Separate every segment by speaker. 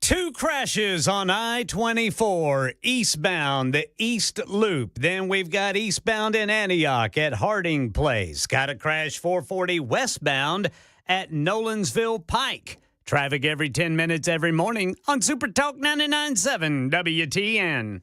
Speaker 1: Two crashes on I-24 eastbound, the East Loop. Then we've got eastbound in Antioch at Harding Place. Got a crash 440 westbound at Nolensville Pike. Traffic every 10 minutes every morning on Super Talk 99.7 WTN.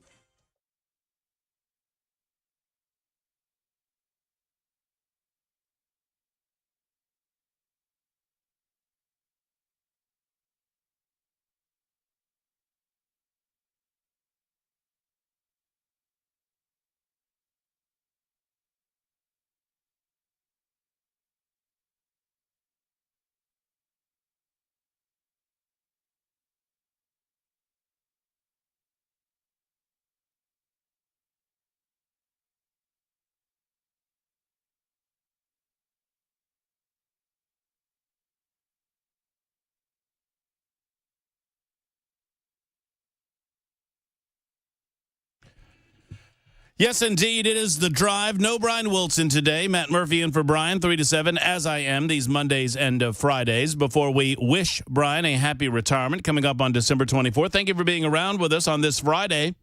Speaker 2: Yes, indeed. It is The Drive. No Brian Wilson today. Matt Murphy in for Brian, 3 to 7, as I am these Mondays and Fridays. Before we wish Brian a happy retirement coming up on December 24th. Thank you for being around with us on this Friday,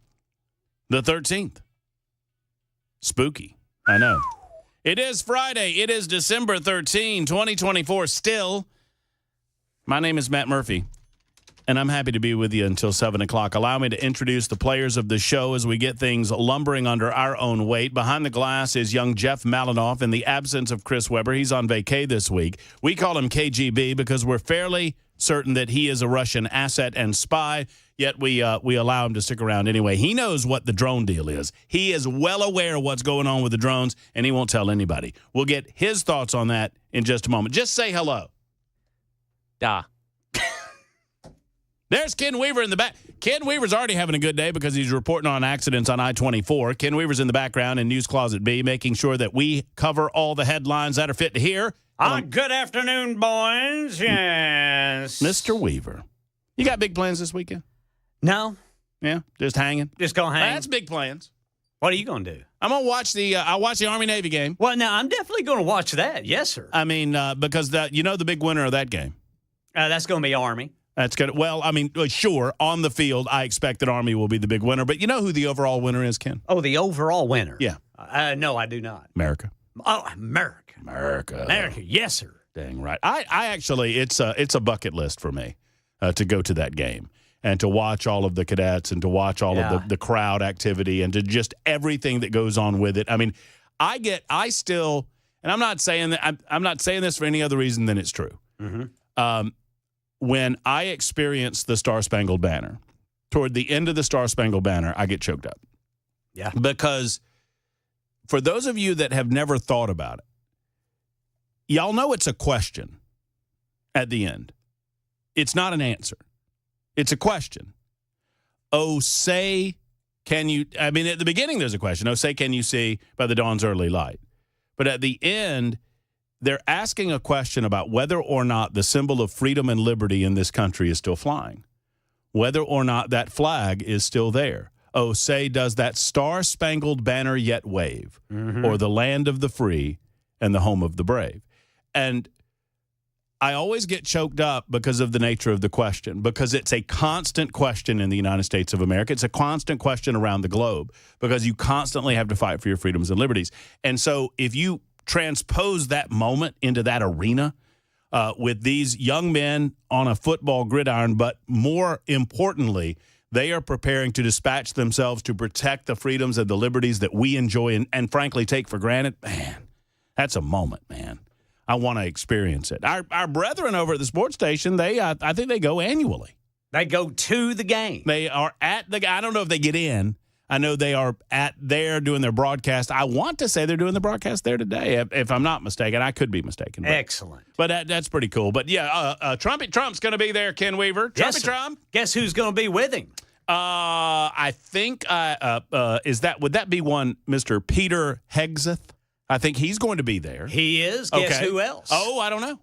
Speaker 2: the 13th. Spooky. I know. It is Friday. It is December 13, 2024 still. My name is Matt Murphy, and I'm happy to be with you until 7 o'clock. Allow me to introduce the players of the show as we get things lumbering under our own weight. Behind the glass is young Jeff Malinoff in the absence of Chris Webber. He's on vacay this week. We call him KGB because we're fairly certain that he is a Russian asset and spy, yet we allow him to stick around anyway. He knows what the drone deal is. He is well aware of what's going on with the drones, and he won't tell anybody. We'll get his thoughts on that in just a moment. Just say hello.
Speaker 3: Da.
Speaker 2: There's Ken Weaver in the back. Ken Weaver's already having a good day because he's reporting on accidents on I-24. Ken Weaver's in the background in News Closet B, making sure that we cover all the headlines that are fit to hear.
Speaker 1: Good afternoon, boys. Yes.
Speaker 2: Mr. Weaver, you got big plans this weekend?
Speaker 1: No.
Speaker 2: Yeah, just hanging?
Speaker 1: Just going to hang.
Speaker 2: That's big plans.
Speaker 1: What are you going to do?
Speaker 2: I'm going to watch I'll watch the Army-Navy game.
Speaker 1: Well, now, I'm definitely going to watch that. Yes, sir.
Speaker 2: I mean, because the big winner of that game.
Speaker 1: That's going to be Army.
Speaker 2: That's good. Well, I mean, sure, on the field, I expect that Army will be the big winner. But you know who the overall winner is, Ken?
Speaker 1: Oh, the overall winner?
Speaker 2: Yeah.
Speaker 1: No, I do not.
Speaker 2: America.
Speaker 1: Oh, America.
Speaker 2: America.
Speaker 1: Yes, sir.
Speaker 2: Dang right. I actually, it's a bucket list for me to go to that game and to watch all of the cadets and to watch all of the crowd activity and to just everything that goes on with it. I mean, I still, and I'm not saying that, I'm not saying this for any other reason than it's true.
Speaker 1: Mm-hmm.
Speaker 2: When I experience the Star-Spangled Banner, toward the end of the Star-Spangled Banner, I get choked up.
Speaker 1: Yeah.
Speaker 2: Because for those of you that have never thought about it, y'all know it's a question at the end. It's not an answer. It's a question. Oh, say, can you, I mean, at the beginning there's a question. Oh, say, can you see by the dawn's early light? But at the end, they're asking a question about whether or not the symbol of freedom and liberty in this country is still flying, whether or not that flag is still there. Oh, say, does that star-spangled banner yet wave, or the land of the free and the home of the brave? And I always get choked up because of the nature of the question, because it's a constant question in the United States of America. It's a constant question around the globe because you constantly have to fight for your freedoms and liberties. And so if you transpose that moment into that arena with these young men on a football gridiron, but more importantly, they are preparing to dispatch themselves to protect the freedoms and the liberties that we enjoy and frankly take for granted. Man, that's a moment, man. I want to experience it. Our brethren over at the sports station, I think they go annually.
Speaker 1: They go to the game.
Speaker 2: They are at the game. I don't know if they get in. I know they are there doing their broadcast. I want to say they're doing the broadcast there today, if I'm not mistaken. I could be mistaken.
Speaker 1: Excellent.
Speaker 2: But that's pretty cool. But, yeah, Trump's going to be there, Ken Weaver. Trump.
Speaker 1: Guess who's going to be with him?
Speaker 2: I think, would that be one Mr. Peter Hegseth? I think he's going to be there.
Speaker 1: He is. Guess who else?
Speaker 2: Oh, I don't know.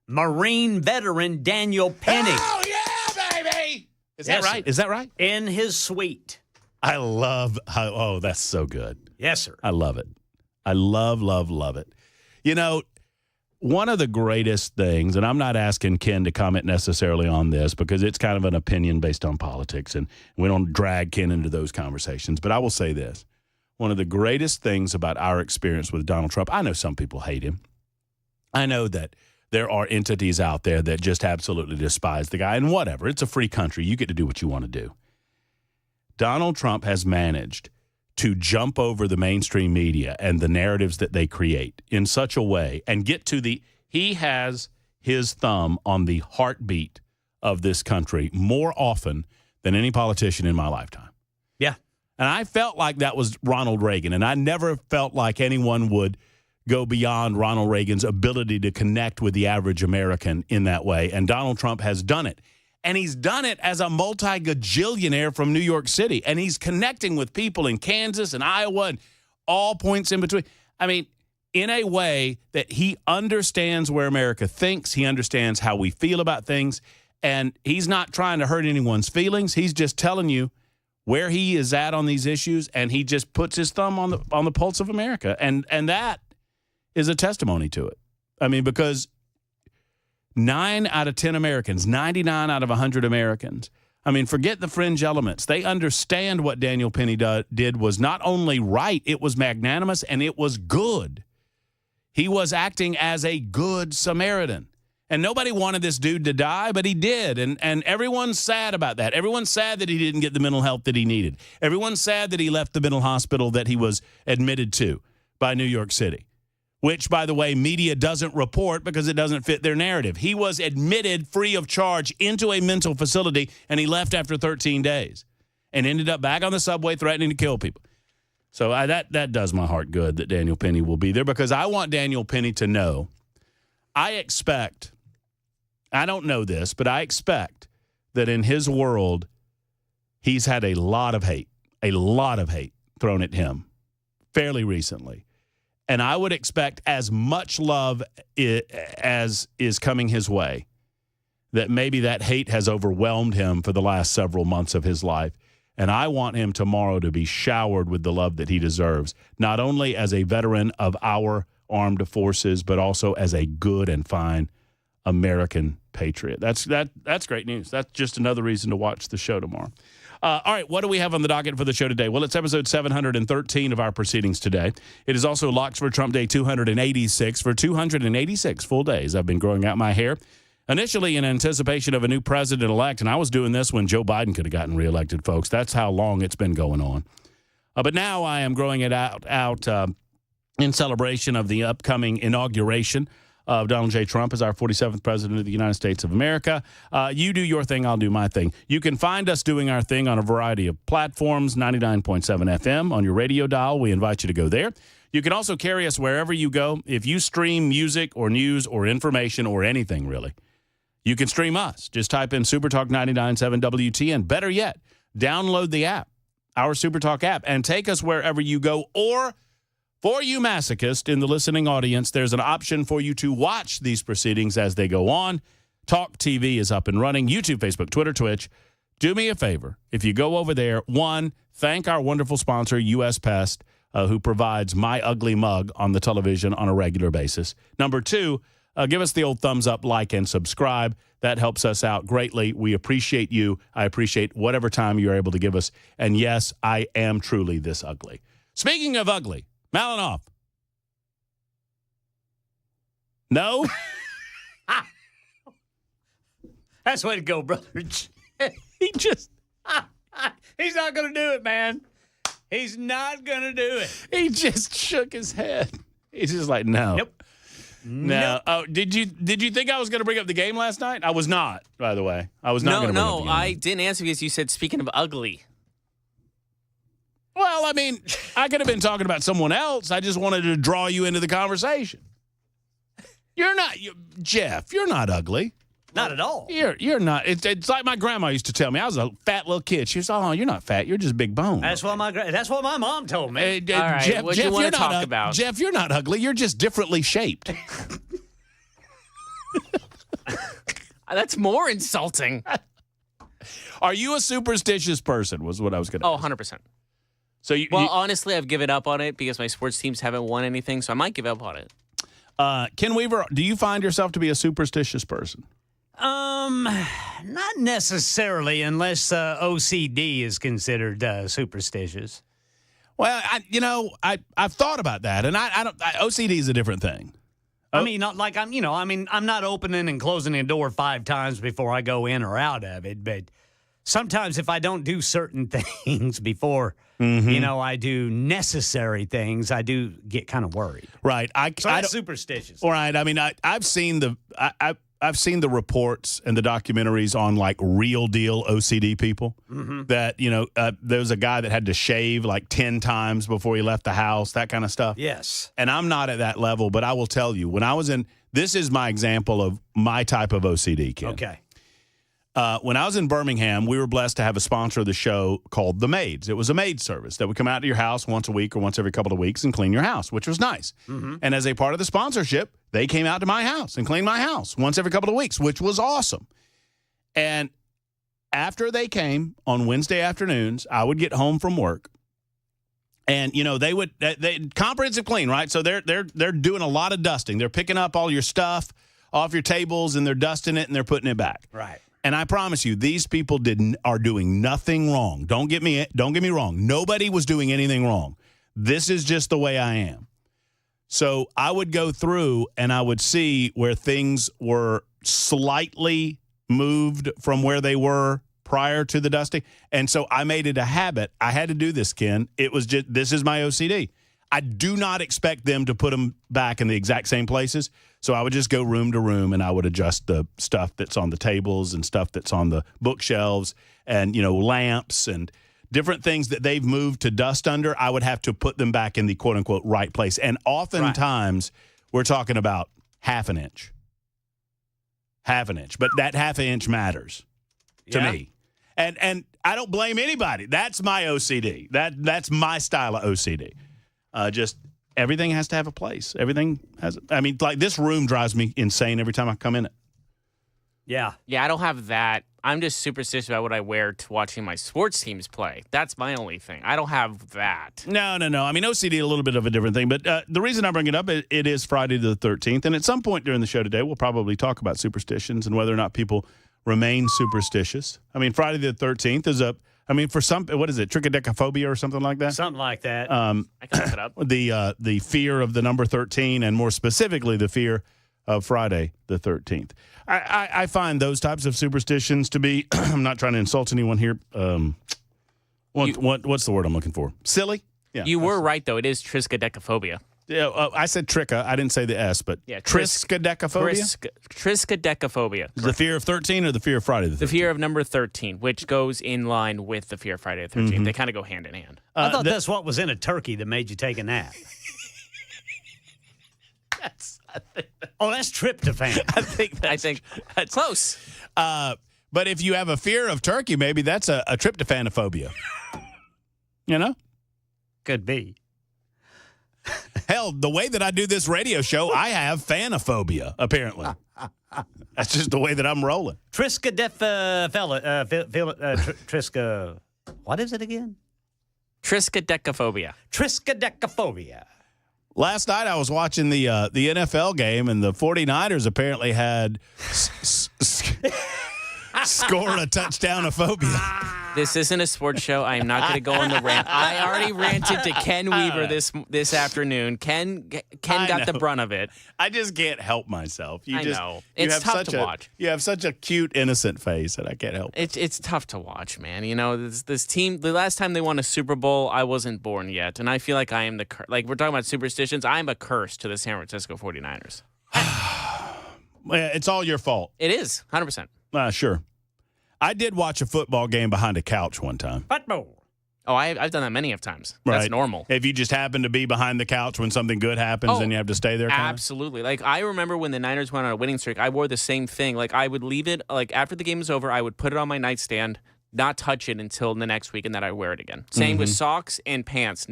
Speaker 1: Marine veteran Daniel Penny.
Speaker 2: Oh, yeah, baby. Is that right?
Speaker 1: Sir.
Speaker 2: Is that right?
Speaker 1: In his suite.
Speaker 2: I love how, that's so good.
Speaker 1: Yes, sir.
Speaker 2: I love it. I love it. You know, one of the greatest things, and I'm not asking Ken to comment necessarily on this because it's kind of an opinion based on politics, and we don't drag Ken into those conversations, but I will say this. One of the greatest things about our experience with Donald Trump, I know some people hate him. I know that there are entities out there that just absolutely despise the guy, and whatever. It's a free country. You get to do what you want to do. Donald Trump has managed to jump over the mainstream media and the narratives that they create in such a way and get to he has his thumb on the heartbeat of this country more often than any politician in my lifetime.
Speaker 1: Yeah.
Speaker 2: And I felt like that was Ronald Reagan, and I never felt like anyone would go beyond Ronald Reagan's ability to connect with the average American in that way, and Donald Trump has done it. And he's done it as a multi-gajillionaire from New York City. And he's connecting with people in Kansas and Iowa and all points in between. I mean, in a way that he understands where America thinks. He understands how we feel about things. And he's not trying to hurt anyone's feelings. He's just telling you where he is at on these issues. And he just puts his thumb on the pulse of America. And that is a testimony to it. I mean, because 9 out of 10 Americans, 99 out of 100 Americans, I mean, forget the fringe elements. They understand what Daniel Penny did was not only right, it was magnanimous, and it was good. He was acting as a good Samaritan. And nobody wanted this dude to die, but he did. And everyone's sad about that. Everyone's sad that he didn't get the mental help that he needed. Everyone's sad that he left the mental hospital that he was admitted to by New York City, which, by the way, media doesn't report because it doesn't fit their narrative. He was admitted free of charge into a mental facility, and he left after 13 days and ended up back on the subway threatening to kill people. So that does my heart good that Daniel Penny will be there, because I want Daniel Penny to know, I don't know this, but I expect that in his world, he's had a lot of hate thrown at him fairly recently. And I would expect as much love as is coming his way, that maybe that hate has overwhelmed him for the last several months of his life. And I want him tomorrow to be showered with the love that he deserves, not only as a veteran of our armed forces, but also as a good and fine American patriot. That's great news. That's just another reason to watch the show tomorrow. All right, what do we have on the docket for the show today? Well, it's episode 713 of our proceedings today. It is also Locks for Trump Day 286. For 286 full days, I've been growing out my hair, initially in anticipation of a new president-elect, and I was doing this when Joe Biden could have gotten reelected, folks. That's how long it's been going on. But now I am growing it out in celebration of the upcoming inauguration of Donald J. Trump as our 47th president of the United States of America. You do your thing, I'll do my thing. You can find us doing our thing on a variety of platforms, 99.7 FM on your radio dial. We invite you to go there. You can also carry us wherever you go. If you stream music or news or information or anything, really, you can stream us. Just type in Supertalk 99.7 WTN. Better yet, download the app, our Supertalk app, and take us wherever you go. Or for you masochists in the listening audience, there's an option for you to watch these proceedings as they go on. Talk TV is up and running. YouTube, Facebook, Twitter, Twitch. Do me a favor. If you go over there, one, thank our wonderful sponsor, U.S. Pest, who provides my ugly mug on the television on a regular basis. Number two, give us the old thumbs up, like, and subscribe. That helps us out greatly. We appreciate you. I appreciate whatever time you're able to give us. And yes, I am truly this ugly. Speaking of ugly, Malinoff. No?
Speaker 1: That's the way to go, brother.
Speaker 2: He just...
Speaker 1: He's not going to do it, man. He's not going to do it.
Speaker 2: He just shook his head. He's just like, no.
Speaker 1: Nope.
Speaker 2: No.
Speaker 1: Nope.
Speaker 2: Oh, did you think I was going to bring up the game last night? I was not, by the way. I was not going to bring up the game.
Speaker 3: No, I didn't answer because you said, speaking of ugly.
Speaker 2: Well, I mean, I could have been talking about someone else. I just wanted to draw you into the conversation. Jeff, you're not ugly.
Speaker 1: Not at all.
Speaker 2: You're not. It's like my grandma used to tell me. I was a fat little kid. She was, oh, you're not fat. You're just big bone.
Speaker 1: That's what my mom told me.
Speaker 3: All right, what do you want to talk about?
Speaker 2: Jeff, you're not ugly. You're just differently shaped.
Speaker 3: That's more insulting.
Speaker 2: Are you a superstitious person, was what I was going to ask.
Speaker 3: 100%.
Speaker 2: So
Speaker 3: honestly, I've given up on it because my sports teams haven't won anything, so I might give up on it.
Speaker 2: Ken Weaver, do you find yourself to be a superstitious person?
Speaker 1: Not necessarily, unless OCD is considered superstitious.
Speaker 2: Well, I've thought about that, and OCD is a different thing.
Speaker 1: I mean, not like I'm not opening and closing the door 5 times before I go in or out of it, but sometimes if I don't do certain things before, I do necessary things, I do get kind of worried.
Speaker 2: Right.
Speaker 1: That's superstitious.
Speaker 2: All right. I mean, I've seen I've seen the reports and the documentaries on like real deal OCD people that, there was a guy that had to shave like 10 times before he left the house, that kind of stuff.
Speaker 1: Yes.
Speaker 2: And I'm not at that level, but I will tell you, this is my example of my type of OCD, Ken.
Speaker 1: Okay.
Speaker 2: When I was in Birmingham, we were blessed to have a sponsor of the show called The Maids. It was a maid service that would come out to your house once a week or once every couple of weeks and clean your house, which was nice. And as a part of the sponsorship, they came out to my house and cleaned my house once every couple of weeks, which was awesome. And after they came on Wednesday afternoons, I would get home from work. And, they comprehensive clean, right? So they're doing a lot of dusting. They're picking up all your stuff off your tables and they're dusting it and they're putting it back.
Speaker 1: Right.
Speaker 2: And I promise you, these people are doing nothing wrong. Don't get me wrong. Nobody was doing anything wrong. This is just the way I am. So I would go through and I would see where things were slightly moved from where they were prior to the dusting. And so I made it a habit. I had to do this, Ken. This is my OCD. I do not expect them to put them back in the exact same places. So I would just go room to room and I would adjust the stuff that's on the tables and stuff that's on the bookshelves and, lamps and different things that they've moved to dust under. I would have to put them back in the quote unquote right place. And oftentimes we're talking about half an inch. But that half an inch matters to me. And I don't blame anybody. That's my OCD. That's my style of OCD. Just everything has to have a place. Everything has. I mean, like this room drives me insane every time I come in it.
Speaker 3: Yeah, I don't have that. I'm just superstitious about what I wear to watching my sports teams play. That's my only thing. I don't have that.
Speaker 2: No. I mean, OCD a little bit of a different thing. But the reason I bring it up, it is Friday the 13th. And at some point during the show today, we'll probably talk about superstitions and whether or not people remain superstitious. I mean, Friday the 13th is for some, what is it, trichodecaphobia or something like that?
Speaker 1: Something like that.
Speaker 3: I can look it up.
Speaker 2: The fear of the number 13, and more specifically, the fear of Friday the 13th. I find those types of superstitions to be, I'm not trying to insult anyone here. What's the word I'm looking for? Silly? Yeah.
Speaker 3: You were right, though. It is triskaidekaphobia.
Speaker 2: Yeah, I said tricha. I didn't say the S, but triskaidekaphobia?
Speaker 3: Triskaidekaphobia.
Speaker 2: The fear of 13 or the fear of Friday the 13th?
Speaker 3: The fear of number 13, which goes in line with the fear of Friday the 13th. They kind of go hand in hand.
Speaker 1: I thought that's what was in a turkey that made you take a nap. That's tryptophan.
Speaker 3: I think that's close.
Speaker 2: But if you have a fear of turkey, maybe that's a tryptophanophobia.
Speaker 1: Could be.
Speaker 2: Hell, the way that I do this radio show, I have fanophobia, apparently. That's just the way that I'm rolling.
Speaker 1: What is it again?
Speaker 3: Triskaidekaphobia.
Speaker 1: Triskaidekaphobia.
Speaker 2: Last night I was watching the NFL game, and the 49ers apparently had scored a touchdown-ophobia.
Speaker 3: This isn't a sports show. I am not going to go on the rant. I already ranted to Ken Weaver this afternoon. Ken got the brunt of it.
Speaker 2: I just can't help myself.
Speaker 3: I know. It's tough to watch.
Speaker 2: You have such a cute, innocent face that I can't help it.
Speaker 3: It's tough to watch, man. This team, the last time they won a Super Bowl, I wasn't born yet. And I feel like I am we're talking about superstitions. I am a curse to the San Francisco 49ers.
Speaker 2: It's all your fault.
Speaker 3: It is, 100%.
Speaker 2: Sure. I did watch a football game behind a couch one time.
Speaker 1: Football.
Speaker 3: Oh, I've done that many of times.
Speaker 2: Right.
Speaker 3: That's normal.
Speaker 2: If you just happen to be behind the couch when something good happens and you have to stay there.
Speaker 3: Absolutely. Like, I remember when the Niners went on a winning streak, I wore the same thing. Like, I would leave it, like, after the game was over, I would put it on my nightstand, not touch it until the next week, and then I'd wear it again. Same with socks and pants.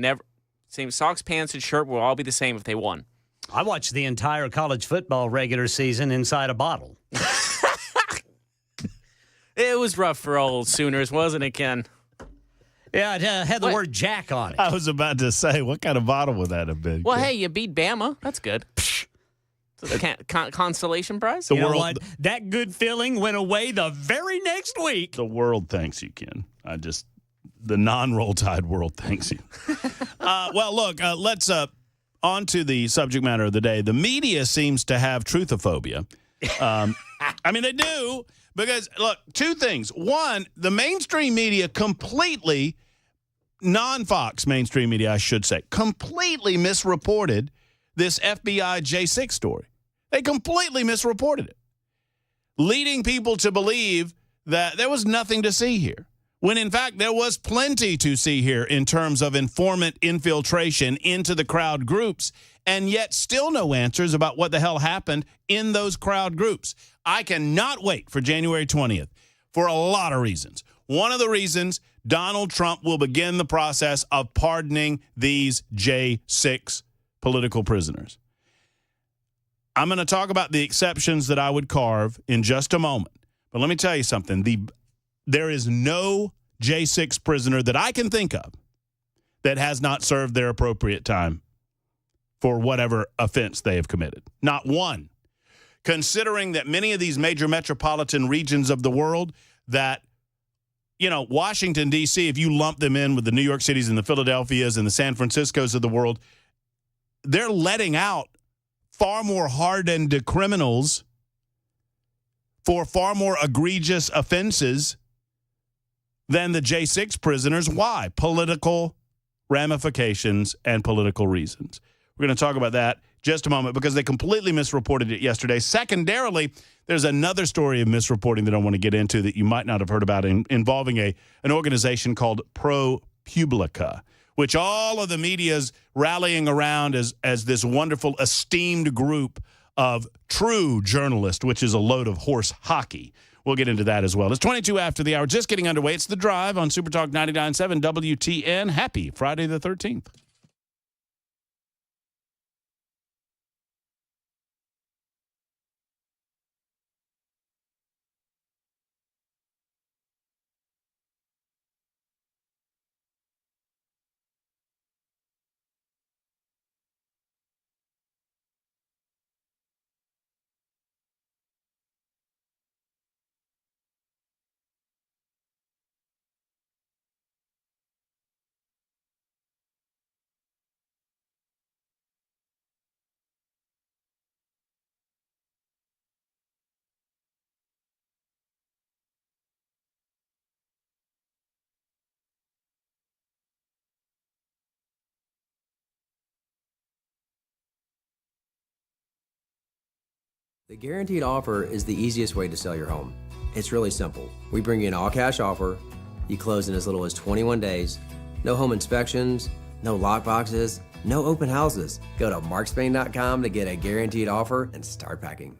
Speaker 3: Same socks, pants, and shirt will all be the same if they won.
Speaker 1: I watched the entire college football regular season inside a bottle.
Speaker 3: It was rough for old Sooners, wasn't it, Ken?
Speaker 1: Yeah, it had the word Jack on it.
Speaker 2: I was about to say, what kind of bottle would that have been?
Speaker 3: Well, hey, you beat Bama. That's good. So the consolation prize?
Speaker 2: The
Speaker 1: You know
Speaker 2: world-
Speaker 1: what? That good feeling went away the very next week.
Speaker 2: The world thanks you, Ken. The non-Roll Tide world thanks you. Well, look, let's on to the subject matter of the day. The media seems to have truthophobia. I mean, they do, because, look, two things. One, the mainstream media completely, non-Fox mainstream media, I should say, completely misreported this FBI J6 story. They completely misreported it, leading people to believe that there was nothing to see here, when in fact there was plenty to see here in terms of informant infiltration into the crowd groups, and yet still no answers about what the hell happened in those crowd groups. I cannot wait for January 20th for a lot of reasons. One of the reasons, Donald Trump will begin the process of pardoning these J6 political prisoners. I'm going to talk about the exceptions that I would carve in just a moment. But let me tell you something. There is no J6 prisoner that I can think of that has not served their appropriate time for whatever offense they have committed. Not one. Considering that many of these major metropolitan regions of the world that, Washington, D.C., if you lump them in with the New York Cities and the Philadelphias and the San Franciscos of the world, they're letting out far more hardened criminals for far more egregious offenses than the J6 prisoners. Why? Political ramifications and political reasons. We're going to talk about that just a moment because they completely misreported it yesterday. Secondarily, there's another story of misreporting that I want to get into that you might not have heard about involving an organization called ProPublica, which all of the media is rallying around as this wonderful, esteemed group of true journalists, which is a load of horse hockey. We'll get into that as well. It's 22 after the hour, just getting underway. It's The Drive on Super Talk 99.7 WTN. Happy Friday the 13th.
Speaker 4: The guaranteed offer is the easiest way to sell your home. It's really simple. We bring you an all-cash offer. You close in as little as 21 days. No home inspections, no lockboxes, no open houses. Go to markspain.com to get a guaranteed offer and start packing.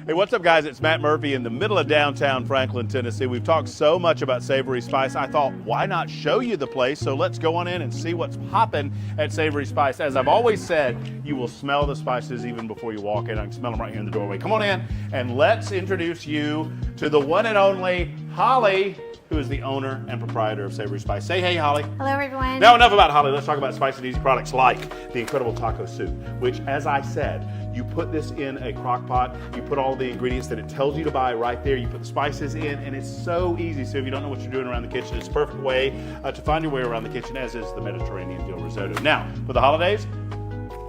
Speaker 2: Hey, what's up, guys? It's Matt Murphy in the middle of downtown Franklin, Tennessee. We've talked so much about Savory Spice. I thought, why not show you the place? So let's go on in and see what's popping at Savory Spice. As I've always said, you will smell the spices even before you walk in. I can smell them right here in the doorway. Come on in and let's introduce you to the one and only Holly, who is the owner and proprietor of Savory Spice. Say hey, Holly.
Speaker 5: Hello, everyone.
Speaker 2: Now, enough about Holly. Let's talk about spicy and easy products like the incredible taco soup, which, as I said, you put this in a crock pot, you put all the ingredients that it tells you to buy right there, you put the spices in, and it's so easy. So if you don't know what you're doing around the kitchen, it's a perfect way to find your way around the kitchen, as is the Mediterranean dill risotto. Now, for the holidays,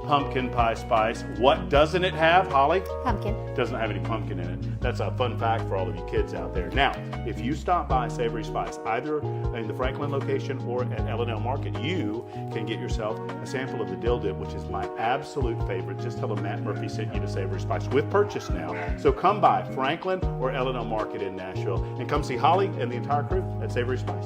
Speaker 2: pumpkin pie spice. What doesn't it have, Holly?
Speaker 5: Pumpkin.
Speaker 2: It doesn't have any pumpkin in it. That's a fun fact for all of you kids out there. Now, if you stop by Savory Spice, either in the Franklin location or at L&L Market, you can get yourself a sample of the dill dip, which is my absolute favorite. Just tell them Matt Murphy sent you to Savory Spice with purchase now. So come by Franklin or L&L Market in Nashville and come see Holly and the entire crew at Savory Spice.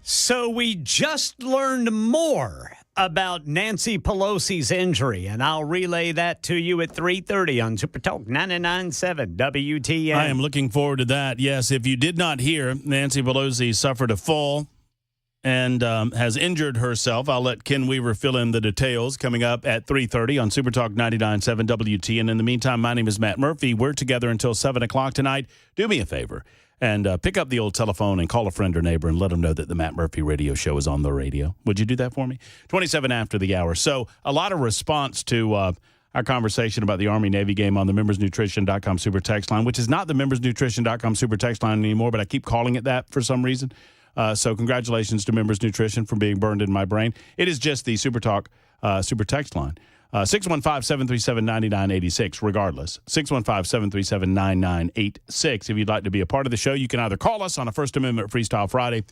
Speaker 1: So we just learned more about Nancy Pelosi's injury, and I'll relay that to you at 3:30 on Super Talk 99.7 WTN.
Speaker 2: I am looking forward to that. Yes, if you did not hear, Nancy Pelosi suffered a fall and has injured herself. I'll let Ken Weaver fill in the details coming up at 3:30 on Super Talk 99.7 WTN. In the meantime, my name is Matt Murphy. We're together until 7 o'clock tonight. Do me a favor and pick up the old telephone and call a friend or neighbor and let them know that the Matt Murphy radio show is on the radio. Would you do that for me? 27 after the hour. So a lot of response to our conversation about the Army-Navy game on the membersnutrition.com super text line, which is not the membersnutrition.com super text line anymore, but I keep calling it that for some reason. So congratulations to Members Nutrition for being burned in my brain. It is just the Super Talk super text line. 615-737-9986, regardless. 615-737-9986. If you'd like to be a part of the show, you can either call us on a First Amendment Freestyle Friday,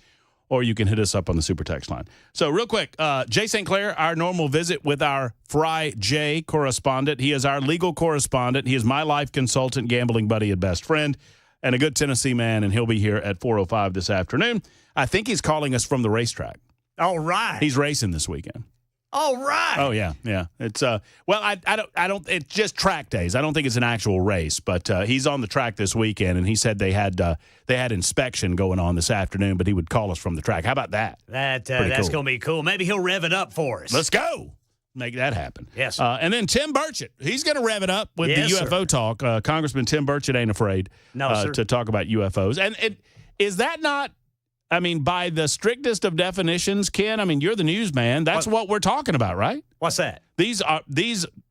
Speaker 2: or you can hit us up on the super text line. So real quick, Jay St. Clair, our normal visit with our Fry J correspondent. He is our legal correspondent. He is my life consultant, gambling buddy, and best friend, and a good Tennessee man, and he'll be here at 4:05 this afternoon. I think he's calling us from the racetrack.
Speaker 1: All right.
Speaker 2: He's racing this weekend.
Speaker 1: All right.
Speaker 2: Oh yeah. It's well, I don't. It's just track days. I don't think it's an actual race, but he's on the track this weekend, and he said they had inspection going on this afternoon, but he would call us from the track. How about that?
Speaker 1: That's
Speaker 2: cool.
Speaker 1: going to be cool. Maybe he'll rev it up for us.
Speaker 2: Let's go. Make that happen.
Speaker 1: Yes.
Speaker 2: And then Tim Burchett, he's going to rev it up with the UFO talk. Congressman Tim Burchett ain't afraid to talk about UFOs. And is that not? I mean, by the strictest of definitions, Ken, I mean, you're the newsman. That's what we're talking about, right?
Speaker 1: What's that?
Speaker 2: These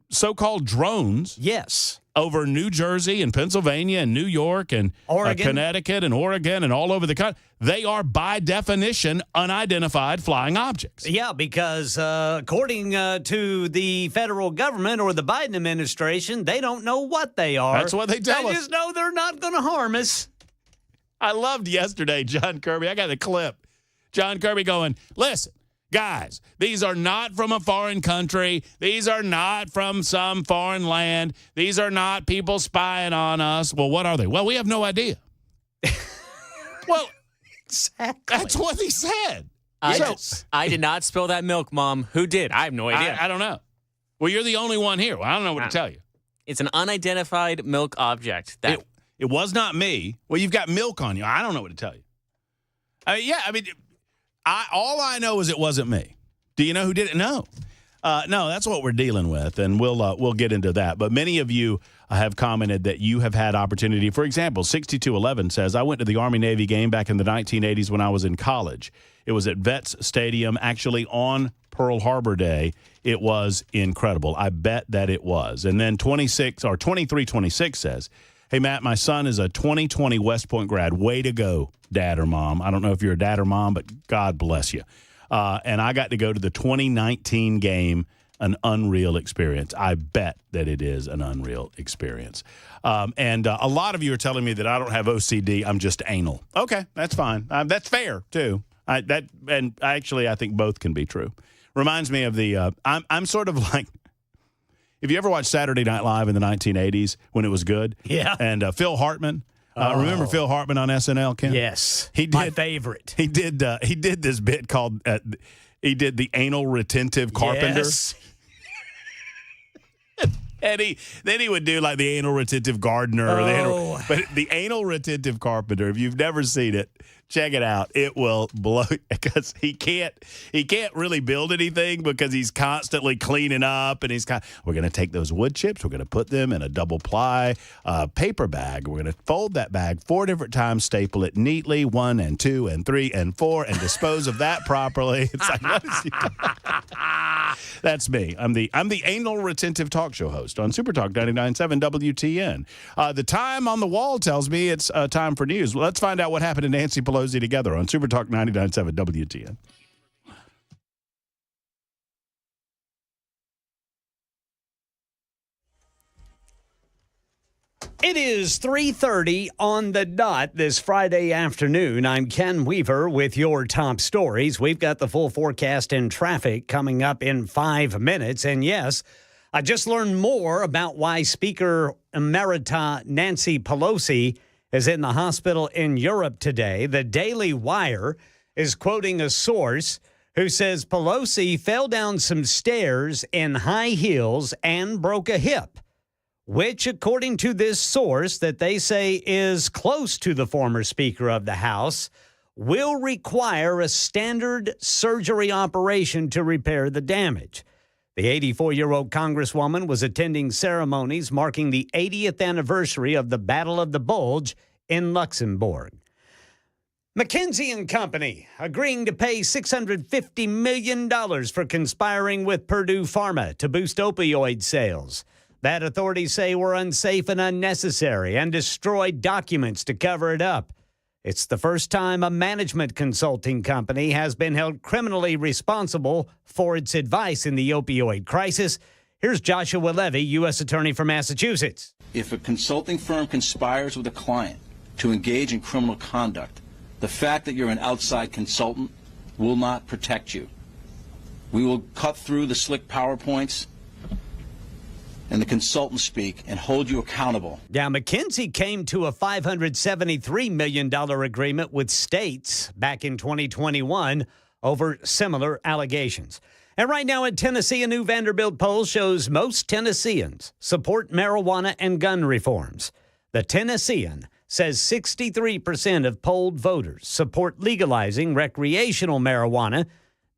Speaker 2: so-called drones.
Speaker 1: Yes.
Speaker 2: Over New Jersey and Pennsylvania and New York and Connecticut and Oregon and all over the country. They are, by definition, unidentified flying objects.
Speaker 1: Yeah, because according to the federal government or the Biden administration, they don't know what they are.
Speaker 2: That's what they tell us.
Speaker 1: They just know they're not going to harm us.
Speaker 2: I loved yesterday, John Kirby. I got the clip. John Kirby going, listen, guys, these are not from a foreign country. These are not from some foreign land. These are not people spying on us. Well, what are they? Well, we have no idea. Well,
Speaker 1: exactly.
Speaker 2: That's what he said.
Speaker 3: I did not spill that milk, Mom. Who did? I have no idea.
Speaker 2: I don't know. Well, you're the only one here. Well, I don't know what to tell you.
Speaker 3: It's an unidentified milk object.
Speaker 2: It was not me. Well, you've got milk on you. I don't know what to tell you. All I know is it wasn't me. Do you know who did it? No. No, that's what we're dealing with, and we'll get into that. But many of you have commented that you have had opportunity. For example, 6211 says, I went to the Army-Navy game back in the 1980s when I was in college. It was at Vets Stadium, actually on Pearl Harbor Day. It was incredible. I bet that it was. And then 2326 says, hey, Matt, my son is a 2020 West Point grad. Way to go, dad or mom. I don't know if you're a dad or mom, but God bless you. And I got to go to the 2019 game, an unreal experience. I bet that it is an unreal experience. And a lot of you are telling me that I don't have OCD. I'm just anal. Okay, that's fine. That's fair, too. I think both can be true. Reminds me of the I'm sort of like, if you ever watched Saturday Night Live in the 1980s when it was good?
Speaker 1: Yeah.
Speaker 2: And Phil Hartman. Remember Phil Hartman on SNL, Ken?
Speaker 1: Yes. My favorite.
Speaker 2: He did this bit called he did the anal retentive carpenter.
Speaker 1: Yes.
Speaker 2: And then he would do like the anal retentive gardener. But the anal retentive carpenter, if you've never seen it, check it out. It will blow, because he can't really build anything because he's constantly cleaning up, and we're going to take those wood chips, we're going to put them in a double ply paper bag. We're going to fold that bag 4 different times, staple it neatly, 1 and 2 and 3 and 4, and dispose of that properly. It's like, what is he doing? That's me. I'm the anal retentive talk show host on Super Talk 99.7 WTN. The time on the wall tells me it's time for news. Well, let's find out what happened to Nancy Pelosi together on Super Talk 99.7 WTN.
Speaker 1: It is 3:30 on the dot this Friday afternoon. I'm Ken Weaver with your top stories. We've got the full forecast and traffic coming up in 5 minutes. And yes, I just learned more about why Speaker Emerita Nancy Pelosi is in the hospital in Europe today. The Daily Wire is quoting a source who says Pelosi fell down some stairs in high heels and broke a hip, which, according to this source that they say is close to the former Speaker of the House, will require a standard surgery operation to repair the damage. The 84-year-old Congresswoman was attending ceremonies marking the 80th anniversary of the Battle of the Bulge in Luxembourg. McKinsey and Company agreeing to pay $650 million for conspiring with Purdue Pharma to boost opioid sales. That authorities say were unsafe and unnecessary and destroyed documents to cover it up. It's the first time a management consulting company has been held criminally responsible for its advice in the opioid crisis. Here's Joshua Levy, U.S. Attorney for Massachusetts.
Speaker 5: If a consulting firm conspires with a client to engage in criminal conduct, the fact that you're an outside consultant will not protect you. We will cut through the slick PowerPoints and the consultant speak and hold you accountable.
Speaker 1: Now, McKinsey came to a $573 million agreement with states back in 2021 over similar allegations. And right now in Tennessee, a new Vanderbilt poll shows most Tennesseans support marijuana and gun reforms. The Tennessean says 63% of polled voters support legalizing recreational marijuana.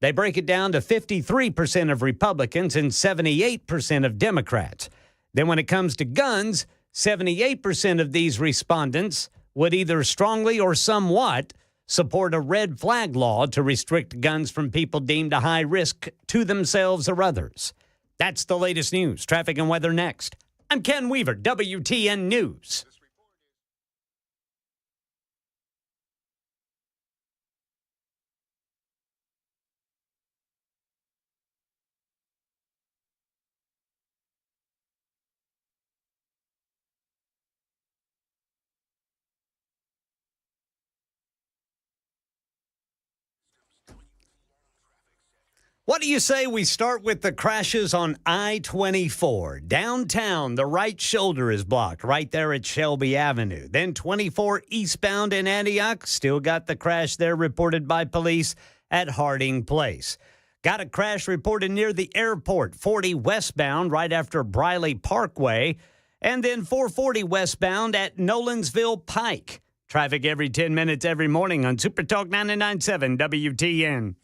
Speaker 1: They break it down to 53% of Republicans and 78% of Democrats. Then when it comes to guns, 78% of these respondents would either strongly or somewhat support a red flag law to restrict guns from people deemed a high risk to themselves or others. That's the latest news. Traffic and weather next. I'm Ken Weaver, WTN News. What do you say we start with the crashes on I-24? Downtown, the right shoulder is blocked right there at Shelby Avenue. Then 24 eastbound in Antioch, still got the crash there reported by police at Harding Place. Got a crash reported near the airport, 40 westbound right after Briley Parkway. And then 440 westbound at Nolensville Pike. Traffic every 10 minutes every morning on Super Talk 99.7 WTN.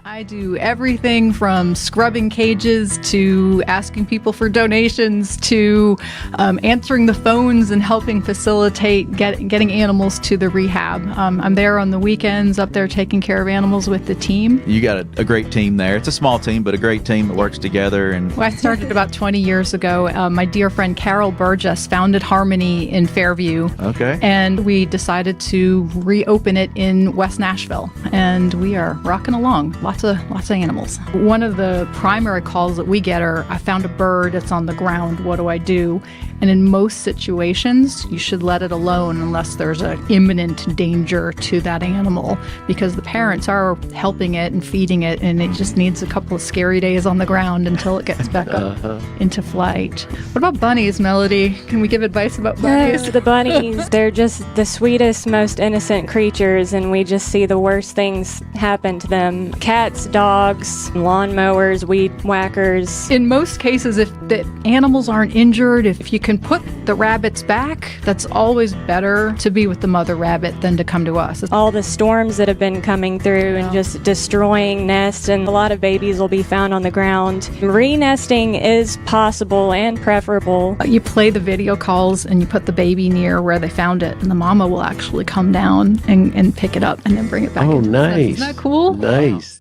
Speaker 6: I do everything from scrubbing cages to asking people for donations to answering the phones and helping facilitate getting animals to the rehab. I'm there on the weekends, up there taking care of animals with the team.
Speaker 7: You got a great team there. It's a small team, but a great team that works together. And
Speaker 6: Well, I started about 20 years ago. My dear friend Carol Burgess founded Harmony in Fairview.
Speaker 7: Okay.
Speaker 6: And we decided to reopen it in West Nashville. And we are rocking along. Lots of animals. One of the primary calls that we get are, I found a bird that's on the ground, what do I do? And in most situations, you should let it alone unless there's an imminent danger to that animal, because the parents are helping it and feeding it, and it just needs a couple of scary days on the ground until it gets back up into flight. What about bunnies, Melody? Can we give advice about bunnies?
Speaker 8: The bunnies, they're just the sweetest, most innocent creatures, and we just see the worst things happen to them. Cats, dogs, lawnmowers, weed whackers.
Speaker 6: In most cases, if the animals aren't injured, if you can put the rabbits back, that's always better to be with the mother rabbit than to come to us.
Speaker 8: All the storms that have been coming through and just destroying nests, and a lot of babies will be found on the ground. Re-nesting is possible and preferable.
Speaker 6: You play the video calls and you put the baby near where they found it, and the mama will actually come down and pick it up and then bring it back.
Speaker 9: Oh,
Speaker 6: into the nest.
Speaker 9: nice.
Speaker 6: Isn't that cool?
Speaker 9: Nice.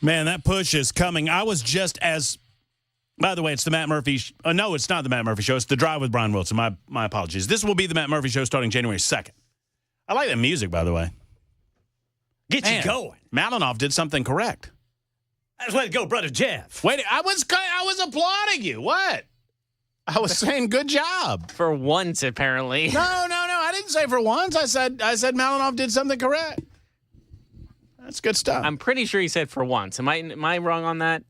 Speaker 2: Man, that push is coming. I was just as, by the way, it's the Matt Murphy. No, it's not the Matt Murphy Show. It's The Drive with Brian Wilson. My apologies. This will be the Matt Murphy Show starting January 2nd. I like that music, by the way.
Speaker 1: Get you going.
Speaker 2: Malinoff did something correct.
Speaker 1: Let's let it go, brother Jeff.
Speaker 2: Wait, I was applauding you. What? I was saying good job.
Speaker 3: For once, apparently.
Speaker 2: No. I didn't say for once. I said Malinoff did something correct. That's good stuff.
Speaker 3: I'm pretty sure he said for once. Am I wrong on that?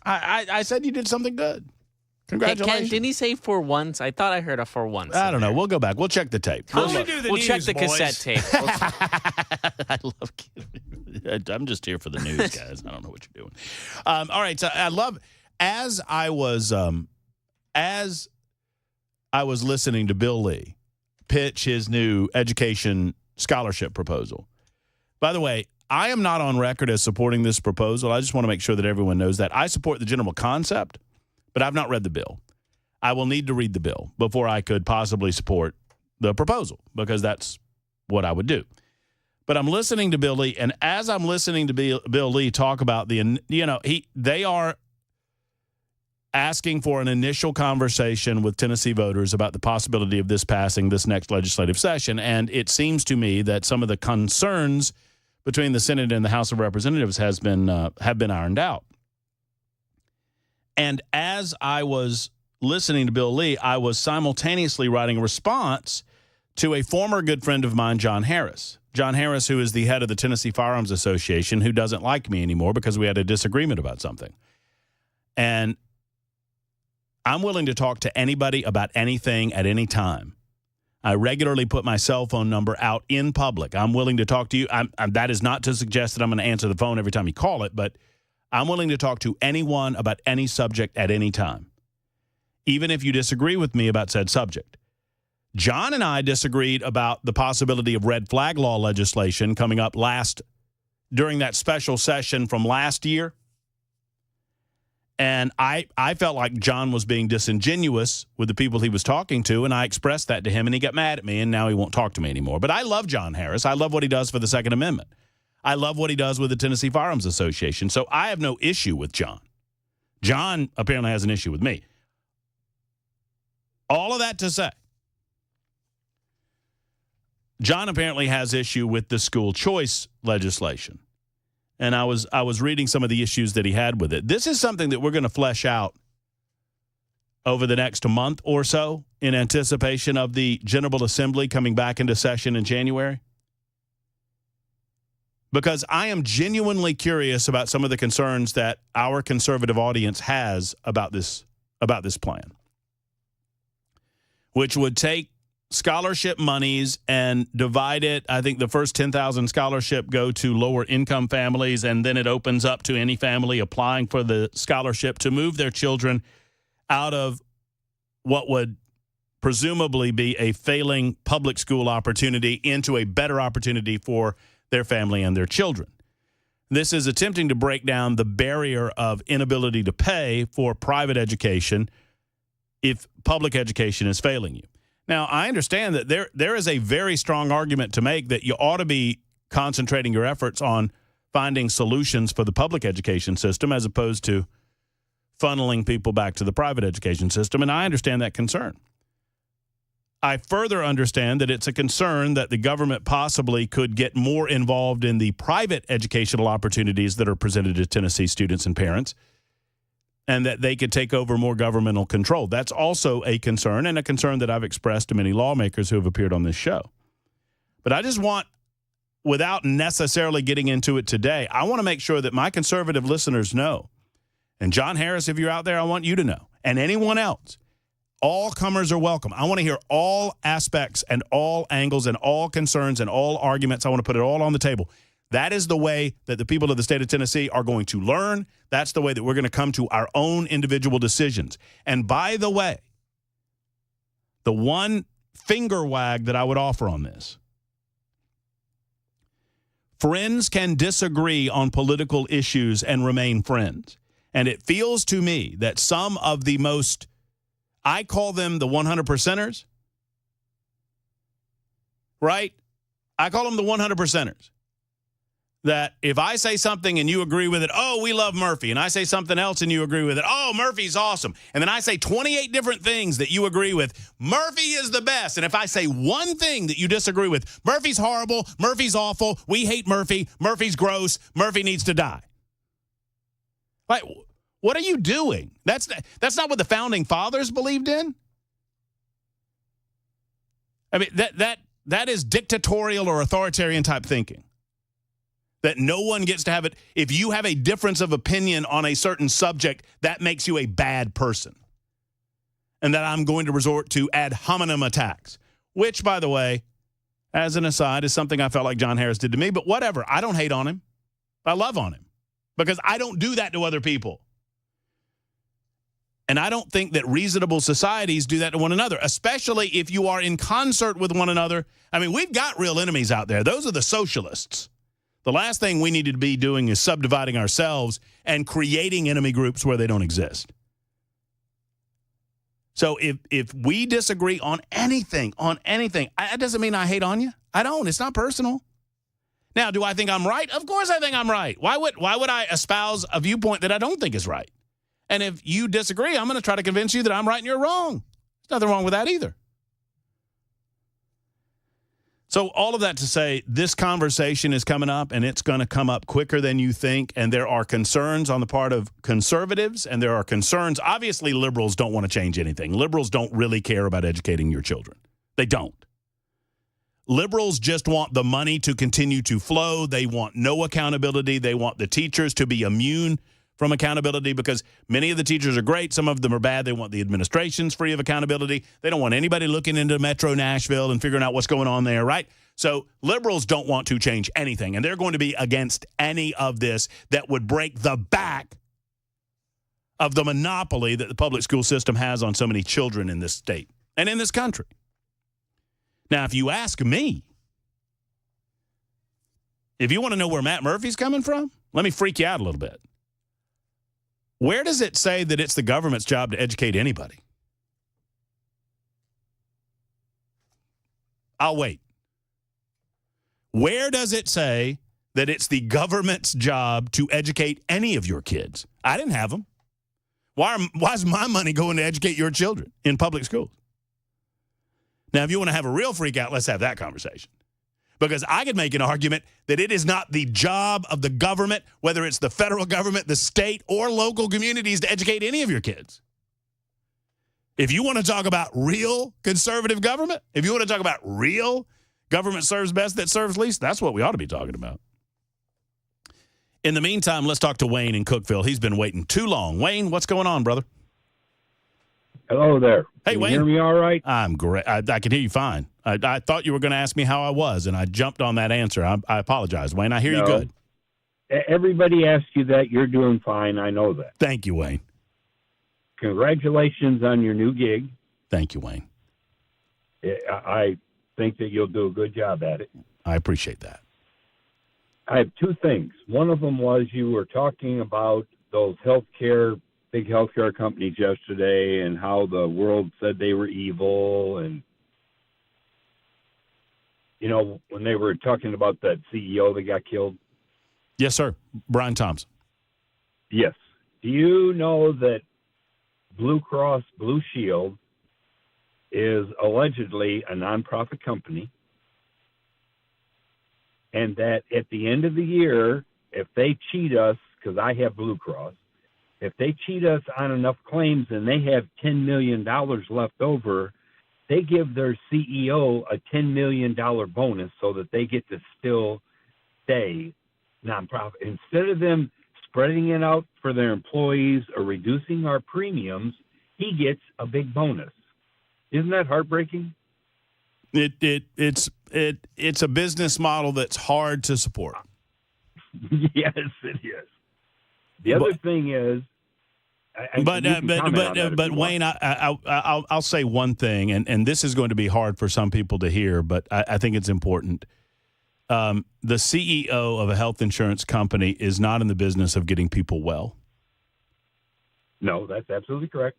Speaker 2: I said you did something good. Congratulations.
Speaker 3: Ken, didn't he say for once? I thought I heard a for once.
Speaker 2: I don't know. We'll go back. We'll check the tape.
Speaker 1: We'll do the
Speaker 3: We'll
Speaker 1: news,
Speaker 3: check the
Speaker 1: boys.
Speaker 3: cassette tape.
Speaker 2: I love. I'm just here for the news, guys. I don't know what you're doing. All right. So I love as I was listening to Bill Lee pitch his new education scholarship proposal. By the way, I am not on record as supporting this proposal. I just want to make sure that everyone knows that. I support the general concept, but I've not read the bill. I will need to read the bill before I could possibly support the proposal, because that's what I would do. But I'm listening to Bill Lee, and as I'm listening to Bill Lee talk about they are asking for an initial conversation with Tennessee voters about the possibility of this passing this next legislative session, and it seems to me that some of the concerns between the Senate and the House of Representatives have been ironed out. And as I was listening to Bill Lee, I was simultaneously writing a response to a former good friend of mine, John Harris. John Harris, who is the head of the Tennessee Firearms Association, who doesn't like me anymore because we had a disagreement about something. And I'm willing to talk to anybody about anything at any time. I regularly put my cell phone number out in public. I'm willing to talk to you. That is not to suggest that I'm going to answer the phone every time you call it, but I'm willing to talk to anyone about any subject at any time, even if you disagree with me about said subject. John and I disagreed about the possibility of red flag law legislation coming up during that special session from last year. And I felt like John was being disingenuous with the people he was talking to, and I expressed that to him, and he got mad at me, and now he won't talk to me anymore. But I love John Harris. I love what he does for the Second Amendment. I love what he does with the Tennessee Firearms Association. So I have no issue with John. John apparently has an issue with me. All of that to say, John apparently has issue with the school choice legislation. And I was reading some of the issues that he had with it. This is something that we're going to flesh out over the next month or so in anticipation of the General Assembly coming back into session in January. Because I am genuinely curious about some of the concerns that our conservative audience has about this plan, which would take scholarship monies and divide it. I think the first 10,000 scholarship go to lower income families, and then it opens up to any family applying for the scholarship to move their children out of what would presumably be a failing public school opportunity into a better opportunity for their family and their children. This is attempting to break down the barrier of inability to pay for private education if public education is failing you. Now, I understand that there is a very strong argument to make that you ought to be concentrating your efforts on finding solutions for the public education system as opposed to funneling people back to the private education system, and I understand that concern. I further understand that it's a concern that the government possibly could get more involved in the private educational opportunities that are presented to Tennessee students and parents, and that they could take over more governmental control. That's also a concern, and a concern that I've expressed to many lawmakers who have appeared on this show. But I just want, without necessarily getting into it today, I want to make sure that my conservative listeners know, and John Harris, if you're out there, I want you to know, and anyone else, all comers are welcome. I want to hear all aspects and all angles and all concerns and all arguments. I want to put it all on the table. That is the way that the people of the state of Tennessee are going to learn. That's the way that we're going to come to our own individual decisions. And by the way, the one finger wag that I would offer on this, friends can disagree on political issues and remain friends. And it feels to me that some of the most, I call them the 100%ers, right? I call them the 100%ers. That if I say something and you agree with it, oh, we love Murphy, and I say something else and you agree with it, oh, Murphy's awesome, and then I say 28 different things that you agree with, Murphy is the best, and if I say one thing that you disagree with, Murphy's horrible, Murphy's awful, we hate Murphy, Murphy's gross, Murphy needs to die. Like, what are you doing? That's not what the founding fathers believed in. I mean, that is dictatorial or authoritarian type thinking. That no one gets to have it. If you have a difference of opinion on a certain subject, that makes you a bad person. And that I'm going to resort to ad hominem attacks, which, by the way, as an aside, is something I felt like John Harris did to me. But whatever. I don't hate on him. I love on him because I don't do that to other people. And I don't think that reasonable societies do that to one another, especially if you are in concert with one another. I mean, we've got real enemies out there. Those are the socialists. The last thing we need to be doing is subdividing ourselves and creating enemy groups where they don't exist. So if we disagree on anything, that doesn't mean I hate on you. I don't. It's not personal. Now, do I think I'm right? Of course I think I'm right. Why would I espouse a viewpoint that I don't think is right? And if you disagree, I'm going to try to convince you that I'm right and you're wrong. There's nothing wrong with that either. So all of that to say, this conversation is coming up, and it's going to come up quicker than you think, and there are concerns on the part of conservatives, and there are concerns. Obviously, liberals don't want to change anything. Liberals don't really care about educating your children. They don't. Liberals just want the money to continue to flow. They want no accountability. They want the teachers to be immune from accountability because many of the teachers are great. Some of them are bad. They want the administrations free of accountability. They don't want anybody looking into Metro Nashville and figuring out what's going on there, right? So liberals don't want to change anything, and they're going to be against any of this that would break the back of the monopoly that the public school system has on so many children in this state and in this country. Now, if you ask me, if you want to know where Matt Murphy's coming from, let me freak you out a little bit. Where does it say that it's the government's job to educate anybody? I'll wait. Where does it say that it's the government's job to educate any of your kids? I didn't have them. Why is my money going to educate your children in public schools? Now, if you want to have a real freak out, let's have that conversation. Because I could make an argument that it is not the job of the government, whether it's the federal government, the state, or local communities, to educate any of your kids. If you want to talk about real conservative government, if you want to talk about real government serves best that serves least, that's what we ought to be talking about. In the meantime, let's talk to Wayne in Cookeville. He's been waiting too long. Wayne, what's going on, brother?
Speaker 9: Hello there.
Speaker 2: Hey,
Speaker 9: Can
Speaker 2: Wayne.
Speaker 9: you hear me all right?
Speaker 2: I'm great. I can hear you fine. I thought you were going to ask me how I was, and I jumped on that answer. I apologize, Wayne. I hear you good.
Speaker 9: Everybody asks you that. You're doing fine. I know that.
Speaker 2: Thank you, Wayne.
Speaker 9: Congratulations on your new gig.
Speaker 2: Thank you, Wayne.
Speaker 9: I think that you'll do a good job at it.
Speaker 2: I appreciate that.
Speaker 9: I have two things. One of them was you were talking about those big healthcare companies yesterday and how the world said they were evil. And, you know, when they were talking about that CEO that got killed.
Speaker 2: Yes, sir. Brian Thompson.
Speaker 9: Yes. Do you know that Blue Cross Blue Shield is allegedly a nonprofit company, and that at the end of the year, if they cheat us, because I have Blue Cross, if they cheat us on enough claims and they have $10 million left over, they give their CEO a $10 million bonus so that they get to still stay nonprofit. Instead of them spreading it out for their employees or reducing our premiums, he gets a big bonus. Isn't that heartbreaking?
Speaker 2: It's a business model that's hard to support.
Speaker 9: Yes, it is. The other thing is,
Speaker 2: but Wayne, I'll say one thing, and this is going to be hard for some people to hear, but I think it's important. The CEO of a health insurance company is not in the business of getting people well.
Speaker 9: No, that's absolutely correct.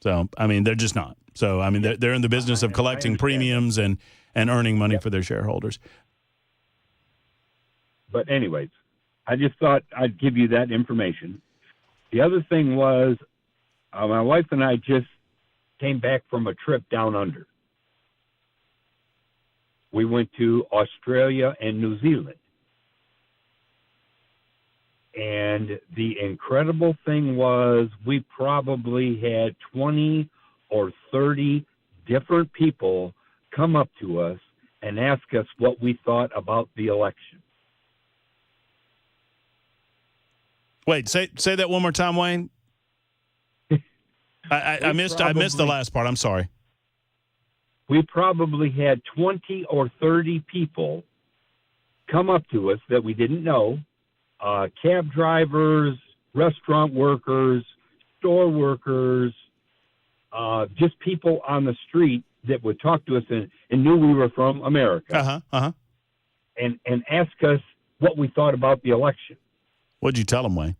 Speaker 2: So, I mean, they're just not. So, I mean, they're in the business of collecting premiums and earning money for their shareholders.
Speaker 9: But anyways, I just thought I'd give you that information. The other thing was my wife and I just came back from a trip down under. We went to Australia and New Zealand. And the incredible thing was we probably had 20 or 30 different people come up to us and ask us what we thought about the election.
Speaker 2: Wait, say that one more time, Wayne. I missed the last part. I'm sorry.
Speaker 9: We probably had 20 or 30 people come up to us that we didn't know. Cab drivers, restaurant workers, store workers, just people on the street that would talk to us and knew we were from America. And ask us what we thought about the election.
Speaker 2: What'd you tell them, Wayne?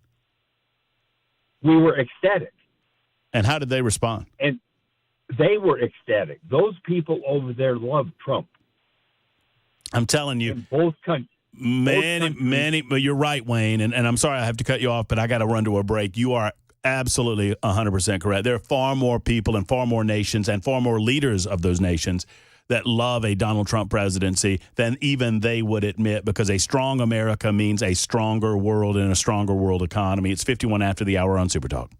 Speaker 9: We were ecstatic.
Speaker 2: And how did they respond?
Speaker 9: And they were ecstatic. Those people over there love Trump.
Speaker 2: I'm telling you.
Speaker 9: In both countries.
Speaker 2: Many, but you're right, Wayne, and I'm sorry I have to cut you off, but I got to run to a break. You are absolutely 100% correct. There are far more people and far more nations and far more leaders of those nations that love a Donald Trump presidency than even they would admit, because a strong America means a stronger world and a stronger world economy. It's 51 after the hour on Super Talk.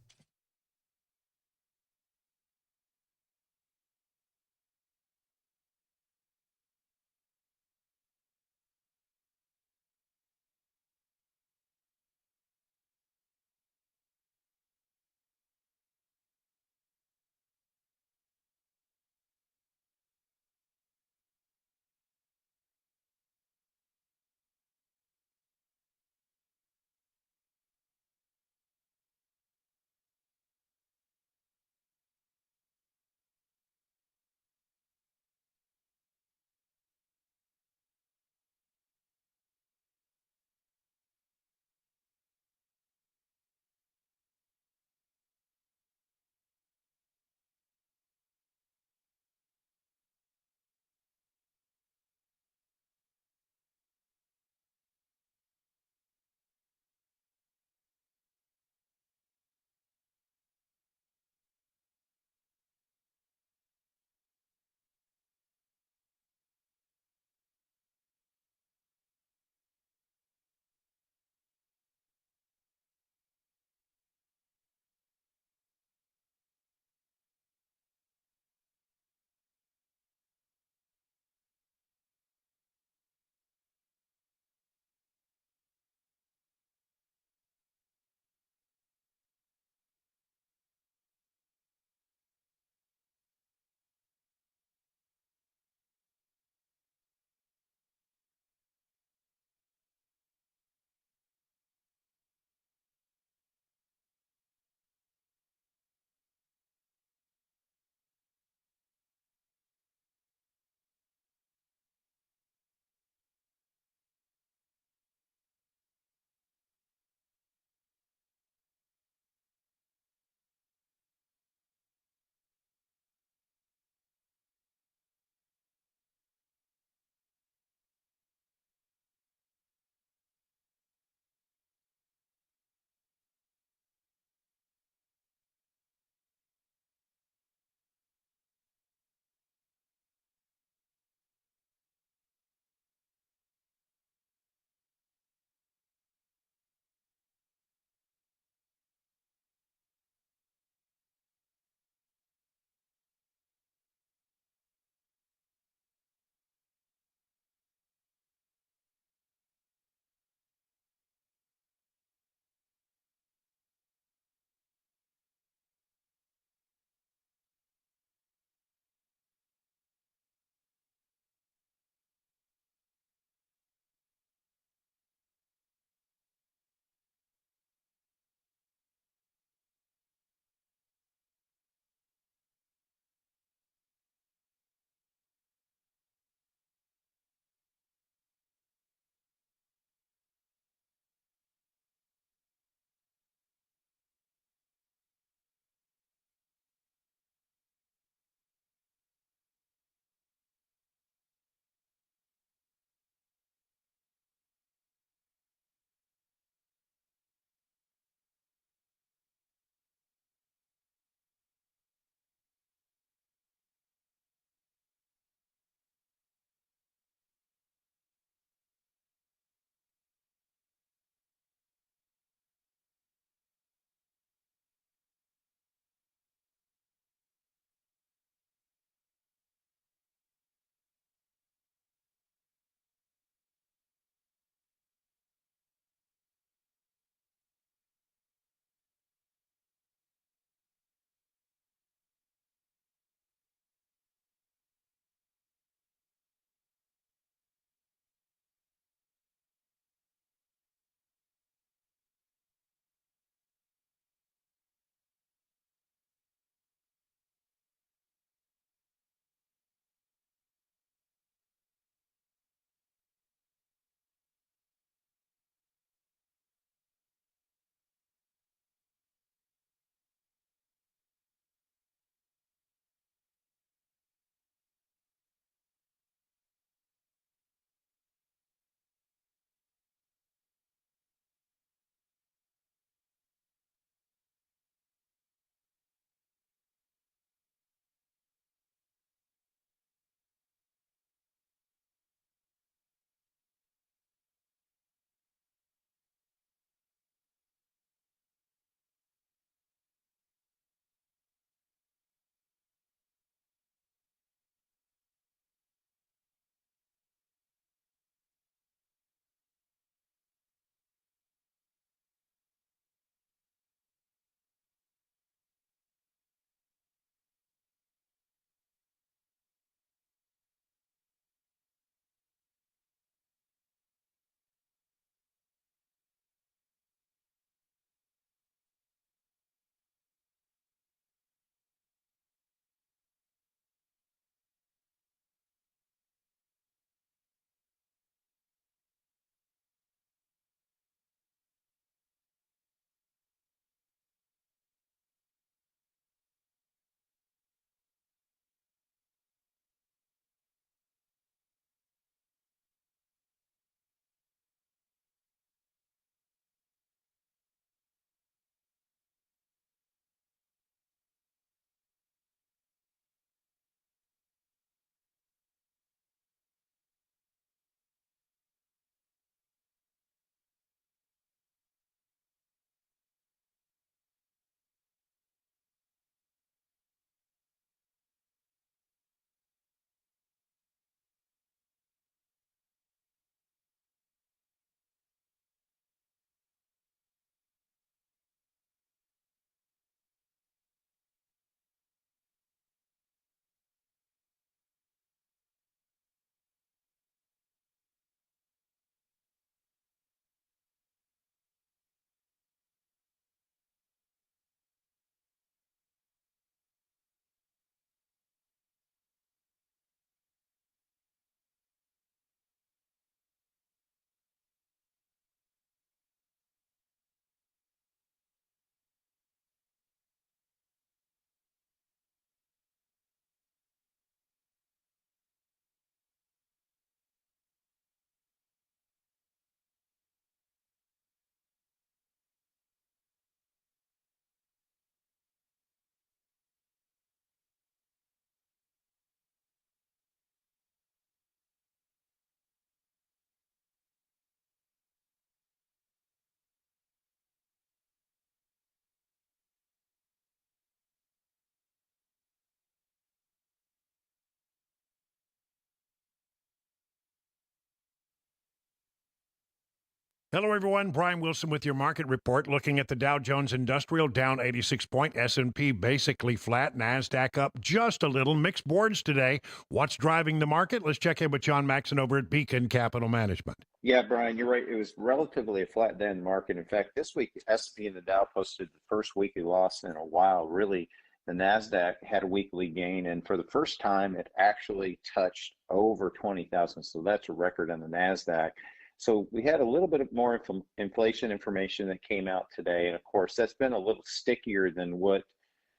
Speaker 10: Hello, everyone. Brian Wilson with your market report. Looking at the Dow Jones Industrial down 86 point, S&P basically flat, NASDAQ up just a little. Mixed boards today. What's driving the market? Let's check in with John Maxon over at Beacon Capital Management.
Speaker 11: Yeah, Brian, you're right. It was relatively a flat day in the market. In fact, this week, S&P and the Dow posted the first weekly loss in a while. Really, the NASDAQ had a weekly gain, and for the first time, it actually touched over 20,000. So that's a record on the NASDAQ. So we had a little bit of more inflation information that came out today. And of course, that's been a little stickier than what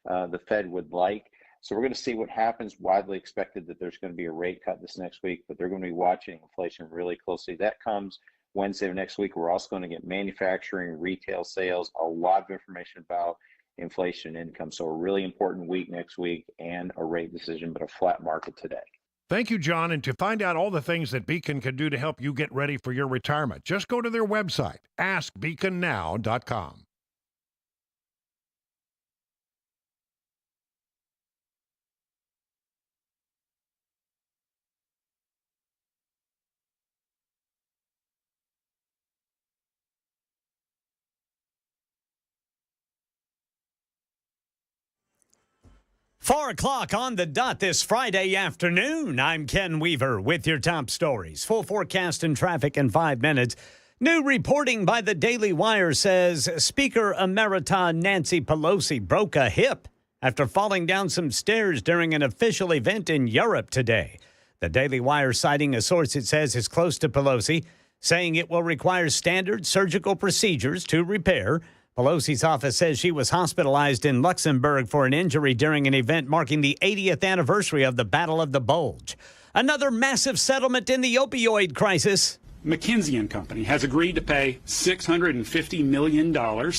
Speaker 11: the Fed would like. So we're going to see what happens. Widely expected that there's going to be a rate cut this next week, but they're going to be watching inflation really closely. That comes Wednesday of next week. We're also going to get manufacturing, retail sales, a lot of information about inflation income. So a really important week next week and a rate decision, but a flat market today.
Speaker 10: Thank you, John. And to find out all the things that Beacon can do to help you get ready for your retirement, just go to their website, askbeaconnow.com.
Speaker 1: Four o'clock on the dot this Friday afternoon. I'm Ken Weaver with your top stories. Full forecast and traffic in 5 minutes. New reporting by the Daily Wire says Speaker Emerita Nancy Pelosi broke a hip after falling down some stairs during an official event in Europe today. The Daily Wire, citing a source it says is close to Pelosi, saying it will require standard surgical procedures to repair. Pelosi's office says she was hospitalized in Luxembourg for an injury during an event marking the 80th anniversary of the Battle of the Bulge. Another massive settlement in the opioid crisis.
Speaker 12: McKinsey & Company has agreed to pay $650 million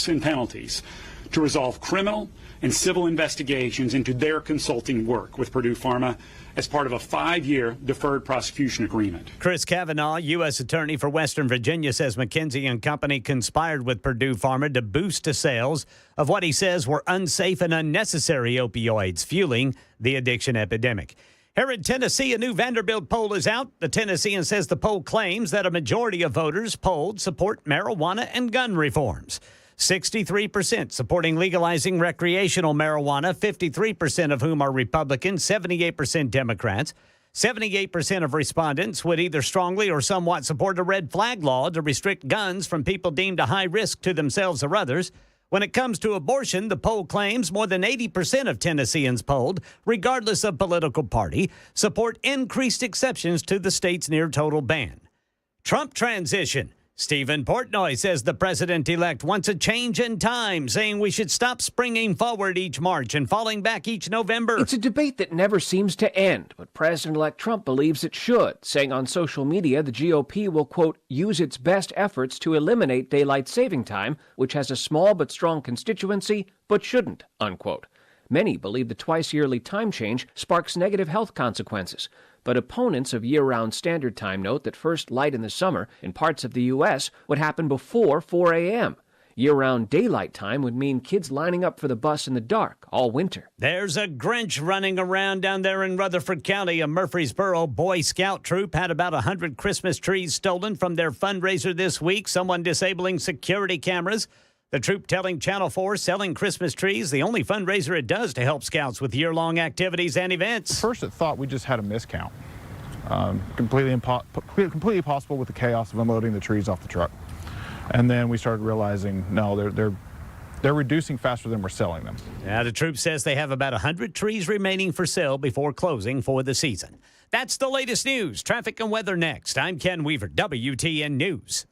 Speaker 12: in penalties to resolve criminal and civil investigations into their consulting work with Purdue Pharma as part of a 5-year deferred prosecution agreement.
Speaker 1: Chris Kavanaugh, U.S. Attorney for Western Virginia, says McKinsey & Company conspired with Purdue Pharma to boost the sales of what he says were unsafe and unnecessary opioids, fueling the addiction epidemic. Here in Tennessee, a new Vanderbilt poll is out. The Tennessean says the poll claims that a majority of voters polled support marijuana and gun reforms. 63% supporting legalizing recreational marijuana, 53% of whom are Republicans, 78% Democrats. 78% of respondents would either strongly or somewhat support a red flag law to restrict guns from people deemed a high risk to themselves or others. When it comes to abortion, the poll claims more than 80% of Tennesseans polled, regardless of political party, support increased exceptions to the state's near-total ban. Trump transition. Stephen Portnoy says the president-elect wants a change in time, saying we should stop springing forward each March and falling back each November.
Speaker 13: It's a debate that never seems to end, but President-elect Trump believes it should, saying on social media the GOP will, quote, use its best efforts to eliminate daylight saving time, which has a small but strong constituency, but shouldn't, unquote. Many believe the twice-yearly time change sparks negative health consequences. But opponents of year-round standard time note that first light in the summer in parts of the U.S. would happen before 4 a.m. Year-round daylight time would mean kids lining up for the bus in the dark all winter.
Speaker 1: There's a Grinch running around down there in Rutherford County. A Murfreesboro Boy Scout troop had about 100 Christmas trees stolen from their fundraiser this week, someone disabling security cameras. The troop telling Channel 4 selling Christmas trees, the only fundraiser it does to help scouts with year-long activities and events.
Speaker 14: First, it thought we just had a miscount. Completely possible with the chaos of unloading the trees off the truck. And then we started realizing, no, they're reducing faster than we're selling them.
Speaker 1: Now, the troop says they have about 100 trees remaining for sale before closing for the season. That's the latest news. Traffic and weather next. I'm Ken Weaver, WTN News.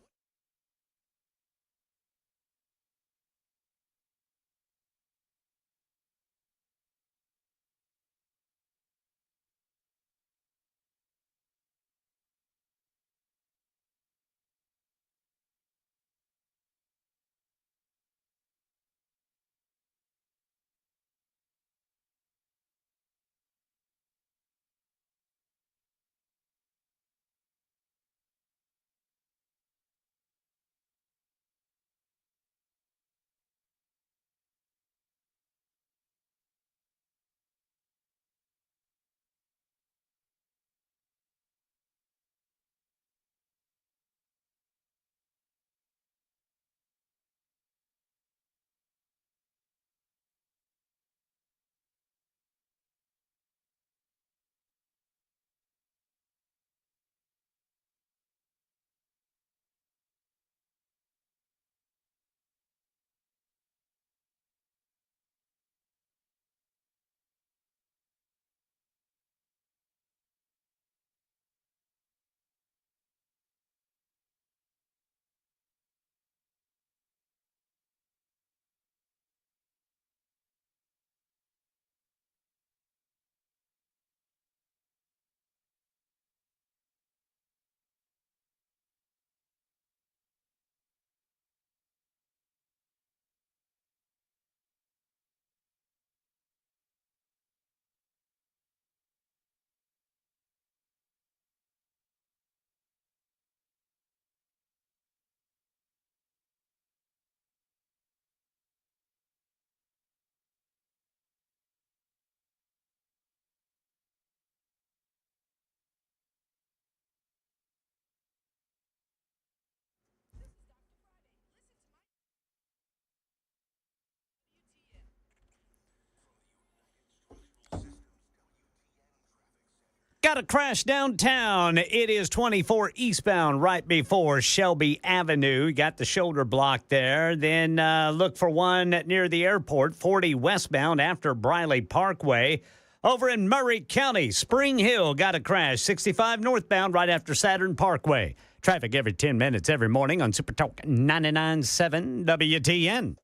Speaker 1: Got a crash downtown. It is 24 eastbound right before Shelby Avenue. Got the shoulder block there. Then look for one near the airport, 40 westbound after Briley Parkway. Over in Murray County, Spring Hill got a crash, 65 northbound right after Saturn Parkway. Traffic every 10 minutes every morning on Super Talk 99.7 WTN.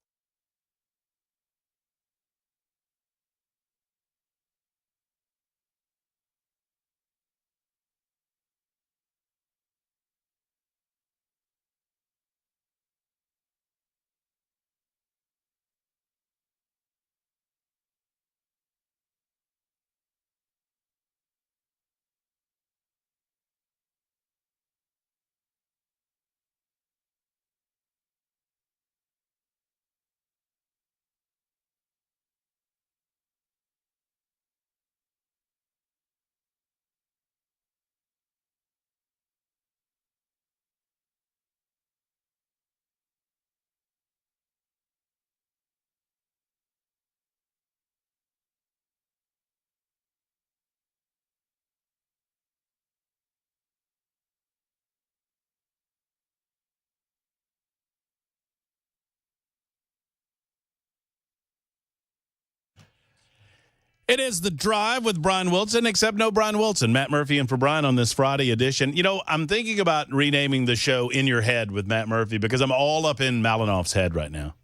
Speaker 2: It is The Drive with Brian Wilson, except no Brian Wilson. Matt Murphy in for Brian on this Friday edition. You know, I'm thinking about renaming the show In Your Head with Matt Murphy because I'm all up in Malinoff's head right now.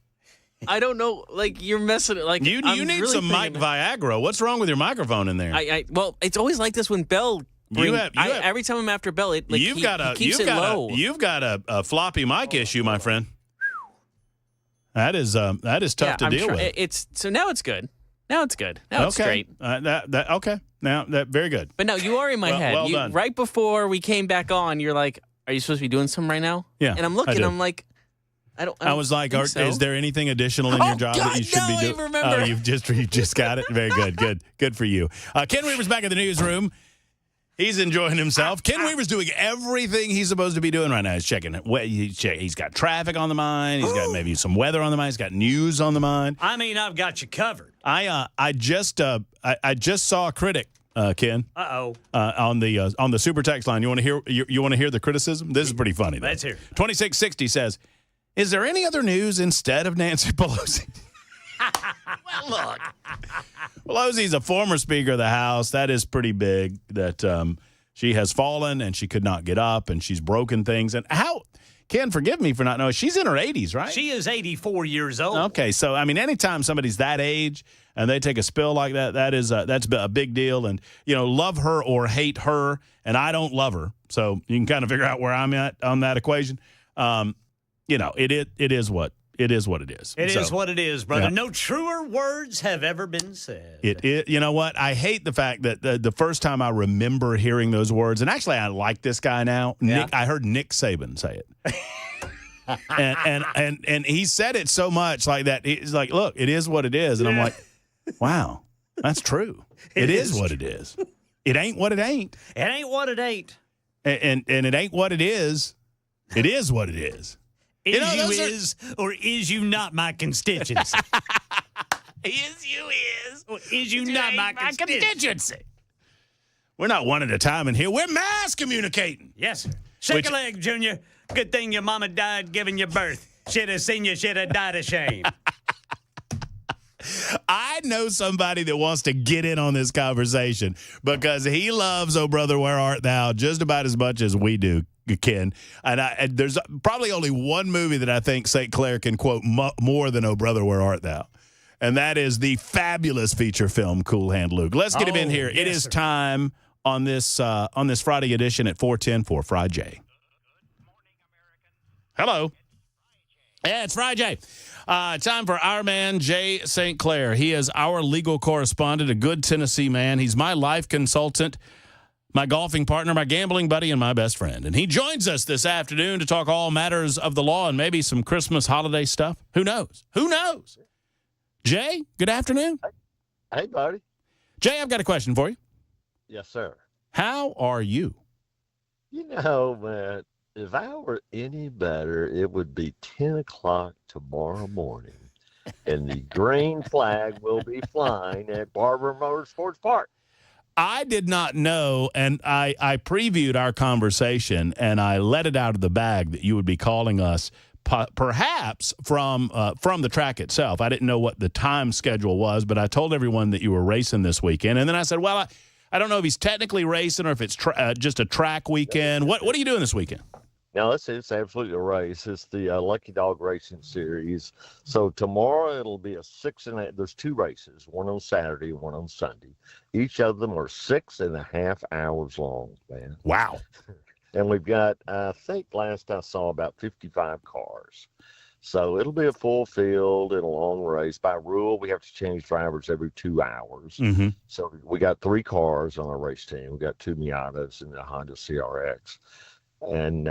Speaker 3: I don't know. Like, you're messing it. Like,
Speaker 2: You need
Speaker 3: really
Speaker 2: some mic Viagra. What's wrong with your microphone in there?
Speaker 3: Well, it's always like this when Bell. Every time I'm after Bell, he keeps it low.
Speaker 2: You've got a floppy mic issue, my friend. That is tough to deal with.
Speaker 3: So now it's good. Now it's good. Now it's great.
Speaker 2: Okay. Now that very good.
Speaker 3: But no, you are in my head.
Speaker 2: Well done.
Speaker 3: Right before we came back on, you're like, "Are you supposed to be doing something right now?"
Speaker 2: Yeah.
Speaker 3: And I'm looking. I'm like, I
Speaker 2: was like,
Speaker 3: so.
Speaker 2: Is there anything additional in your job that you should be doing?
Speaker 3: I remember.
Speaker 2: Oh, you just got it. Very good. Good for you. Ken Weaver's back in the newsroom. He's enjoying himself. Ken Weaver's doing everything he's supposed to be doing right now. He's checking it. He's got traffic on the mind. He's got maybe some weather on the mind. He's got news on the mind.
Speaker 1: I mean, I've got you covered.
Speaker 2: I just saw a critic, Ken. On the super text line. You want to hear the criticism? This is pretty funny, though.
Speaker 1: Let's hear it.
Speaker 2: 2660 says, "Is there any other news instead of Nancy Pelosi?" Well, look. Pelosi's a former Speaker of the House. That is pretty big that she has fallen and she could not get up and she's broken things. And how, Ken, forgive me for not knowing, she's in her 80s, right?
Speaker 1: She is 84 years old.
Speaker 2: Okay, so, I mean, anytime somebody's that age and they take a spill like that, that's a big deal. And, you know, love her or hate her, and I don't love her. So you can kind of figure out where I'm at on that equation. You know, it is what it is. It
Speaker 1: is what it is, brother.
Speaker 2: Yeah.
Speaker 1: No truer words have ever been said.
Speaker 2: You know what? I hate the fact that the first time I remember hearing those words, and actually I like this guy now.
Speaker 1: Yeah.
Speaker 2: I heard Nick Saban say it. and he said it so much like that. He's like, look, it is what it is. And I'm like, wow, that's true. It is what it is. It ain't what it ain't.
Speaker 1: It ain't what it ain't.
Speaker 2: And it ain't what it is. It is what it is.
Speaker 1: Or is you not my constituency? Or is you not my constituency?
Speaker 2: We're not one at a time in here. We're mass communicating.
Speaker 1: Yes, sir. Shake a leg, Junior. Good thing your mama died giving you birth. Should have seen you, should have died of shame.
Speaker 2: I know somebody that wants to get in on this conversation because he loves Oh Brother, Where Art Thou just about as much as we do, Ken. And there's probably only one movie that I think St. Clair can quote more than Oh Brother, Where Art Thou? And that is the fabulous feature film Cool Hand Luke. Let's get him in here. It is time on this Friday edition at 4:10 for Friday. Hello. Yeah, it's Friday. Time for our man, Jay St. Clair. He is our legal correspondent, a good Tennessee man. He's my life consultant, my golfing partner, my gambling buddy, and my best friend. And he joins us this afternoon to talk all matters of the law and maybe some Christmas holiday stuff. Who knows? Who knows? Jay, good afternoon.
Speaker 15: Hey, buddy.
Speaker 2: Jay, I've got a question for you.
Speaker 15: Yes, sir.
Speaker 2: How are you?
Speaker 15: You know, man, if I were any better, it would be 10 o'clock tomorrow morning, and the green flag will be flying at Barber Motorsports Park.
Speaker 2: I did not know, and I previewed our conversation, and I let it out of the bag that you would be calling us perhaps from the track itself. I didn't know what the time schedule was, but I told everyone that you were racing this weekend. And then I said, well, I don't know if he's technically racing or if it's just a track weekend. What are you doing this weekend?
Speaker 15: No, it's absolutely a race. It's the Lucky Dog Racing Series. So tomorrow it'll be a 6.5. There's 2 races, one on Saturday and one on Sunday. Each of them are 6.5 hours long, man.
Speaker 2: Wow.
Speaker 15: And we've got, I think last I saw, about 55 cars. So it'll be a full field in a long race. By rule, we have to change drivers every 2 hours.
Speaker 2: Mm-hmm.
Speaker 15: So we got 3 cars on our race team. We got 2 Miatas and a Honda CRX. And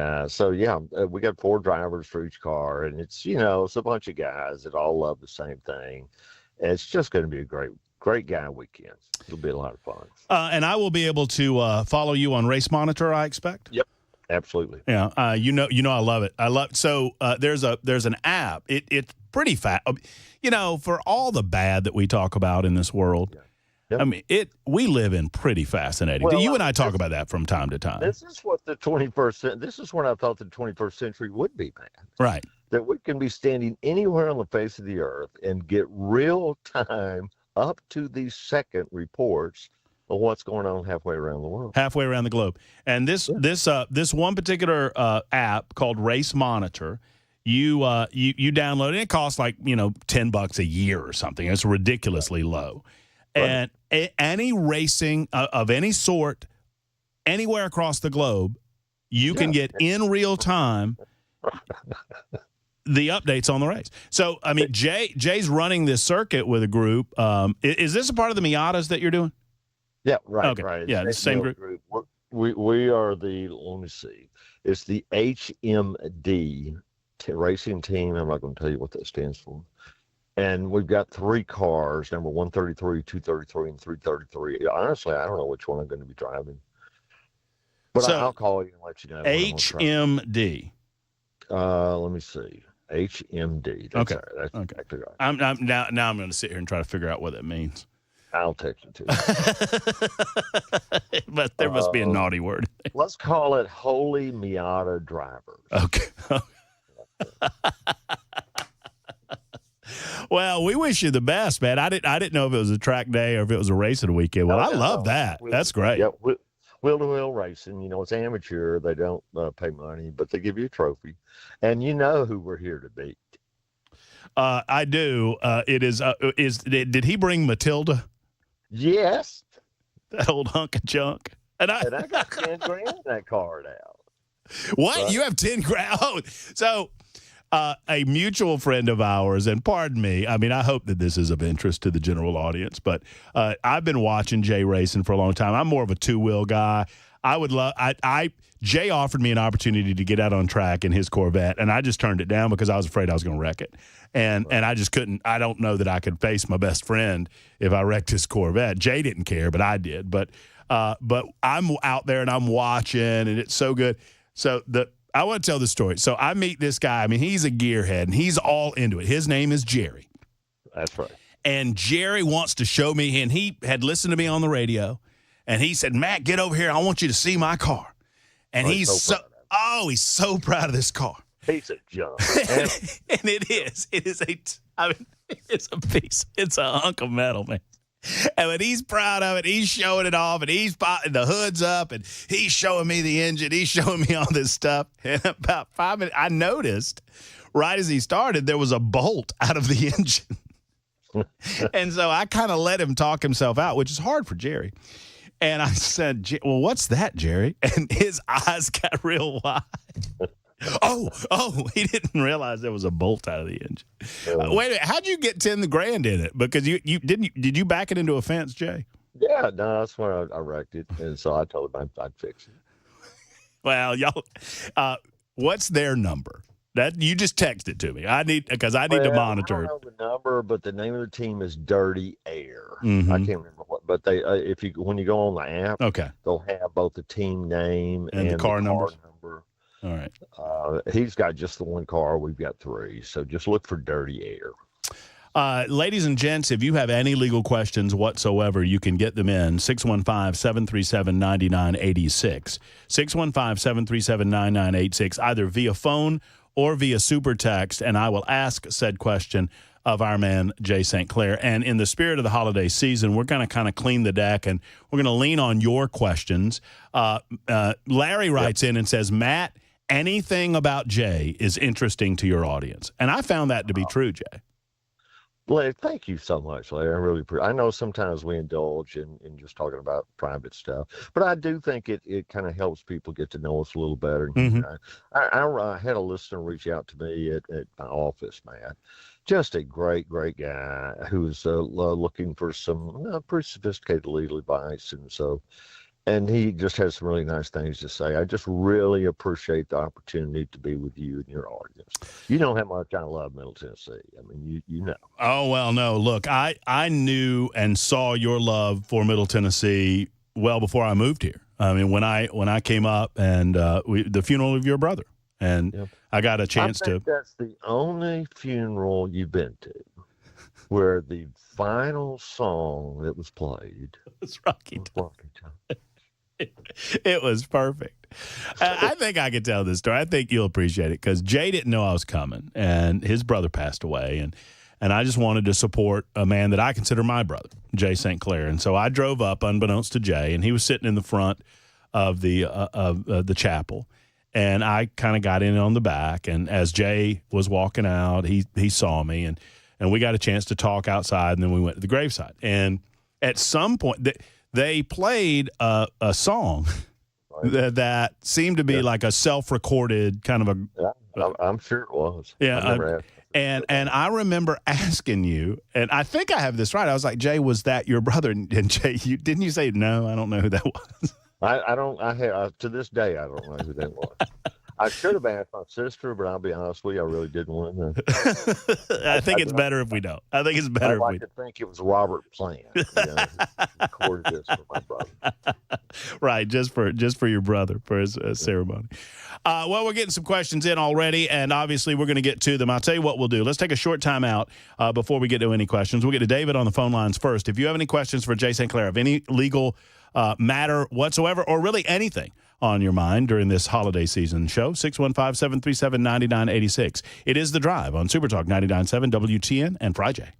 Speaker 15: we got 4 drivers for each car. And it's, it's a bunch of guys that all love the same thing. And it's just going to be a great guy weekend. It'll be a lot of fun.
Speaker 2: And I will be able to follow you on Race Monitor, I expect.
Speaker 15: Yep, absolutely.
Speaker 2: Yeah, I love it. So there's an app. It's pretty fast. For all the bad that we talk about in this world,
Speaker 15: Yep.
Speaker 2: I mean, we live in pretty fascinating.
Speaker 15: Well,
Speaker 2: you and I talk about that from time to time.
Speaker 15: This is what the 21st. This is what I thought the 21st century would be, man.
Speaker 2: Right.
Speaker 15: That we can be standing anywhere on the face of the earth and get real time, up to the second reports of what's going on halfway around the world.
Speaker 2: Halfway around the globe. And this one particular app called Race Monitor, you download it. It costs like $10 a year or something. It's ridiculously low. Right. And any racing of any sort, anywhere across the globe, you can get in real time the updates on the race. So, I mean, Jay's running this circuit with a group. Is this a part of the Miatas that you're doing?
Speaker 15: Yeah, right,
Speaker 2: okay.
Speaker 15: right.
Speaker 2: Yeah, the same group.
Speaker 15: We are the, let me see, it's the HMD racing team. I'm not going to tell you what that stands for. And we've got 3 cars, number 133, 233, and 333. Honestly, I don't know which one I'm going to be driving. But
Speaker 2: so,
Speaker 15: I'll call you and let you know.
Speaker 2: HMD.
Speaker 15: Let me see. HMD. That's
Speaker 2: okay.
Speaker 15: Right. That's
Speaker 2: okay.
Speaker 15: exactly right.
Speaker 2: I'm now I'm going to sit here and try to figure out what that means.
Speaker 15: I'll text it to
Speaker 2: you. But there must be a naughty word.
Speaker 15: Let's call it Holy Miata Drivers.
Speaker 2: Okay. Well, we wish you the best, man. I didn't know if it was a track day or if it was a racing weekend. Well, I love that. That's great.
Speaker 15: Yeah, wheel-to-wheel racing. It's amateur. They don't pay money, but they give you a trophy. And you know who we're here to beat.
Speaker 2: I do. It is. Did he bring Matilda?
Speaker 15: Yes.
Speaker 2: That old hunk of junk. And I
Speaker 15: got 10 grand that card out.
Speaker 2: What? But you have 10 grand? Oh, so. A mutual friend of ours, and pardon me, I mean, I hope that this is of interest to the general audience, but I've been watching Jay racing for a long time. I'm more of a 2-wheel guy. Jay offered me an opportunity to get out on track in his Corvette, and I just turned it down because I was afraid I was going to wreck it. And I just couldn't. I don't know that I could face my best friend if I wrecked his Corvette. Jay didn't care, but I did. But I'm out there and I'm watching, and it's so good. So I want to tell the story. So I meet this guy. I mean, he's a gearhead, and he's all into it. His name is Jerry.
Speaker 15: That's right.
Speaker 2: And Jerry wants to show me, and he had listened to me on the radio, and he said, Matt, get over here. I want you to see my car. And he's so proud of this car.
Speaker 15: Piece of junk.
Speaker 2: And it is. It's a piece. It's a hunk of metal, man. And when he's proud of it, he's showing it off, and he's potting the hoods up, and he's showing me the engine. He's showing me all this stuff. And about 5 minutes, I noticed right as he started, there was a bolt out of the engine. And so I kind of let him talk himself out, which is hard for Jerry. And I said, well, what's that, Jerry? And his eyes got real wide. Oh, he didn't realize there was a bolt out of the engine. Wait a minute, how'd you get 10 grand in it? Because did you back it into a fence, Jay?
Speaker 15: Yeah, no, that's when I wrecked it, and so I told him I'd fix it.
Speaker 2: Well, y'all, what's their number? That you just text it to me. I need to monitor.
Speaker 15: I don't know the number, but the name of the team is Dirty Air.
Speaker 2: Mm-hmm.
Speaker 15: I can't remember what, but they when you go on the app,
Speaker 2: okay,
Speaker 15: they'll have both the team name and the car number.
Speaker 2: All right.
Speaker 15: He's got just the one car. We've got 3. So just look for Dirty Air.
Speaker 2: Ladies and gents, if you have any legal questions whatsoever, you can get them in 615-737-9986. 615-737-9986, either via phone or via super text, and I will ask said question of our man, Jay St. Clair. And in the spirit of the holiday season, we're going to kind of clean the deck, and we're going to lean on your questions. Larry writes in and says, Matt, anything about Jay is interesting to your audience. And I found that to be true, Jay.
Speaker 15: Larry, thank you so much, Larry. I really I know sometimes we indulge in just talking about private stuff, but I do think it kind of helps people get to know us a little better.
Speaker 2: Mm-hmm.
Speaker 15: I had a listener reach out to me at my office, man. Just a great guy who was looking for some pretty sophisticated legal advice. And he just has some really nice things to say. I just really appreciate the opportunity to be with you and your audience. You know how much I love Middle Tennessee. I mean, you know.
Speaker 2: Oh, well, no. Look, I knew and saw your love for Middle Tennessee well before I moved here. I mean, when I came up and the funeral of your brother, and I got a chance to.
Speaker 15: That's the only funeral you've been to where the final song that was played
Speaker 2: was Rocky Top. It was perfect. I think I could tell this story. I think you'll appreciate it because Jay didn't know I was coming, and his brother passed away, and I just wanted to support a man that I consider my brother, Jay St. Clair. And so I drove up, unbeknownst to Jay, and he was sitting in the front of the chapel, and I kind of got in on the back. And as Jay was walking out, he saw me, and we got a chance to talk outside, and then we went to the graveside. And at some point, they played a song that seemed to be like a self-recorded kind of a.
Speaker 15: I'm sure it was.
Speaker 2: Yeah, and I remember asking you, and I think I have this right. I was like, Jay, was that your brother? And Jay, didn't you say no? I don't know who that was.
Speaker 15: I don't. To this day, I don't know who that was. I should have asked my sister, but I'll be honest with you, I really didn't want to know.
Speaker 2: I think it's better if we don't. I think it's better
Speaker 15: if we don't. I like to think it was Robert Plant. Who recorded this for my brother.
Speaker 2: Right, just for your brother, for his ceremony. Well, we're getting some questions in already, and obviously we're going to get to them. I'll tell you what we'll do. Let's take a short time out before we get to any questions. We'll get to David on the phone lines first. If you have any questions for Jay St. Clair of any legal matter whatsoever, or really anything on your mind during this holiday season show, 615-737-9986. It is The Drive on Super Talk 99.7 WTN and Fry-J.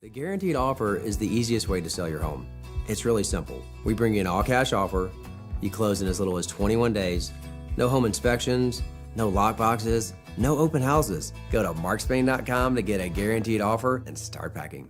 Speaker 4: The guaranteed offer is the easiest way to sell your home. It's really simple. We bring you an all-cash offer. You close in as little as 21 days. No home inspections, no lock boxes, no open houses. Go to markspain.com to get a guaranteed offer and start packing.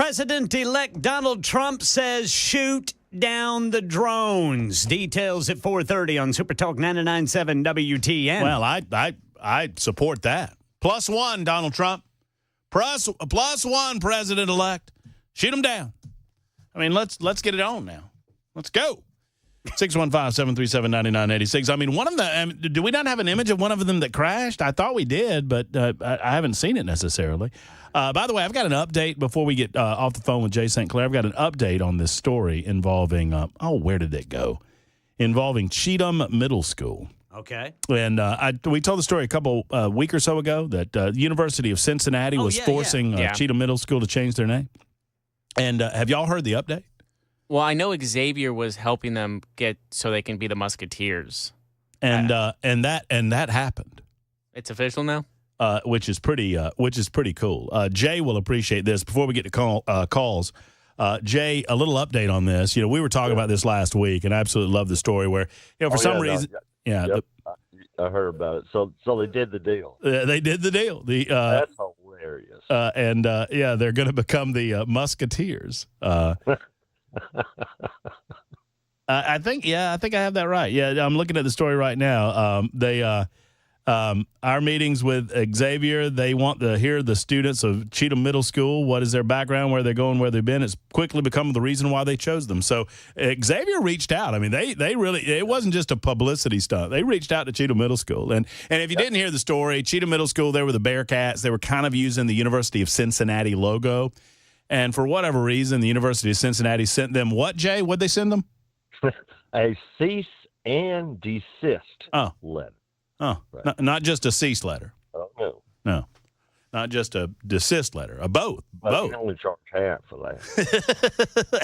Speaker 1: President-elect Donald Trump says shoot down the drones. Details at 4:30 on Super Talk 99.7 WTN.
Speaker 2: Well, I support that. +1, Donald Trump. +1, President-elect. Shoot them down. I mean, let's get it on now. Let's go. 615-737-9986. I mean, one of them, do we not have an image of one of them that crashed? I thought we did, but I haven't seen it necessarily. By the way, I've got an update before we get off the phone with Jay St. Clair. I've got an update on this story involving, where did it go? Involving Cheatham Middle School.
Speaker 1: Okay.
Speaker 2: And we told the story a week or so ago that the University of Cincinnati was forcing Cheatham Middle School to change their name. And have y'all heard the update?
Speaker 3: Well, I know Xavier was helping them get so they can be the Musketeers,
Speaker 2: and that happened.
Speaker 3: It's official now,
Speaker 2: which is pretty cool. Jay will appreciate this. Before we get to calls, Jay, a little update on this. You know, we were talking about this last week, and I absolutely love the story where for some reason,
Speaker 15: I heard about it. So they did the deal.
Speaker 2: They did the deal.
Speaker 15: That's hilarious.
Speaker 2: They're going to become the Musketeers. I think I have that right. Yeah, I'm looking at the story right now. Our meetings with Xavier, they want to hear the students of Cheatham Middle School. What is their background, where they're going, where they've been. It's quickly become the reason why they chose them. So Xavier reached out. I mean, they really, it wasn't just a publicity stunt. They reached out to Cheatham Middle School. And if you didn't hear the story, Cheatham Middle School, they were the Bearcats. They were kind of using the University of Cincinnati logo. And for whatever reason, the University of Cincinnati sent them what, Jay? What'd they send them?
Speaker 15: A cease and desist letter.
Speaker 2: Oh, right. Not just a cease letter.
Speaker 15: Oh, no.
Speaker 2: No, not just a desist letter. Both.
Speaker 15: You can only charge half for that.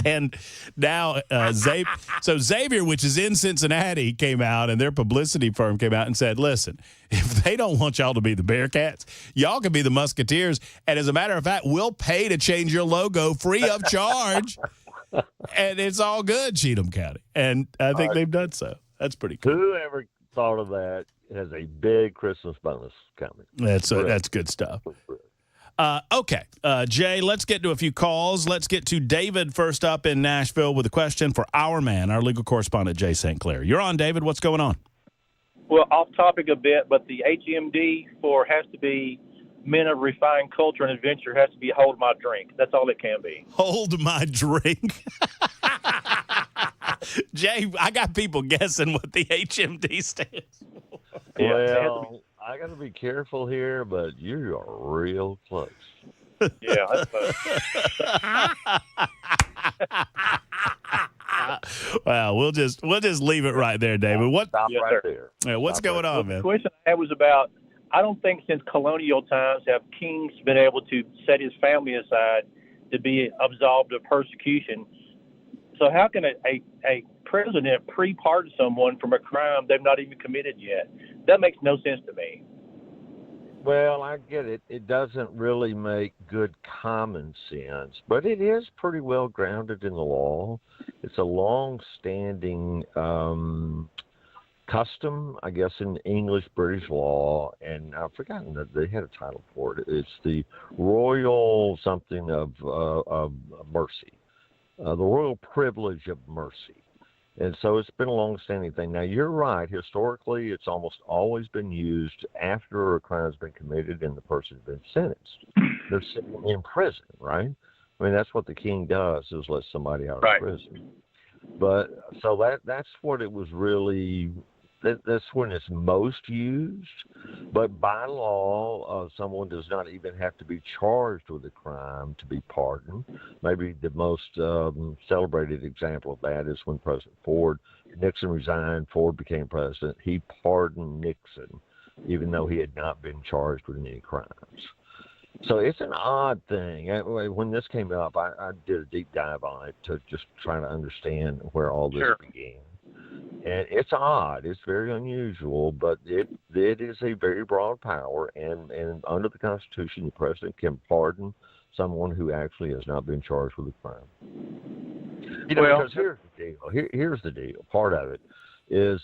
Speaker 2: And now Xavier, which is in Cincinnati, came out, and their publicity firm came out and said, listen, if they don't want y'all to be the Bearcats, y'all can be the Musketeers. And as a matter of fact, we'll pay to change your logo free of charge. And it's all good, Cheatham County. And I think they've done so. That's pretty cool.
Speaker 15: Whoever thought of that has a big Christmas bonus coming.
Speaker 2: That's good stuff. Okay, Jay, let's get to a few calls. Let's get to David first up in Nashville with a question for our legal correspondent, Jay St. Clair. You're on, David. What's going on?
Speaker 16: Well, off topic a bit, but the HMD has to be men of refined culture and adventure has to be hold my drink. That's all it can be.
Speaker 2: Hold my drink. Jay, I got people guessing what the HMD stands for.
Speaker 15: Well, I got to be careful here, but you are real close.
Speaker 16: Yeah, that's
Speaker 2: Well, we'll just leave it right there, David.
Speaker 15: Stop right there.
Speaker 2: Yeah, what's going on, man?
Speaker 16: The question I had was about, I don't think since colonial times have kings been able to set his family aside to be absolved of persecution. So how can a president pre-pardon someone from a crime they've not even committed yet? That makes no sense to me.
Speaker 15: Well, I get it. It doesn't really make good common sense, but it is pretty well grounded in the law. It's a long-standing custom, I guess, in English British law, and I've forgotten that they had a title for it. It's the Royal something of mercy, the Royal Privilege of Mercy. And so it's been a long-standing thing. Now, you're right. Historically, it's almost always been used after a crime has been committed and the person's been sentenced. They're sitting in prison, right? I mean, that's what the king does, is let somebody out of prison. But so that's what it was really. That's when it's most used. But by law, someone does not even have to be charged with a crime to be pardoned. Maybe the most celebrated example of that is when President Ford, Nixon resigned, Ford became president. He pardoned Nixon, even though he had not been charged with any crimes. So it's an odd thing. When this came up, I did a deep dive on it to just try to understand where all this began. And it's odd. It's very unusual, but it is a very broad power. And under the Constitution, the president can pardon someone who actually has not been charged with a crime. Because here's the deal. Here's the deal. Part of it is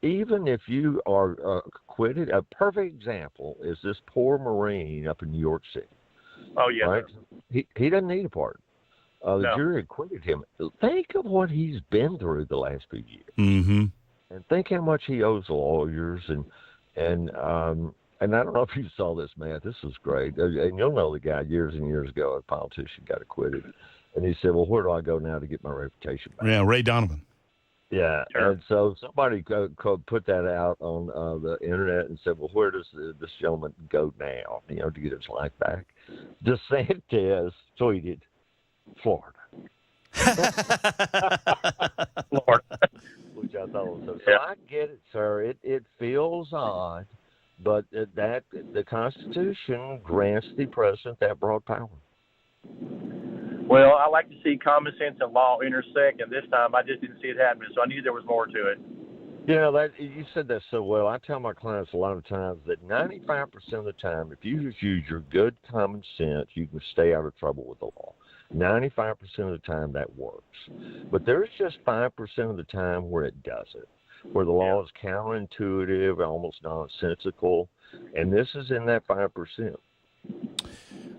Speaker 15: even if you are acquitted, a perfect example is this poor Marine up in New York City.
Speaker 16: Oh, yeah.
Speaker 15: Right? He doesn't need a pardon. The
Speaker 16: No.
Speaker 15: jury acquitted him. Think of what he's been through the last few years,
Speaker 2: Mm-hmm.
Speaker 15: and think how much he owes the lawyers. And I don't know if you saw this, Matt. This was great. And you'll know the guy years and years ago, a politician got acquitted, and he said, "Well, where do I go now to get my reputation back?"
Speaker 2: Yeah, Ray Donovan.
Speaker 15: Yeah, and so somebody put that out on the internet and said, "Well, where does this gentleman go now? To get his life back?" DeSantis tweeted, "Florida."
Speaker 16: Florida.
Speaker 15: Which I thought was so. I get it, sir. It feels odd, but that the Constitution grants the president that broad power.
Speaker 16: Well, I like to see common sense and law intersect, and this time I just didn't see it happening, so I knew there was more to it.
Speaker 15: You said that so well. I tell my clients a lot of times that 95% of the time, if you just use your good common sense, you can stay out of trouble with the law. 95% of the time that works. But there's just 5% of the time where it doesn't, where the law is counterintuitive, almost nonsensical, and this is in that 5%.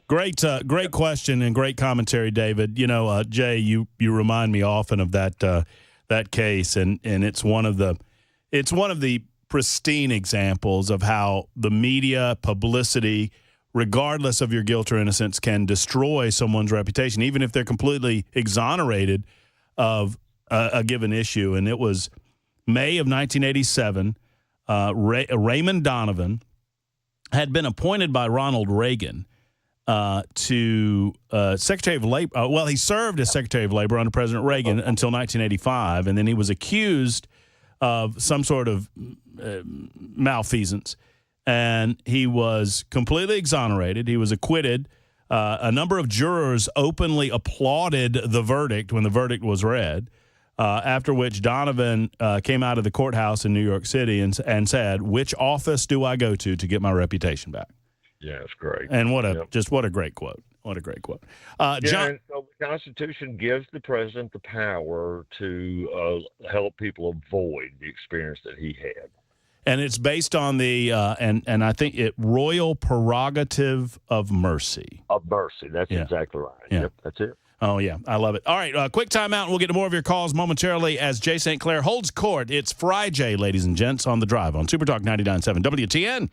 Speaker 2: Great question and great commentary, David. Jay, you remind me often of that case, and it's one of the pristine examples of how the media publicity, regardless of your guilt or innocence, can destroy someone's reputation, even if they're completely exonerated of a given issue. And it was May of 1987. Raymond Donovan had been appointed by Ronald Reagan to Secretary of Labor. He served as Secretary of Labor under President Reagan until 1985, and then he was accused of some sort of malfeasance, and he was completely exonerated. He was acquitted. A number of jurors openly applauded the verdict when the verdict was read, after which Donovan came out of the courthouse in New York City and said, "Which office do I go to get my reputation back?"
Speaker 15: Yeah, it's great.
Speaker 2: And what a great quote. What a great quote. John,
Speaker 15: and so the Constitution gives the president the power to help people avoid the experience that he had.
Speaker 2: And it's based on the and I think royal prerogative of mercy.
Speaker 15: Of mercy. That's exactly right.
Speaker 2: Yeah.
Speaker 15: Yep, that's it.
Speaker 2: Oh, yeah. I love it. All right. Quick timeout, and we'll get to more of your calls momentarily as Jay St. Clair holds court. It's Friday, ladies and gents, on The Drive on Super Talk 99.7 WTN.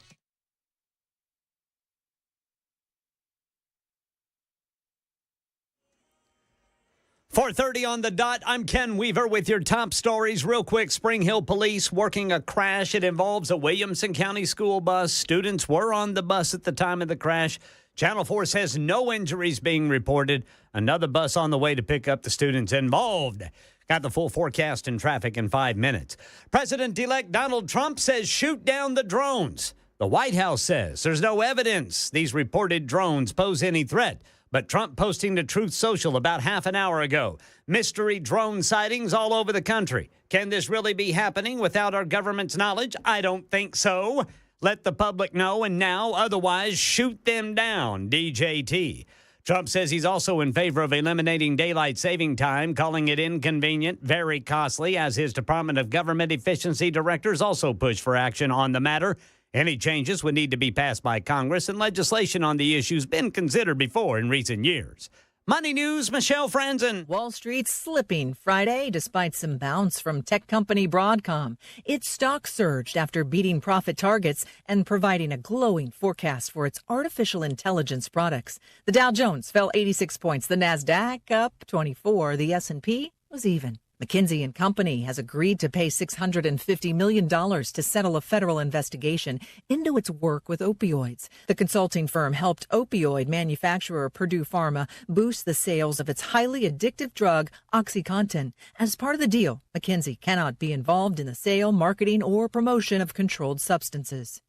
Speaker 1: .4:30 on the dot. I'm Ken Weaver with your top stories. Real quick, Spring Hill Police working a crash. It involves a Williamson County school bus. Students were on the bus at the time of the crash. Channel 4 says no injuries being reported. Another bus on the way to pick up the students involved. Got the full forecast and traffic in 5 minutes. President-elect Donald Trump says shoot down the drones. The White House says there's no evidence these reported drones pose any threat. But Trump posting to Truth Social about half an hour ago. Mystery drone sightings all over the country. Can this really be happening without our government's knowledge? I don't think so. Let the public know, and now, otherwise, shoot them down, DJT. Trump says he's also in favor of eliminating daylight saving time, calling it inconvenient, very costly, as his Department of Government Efficiency directors also push for action on the matter. Any changes would need to be passed by Congress, and legislation on the issue's been considered before in recent years. Money News, Michelle Franzen.
Speaker 17: Wall Street slipping Friday despite some bounce from tech company Broadcom. Its stock surged after beating profit targets and providing a glowing forecast for its artificial intelligence products. The Dow Jones fell 86 points. The Nasdaq up 24. The S&P was even. McKinsey & Company has agreed to pay $650 million to settle a federal investigation into its work with opioids. The consulting firm helped opioid manufacturer Purdue Pharma boost the sales of its highly addictive drug, OxyContin. As part of the deal, McKinsey cannot be involved in the sale, marketing, or promotion of controlled substances.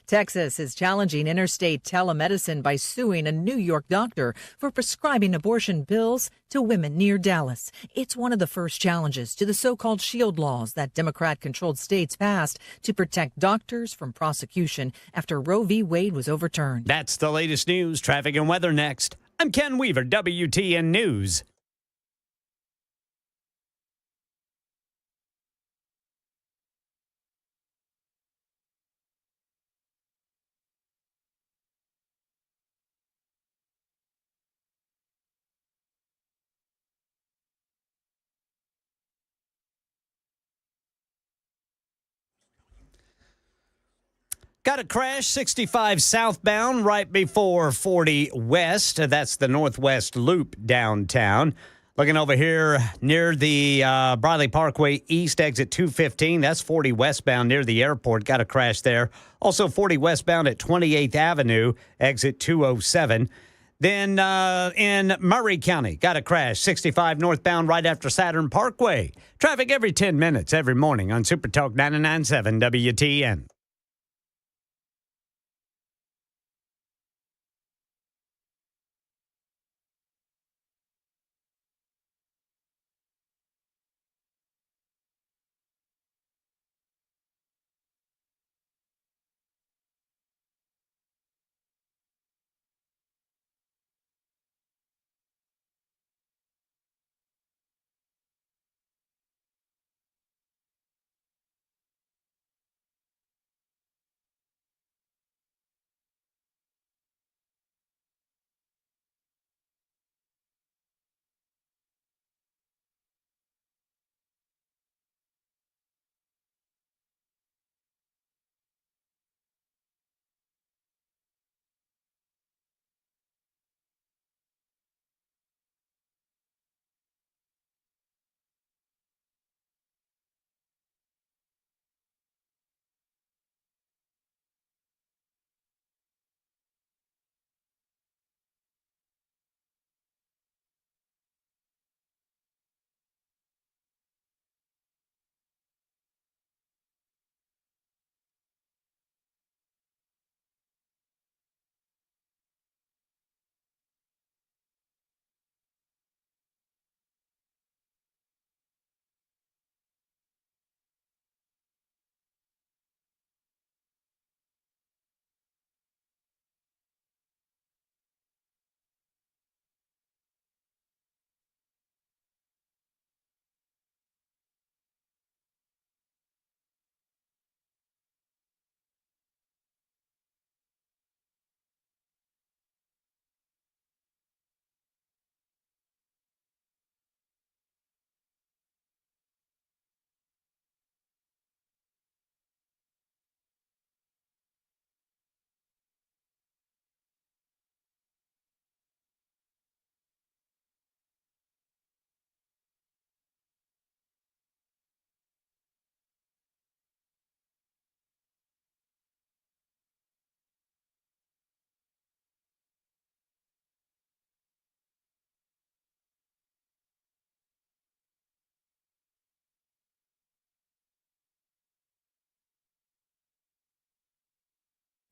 Speaker 17: Texas is challenging interstate telemedicine by suing a New York doctor for prescribing abortion pills to women near Dallas. It's one of the first challenges to the so-called SHIELD laws that Democrat-controlled states passed to protect doctors from prosecution after Roe v. Wade was overturned.
Speaker 1: That's the latest news, traffic, and weather next. I'm Ken Weaver, WTN News. Got a crash 65 southbound right before 40 west. That's the Northwest Loop downtown. Looking over here near the Bradley Parkway East, exit 215. That's 40 westbound near the airport. Got a crash there. Also 40 westbound at 28th Avenue, exit 207. Then in Murray County, got a crash 65 northbound right after Saturn Parkway. Traffic every 10 minutes every morning on Super Talk 99.7 WTN.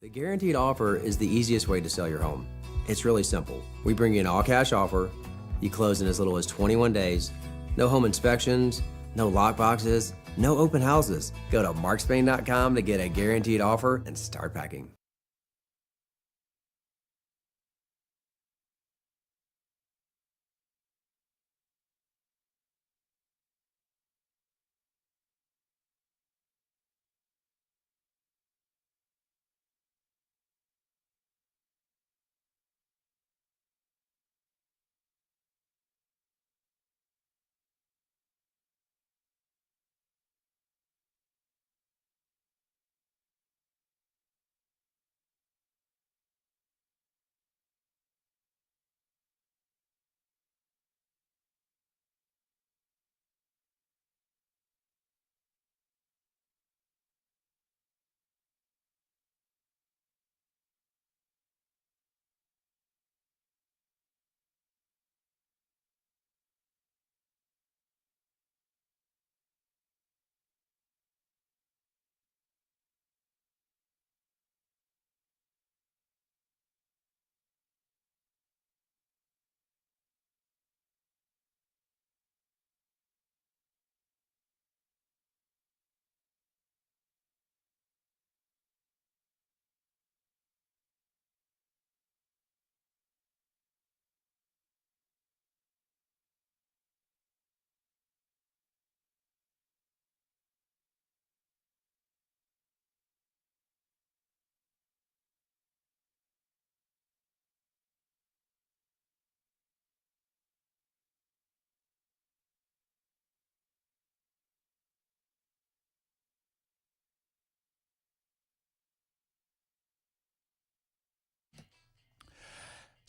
Speaker 4: The guaranteed offer is the easiest way to sell your home. It's really simple. We bring you an all-cash offer. You close in as little as 21 days. No home inspections, no lock boxes, no open houses. Go to markspain.com to get a guaranteed offer and start packing.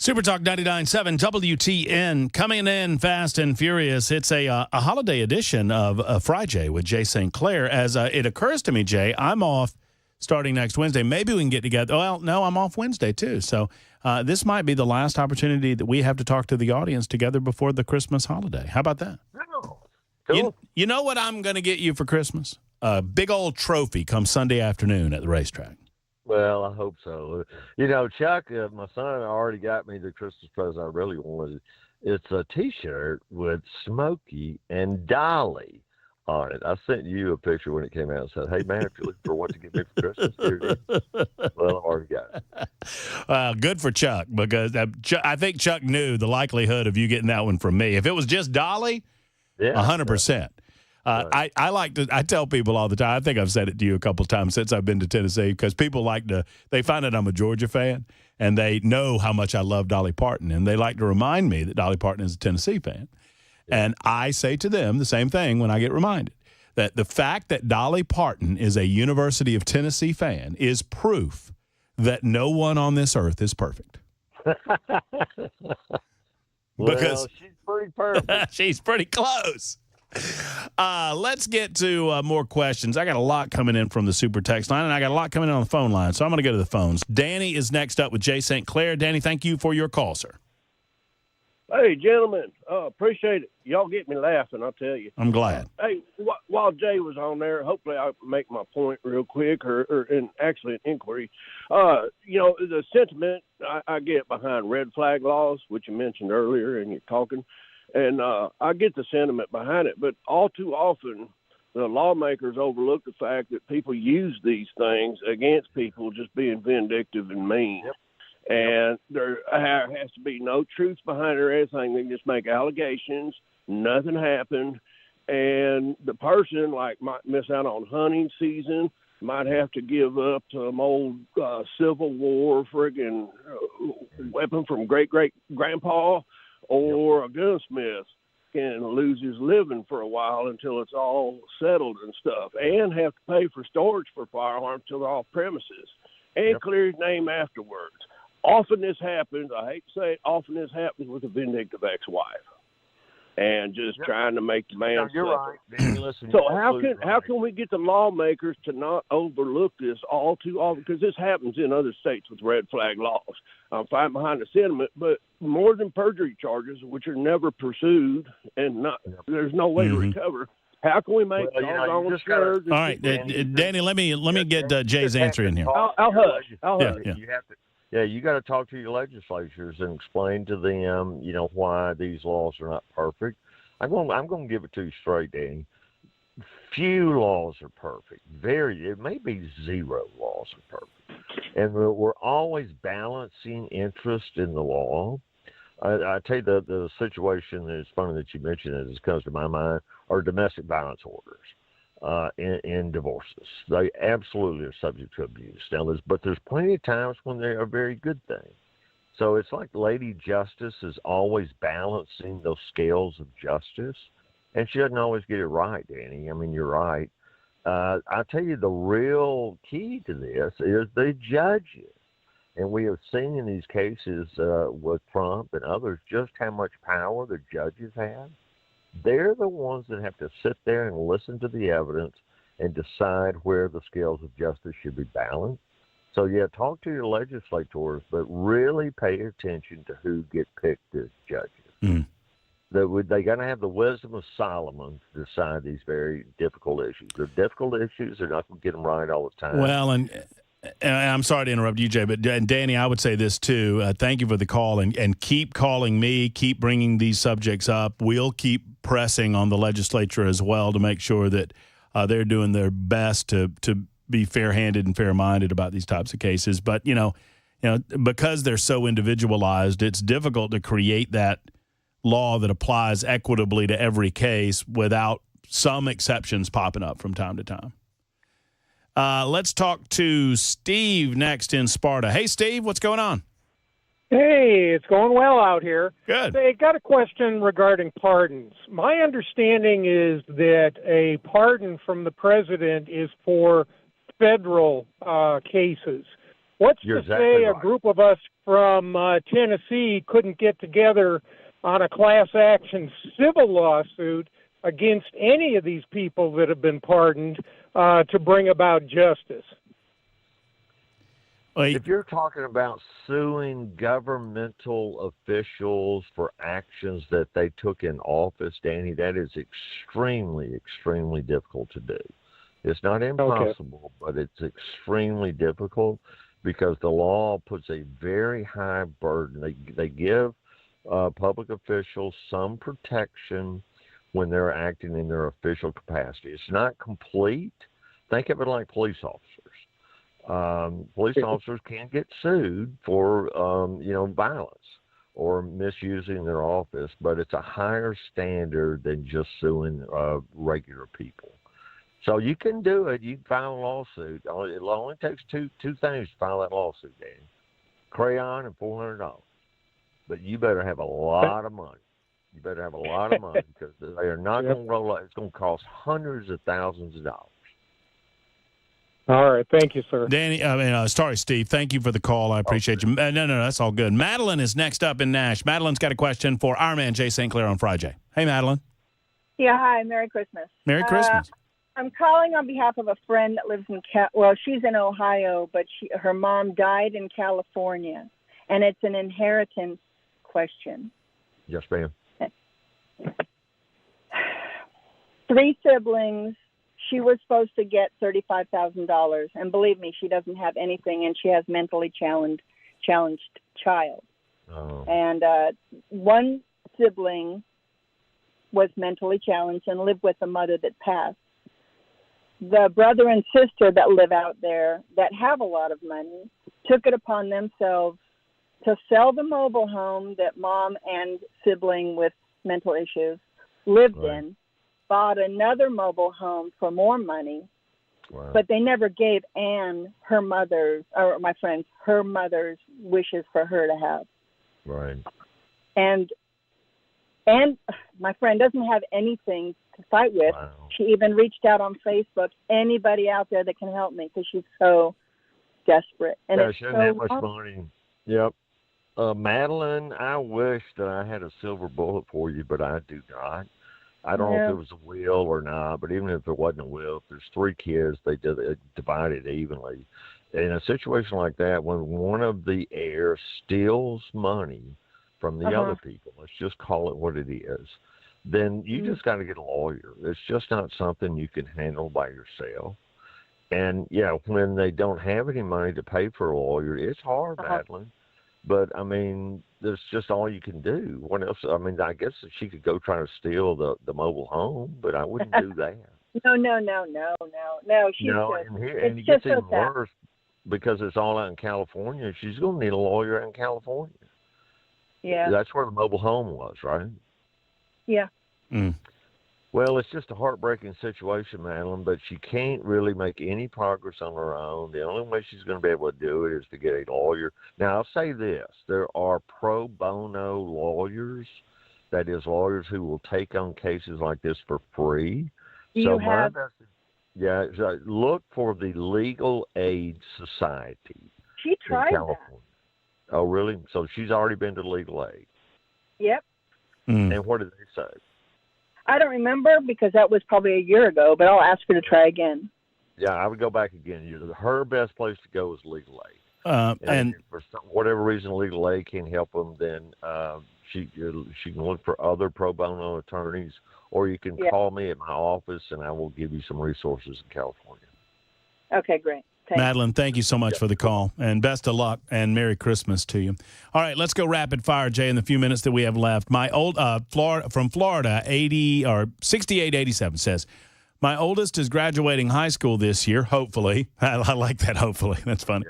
Speaker 2: Super Talk 99.7 WTN coming in fast and furious. It's a holiday edition of Friday with Jay St. Clair. As it occurs to me, Jay, I'm off starting next Wednesday. Maybe we can get together. Well, no, I'm off Wednesday too. So this might be the last opportunity that we have to talk to the audience together before the Christmas holiday. How about that?
Speaker 15: Oh, cool.
Speaker 2: You know what I'm going to get you for Christmas? A big old trophy come Sunday afternoon at the racetrack.
Speaker 15: Well, I hope so. You know, Chuck, my son already got me the Christmas present I really wanted. It's a T-shirt with Smokey and Dolly on it. I sent you a picture when it came out and said, hey, man, if you're looking for what to get me for Christmas, here it is. Well, I've already got it.
Speaker 2: Good for Chuck, because I think Chuck knew the likelihood of you getting that one from me. If it was just Dolly, 100%. I tell people all the time, I think I've said it to you a couple of times since I've been to Tennessee, because people they find out I'm a Georgia fan, and they know how much I love Dolly Parton, and they like to remind me that Dolly Parton is a Tennessee fan. And I say to them the same thing when I get reminded, that the fact that Dolly Parton is a University of Tennessee fan is proof that no one on this earth is perfect.
Speaker 15: Well, she's pretty perfect.
Speaker 2: She's pretty close. Let's get to more questions. I got a lot coming in from the super text line, and I got a lot coming in on the phone line, so I'm going to go to the phones. Danny is next up with Jay St. Clair. Danny, thank you for your call, sir.
Speaker 18: Hey, gentlemen, appreciate it. Y'all get me laughing, I'll tell you.
Speaker 2: I'm glad.
Speaker 18: Hey, while Jay was on there, hopefully I'll make my point real quick, or actually an inquiry. The sentiment I get behind red flag laws, which you mentioned earlier in your talking, and I get the sentiment behind it, but all too often the lawmakers overlook the fact that people use these things against people just being vindictive and mean. Yep. And there has to be no truth behind it or anything. They just make allegations, nothing happened, and the person might miss out on hunting season, might have to give up some old Civil War friggin' weapon from great-great-grandpa, or a gunsmith can lose his living for a while until it's all settled and stuff, and have to pay for storage for firearms till they're off premises, and clear his name afterwards. Often this happens, I hate to say it, often this happens with a vindictive ex-wife, and just trying to make the man
Speaker 15: you're
Speaker 18: suffer.
Speaker 15: right. Listen,
Speaker 18: So how can we get the lawmakers to not overlook this all too often? Because this happens in other states with red flag laws. I'm fine behind the sentiment, but more than perjury charges, which are never pursued and there's no way to recover. How can we make doggone sure?
Speaker 2: All right, Danny, let me get Jay's answer in here.
Speaker 18: I'll hush.
Speaker 15: Yeah, you got to talk to your legislatures and explain to them, why these laws are not perfect. I'm going to give it to you straight, Danny. Few laws are perfect. It may be zero laws are perfect. And we're always balancing interest in the law. I tell you, the situation that's funny that you mentioned it, just comes to my mind, are domestic violence orders. In divorces, they absolutely are subject to abuse. Now, there's plenty of times when they are a very good thing. So it's like Lady Justice is always balancing those scales of justice, and she doesn't always get it right, Danny. I mean, you're right. I tell you, the real key to this is the judges, and we have seen in these cases with Trump and others just how much power the judges have. They're the ones that have to sit there and listen to the evidence and decide where the scales of justice should be balanced. So, talk to your legislators, but really pay attention to who get picked as judges.
Speaker 2: Mm.
Speaker 15: They got to have the wisdom of Solomon to decide these very difficult issues. They're difficult issues. They're not going to get them right all the time.
Speaker 2: Well, and I'm sorry to interrupt you, Jay, but Danny, I would say this too. Thank you for the call, and keep calling me. Keep bringing these subjects up. We'll keep pressing on the legislature as well to make sure that they're doing their best to be fair-handed and fair-minded about these types of cases. But because they're so individualized, it's difficult to create that law that applies equitably to every case without some exceptions popping up from time to time. Let's talk to Steve next in Sparta. Hey, Steve, what's going on?
Speaker 19: Hey, it's going well out here.
Speaker 2: Good.
Speaker 19: I got a question regarding pardons. My understanding is that a pardon from the president is for federal cases. What's
Speaker 15: You're
Speaker 19: to
Speaker 15: exactly
Speaker 19: say
Speaker 15: right.
Speaker 19: a group of us from Tennessee couldn't get together on a class action civil lawsuit against any of these people that have been pardoned to bring about justice?
Speaker 15: If you're talking about suing governmental officials for actions that they took in office, Danny, that is extremely, extremely difficult to do. It's not impossible, but it's extremely difficult because the law puts a very high burden. They give public officials some protection when they're acting in their official capacity. It's not complete. Think of it like police officers. Police officers can get sued for, violence or misusing their office, but it's a higher standard than just suing regular people. So you can do it. You can file a lawsuit. It only takes two things to file that lawsuit, Danny. Crayon and $400. But you better have a lot of money. You better have a lot of money because they are not going to roll out. It's going to cost hundreds of thousands of dollars.
Speaker 19: All right. Thank you, sir.
Speaker 2: Danny, sorry, Steve. Thank you for the call. I appreciate you. No, that's all good. Madeline is next up in Nash. Madeline's got a question for our man, Jay St. Clair on Friday. Hey, Madeline.
Speaker 20: Yeah, hi. Merry Christmas.
Speaker 2: Merry Christmas.
Speaker 20: I'm calling on behalf of a friend that lives in she's in Ohio, but her mom died in California, and it's an inheritance question.
Speaker 15: Yes, ma'am.
Speaker 20: 3 siblings. She was supposed to get $35,000, and believe me, she doesn't have anything, and she has mentally challenged child.
Speaker 15: Oh.
Speaker 20: And one sibling was mentally challenged and lived with a mother that passed. The brother and sister that live out there that have a lot of money took it upon themselves to sell the mobile home that mom and sibling with mental issues lived in, bought another mobile home for more money, but they never gave Anne her mother's wishes for her to have.
Speaker 15: Right.
Speaker 20: And my friend doesn't have anything to fight with.
Speaker 15: Wow.
Speaker 20: She even reached out on Facebook. Anybody out there that can help me, because she's so desperate. And
Speaker 15: yeah,
Speaker 20: it's
Speaker 15: she doesn't have much money. Yep. Madeline, I wish that I had a silver bullet for you, but I do not. I don't know if it was a will or not, but even if it wasn't a will, if there's 3 kids, they divide it evenly. In a situation like that, when one of the heirs steals money from the other people, let's just call it what it is, then you just got to get a lawyer. It's just not something you can handle by yourself. And, yeah, when they don't have any money to pay for a lawyer, it's hard, Madeline. But, I mean, that's just all you can do. What else? I mean, I guess she could go try to steal the mobile home, but I wouldn't do that.
Speaker 20: No. She's
Speaker 15: And it gets even worse because it's all out in California. She's going to need a lawyer out in California.
Speaker 20: Yeah.
Speaker 15: That's where the mobile home was, right?
Speaker 20: Yeah.
Speaker 2: Mm.
Speaker 15: Well, it's just a heartbreaking situation, Madeline, but she can't really make any progress on her own. The only way she's going to be able to do it is to get a lawyer. Now, I'll say this. There are pro bono lawyers, that is, lawyers who will take on cases like this for free. So look for the Legal Aid Society.
Speaker 20: She tried
Speaker 15: in California. That. Oh, really? So she's already been to Legal Aid.
Speaker 20: Yep.
Speaker 15: Mm. And what did they say?
Speaker 20: I don't remember because that was probably a year ago, but I'll ask her to try again.
Speaker 15: Yeah, I would go back again. Her best place to go is Legal Aid.
Speaker 2: And
Speaker 15: for whatever reason Legal Aid can't help them, then she can look for other pro bono attorneys, or you can call me at my office, and I will give you some resources in California.
Speaker 20: Okay, great. Thanks.
Speaker 2: Madeline, thank you so much for the call, and best of luck, and Merry Christmas to you. All right, let's go rapid fire, Jay, in the few minutes that we have left. My old from Florida, 6887 says, my oldest is graduating high school this year, hopefully. I like that, hopefully. That's funny.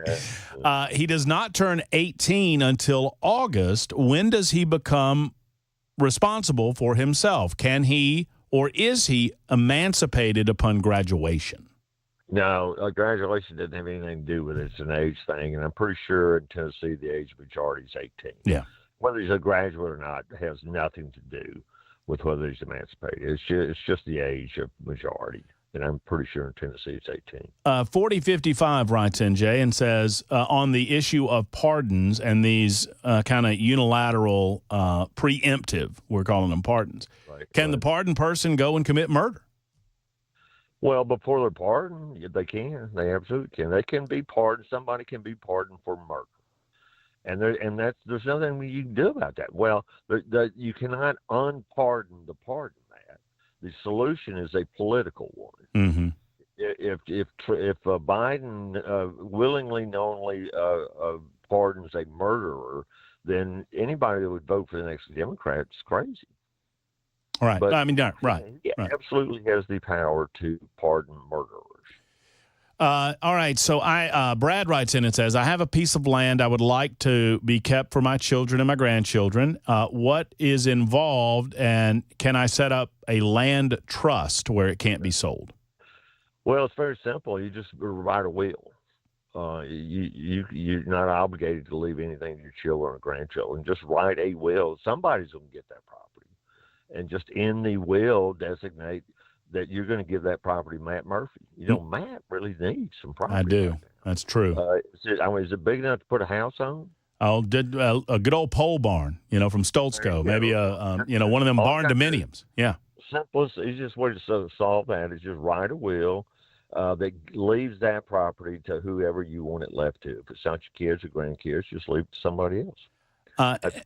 Speaker 2: Yeah. He does not turn 18 until August. When does he become responsible for himself? Can he or is he emancipated upon graduation?
Speaker 15: No, graduation doesn't have anything to do with it. It's an age thing, and I'm pretty sure in Tennessee the age majority is 18.
Speaker 2: Yeah.
Speaker 15: Whether he's a graduate or not has nothing to do with whether he's emancipated. It's just the age of majority. And I'm pretty sure in Tennessee it's 18.
Speaker 2: 4055 writes in, Jay, and says, on the issue of pardons and these kind of unilateral preemptive, we're calling them pardons, can the pardoned person go and commit murder?
Speaker 15: Well, before they're pardoned, they can. They absolutely can. They can be pardoned. Somebody can be pardoned for murder. And there's nothing you can do about that. Well, you cannot unpardon the pardon that. The solution is a political one.
Speaker 2: Mm-hmm.
Speaker 15: If Biden willingly, knowingly pardons a murderer, then anybody that would vote for the next Democrat is crazy.
Speaker 2: Right.
Speaker 15: But
Speaker 2: right.
Speaker 15: He absolutely has the power to pardon murderers.
Speaker 2: All right. So Brad writes in and says, I have a piece of land I would like to be kept for my children and my grandchildren. What is involved, and can I set up a land trust where it can't be sold?
Speaker 15: Well, it's very simple. You just write a will. You're not obligated to leave anything to your children or grandchildren. Just write a will. Somebody's going to get that property. And just in the will designate that you're going to give that property to Matt Murphy. Matt really needs some property.
Speaker 2: I do. That's true.
Speaker 15: Is it big enough to put a house on?
Speaker 2: Oh, a good old pole barn, from Stoltzko. Maybe one of them barn dominiums. Yeah.
Speaker 15: Simplest, easiest way to solve that is just write a will that leaves that property to whoever you want it left to. If it's not your kids or grandkids, just leave it to somebody else. That's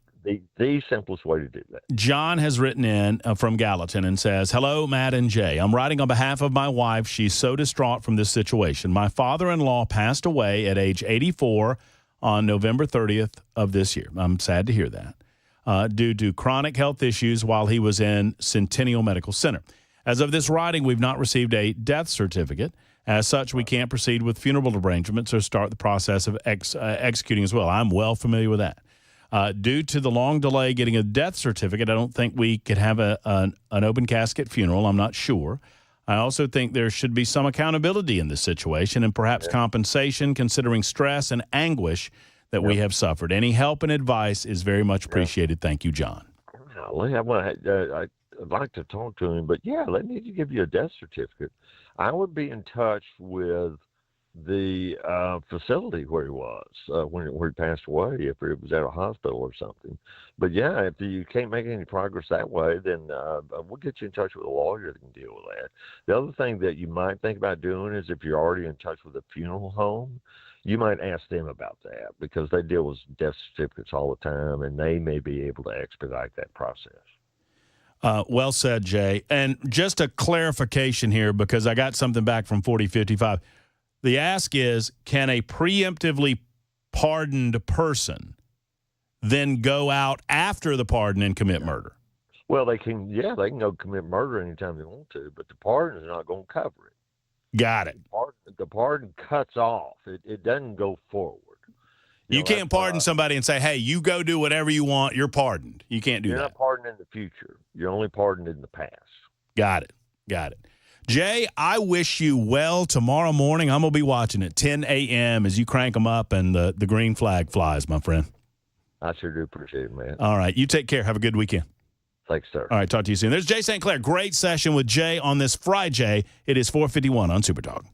Speaker 15: the simplest way to do that.
Speaker 2: John has written in from Gallatin and says, hello, Matt and Jay. I'm writing on behalf of my wife. She's so distraught from this situation. My father-in-law passed away at age 84 on November 30th of this year. I'm sad to hear that. Due to chronic health issues while he was in Centennial Medical Center. As of this writing, we've not received a death certificate. As such, we can't proceed with funeral arrangements or start the process of executing as well. I'm well familiar with that. Due to the long delay getting a death certificate, I don't think we could have an open casket funeral. I'm not sure. I also think there should be some accountability in this situation and perhaps compensation considering stress and anguish that we have suffered. Any help and advice is very much appreciated. Thank you, John.
Speaker 15: I'd like to talk to him, but they need to give you a death certificate. I would be in touch with the facility where he was when he passed away, if it was at a hospital or something. But if you can't make any progress that way, then we'll get you in touch with a lawyer that can deal with that. The other thing that you might think about doing is if you're already in touch with a funeral home, you might ask them about that because they deal with death certificates all the time, and they may be able to expedite that process.
Speaker 2: Well said, Jay. And just a clarification here, because I got something back from 4055. The ask is, can a preemptively pardoned person then go out after the pardon and commit murder?
Speaker 15: Well, they can go commit murder anytime they want to, but the pardon is not going to cover it.
Speaker 2: Got it.
Speaker 15: The pardon cuts off. It doesn't go forward.
Speaker 2: You can't pardon somebody and say, hey, you go do whatever you want. You're pardoned. You can't do that.
Speaker 15: You're not pardoned in the future. You're only pardoned in the past.
Speaker 2: Got it. Jay, I wish you well tomorrow morning. I'm going to be watching at 10 a.m. as you crank them up and the green flag flies, my friend.
Speaker 15: I sure do appreciate it, man.
Speaker 2: All right. You take care. Have a good weekend.
Speaker 15: Thanks, sir.
Speaker 2: All right. Talk to you soon. There's Jay St. Clair. Great session with Jay on this Friday. It is 4:51 on Super Talk.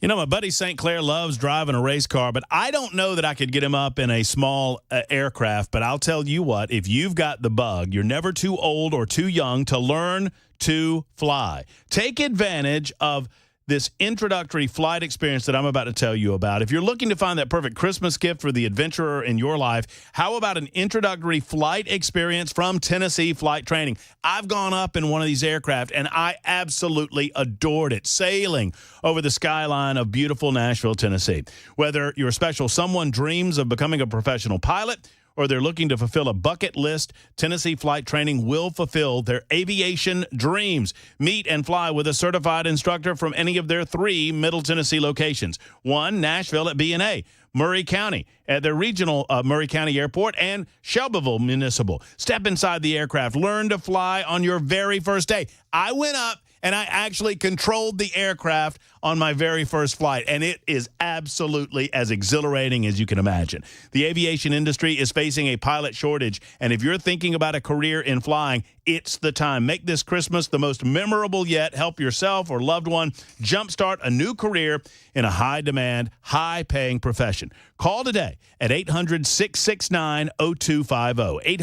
Speaker 2: My buddy St. Clair loves driving a race car, but I don't know that I could get him up in a small aircraft. But I'll tell you what, if you've got the bug, you're never too old or too young to learn to fly. Take advantage of this introductory flight experience that I'm about to tell you about. If you're looking to find that perfect Christmas gift for the adventurer in your life, how about an introductory flight experience from Tennessee Flight Training? I've gone up in one of these aircraft, and I absolutely adored it, sailing over the skyline of beautiful Nashville, Tennessee. Whether you're a special someone dreams of becoming a professional pilot, or they're looking to fulfill a bucket list, Tennessee Flight Training will fulfill their aviation dreams. Meet and fly with a certified instructor from any of their 3 Middle Tennessee locations. 1, Nashville at B&A, Murray County at their regional Murray County Airport, and Shelbyville Municipal. Step inside the aircraft. Learn to fly on your very first day. I went up and I actually controlled the aircraft on my very first flight, and it is absolutely as exhilarating as you can imagine. The aviation industry is facing a pilot shortage, and if you're thinking about a career in flying, it's the time. Make this Christmas the most memorable yet. Help yourself or loved one jumpstart a new career in a high-demand, high-paying profession. Call today at 800-669-0250,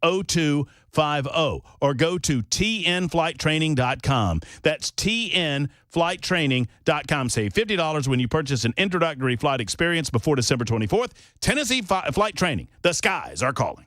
Speaker 2: 800-669-0250, or go to tnflighttraining.com. That's tnflighttraining.com. Save $50 when you purchase an introductory flight experience before December 24th. Tennessee Flight Training. The skies are calling.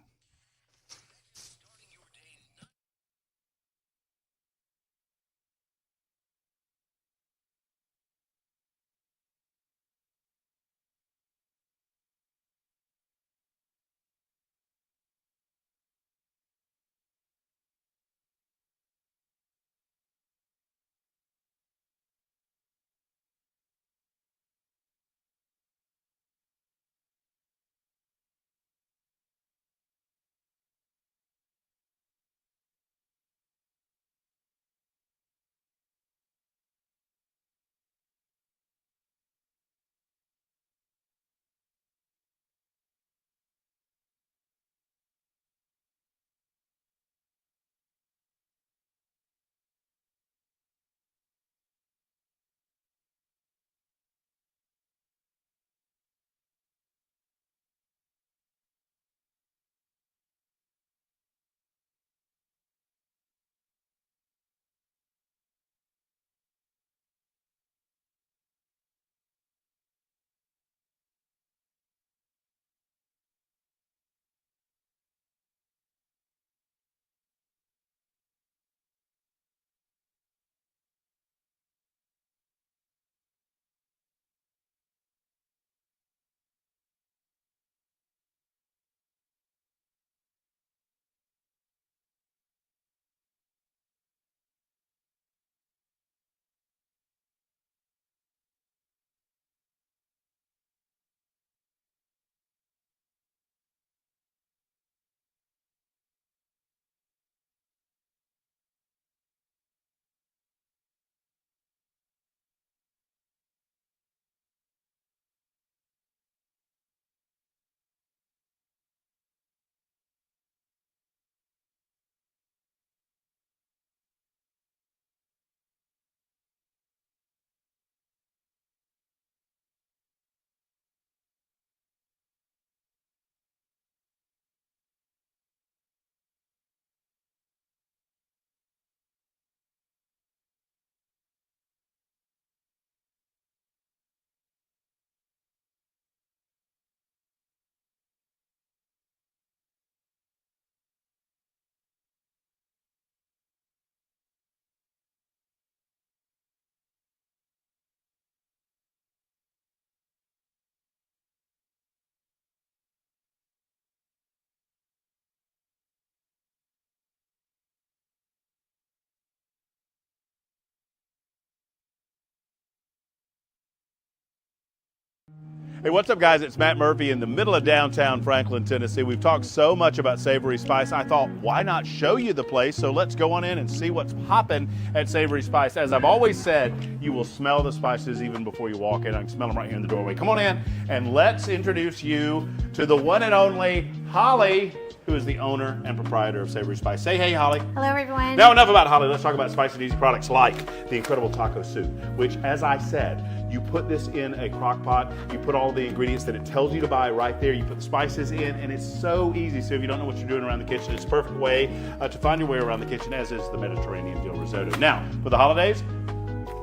Speaker 21: Hey, what's up, guys? It's Matt Murphy in the middle of downtown Franklin, Tennessee. We've talked so much about Savory Spice. I thought, why not show you the place? So let's go on in and see what's popping at Savory Spice. As I've always said, you will smell the spices even before you walk in. I can smell them right here in the doorway. Come on in and let's introduce you to the one and only Holly, who is the owner and proprietor of Savory Spice. Say hey, Holly.
Speaker 22: Hello, everyone.
Speaker 21: Now, enough about Holly. Let's talk about spicy and easy products like the incredible taco soup, which, as I said, you put this in a crock pot, you put all the ingredients that it tells you to buy right there, you put the spices in, and it's so easy. So if you don't know what you're doing around the kitchen, it's a perfect way to find your way around the kitchen, as is the Mediterranean dill risotto. Now, for the holidays,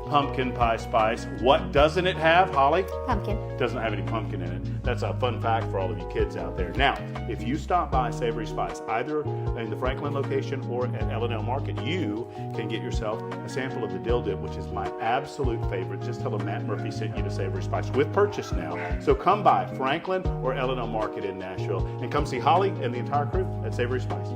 Speaker 21: pumpkin pie spice. What doesn't it have, Holly?
Speaker 22: Pumpkin.
Speaker 21: Doesn't have any pumpkin in it. That's a fun fact for all of you kids out there. Now, if you stop by Savory Spice, either in the Franklin location or at L&L Market, you can get yourself a sample of the dill dip, which is my absolute favorite. Just tell them Matt Murphy sent you to Savory Spice with purchase now. So come by Franklin or L&L Market in Nashville and come see Holly and the entire crew at Savory Spice.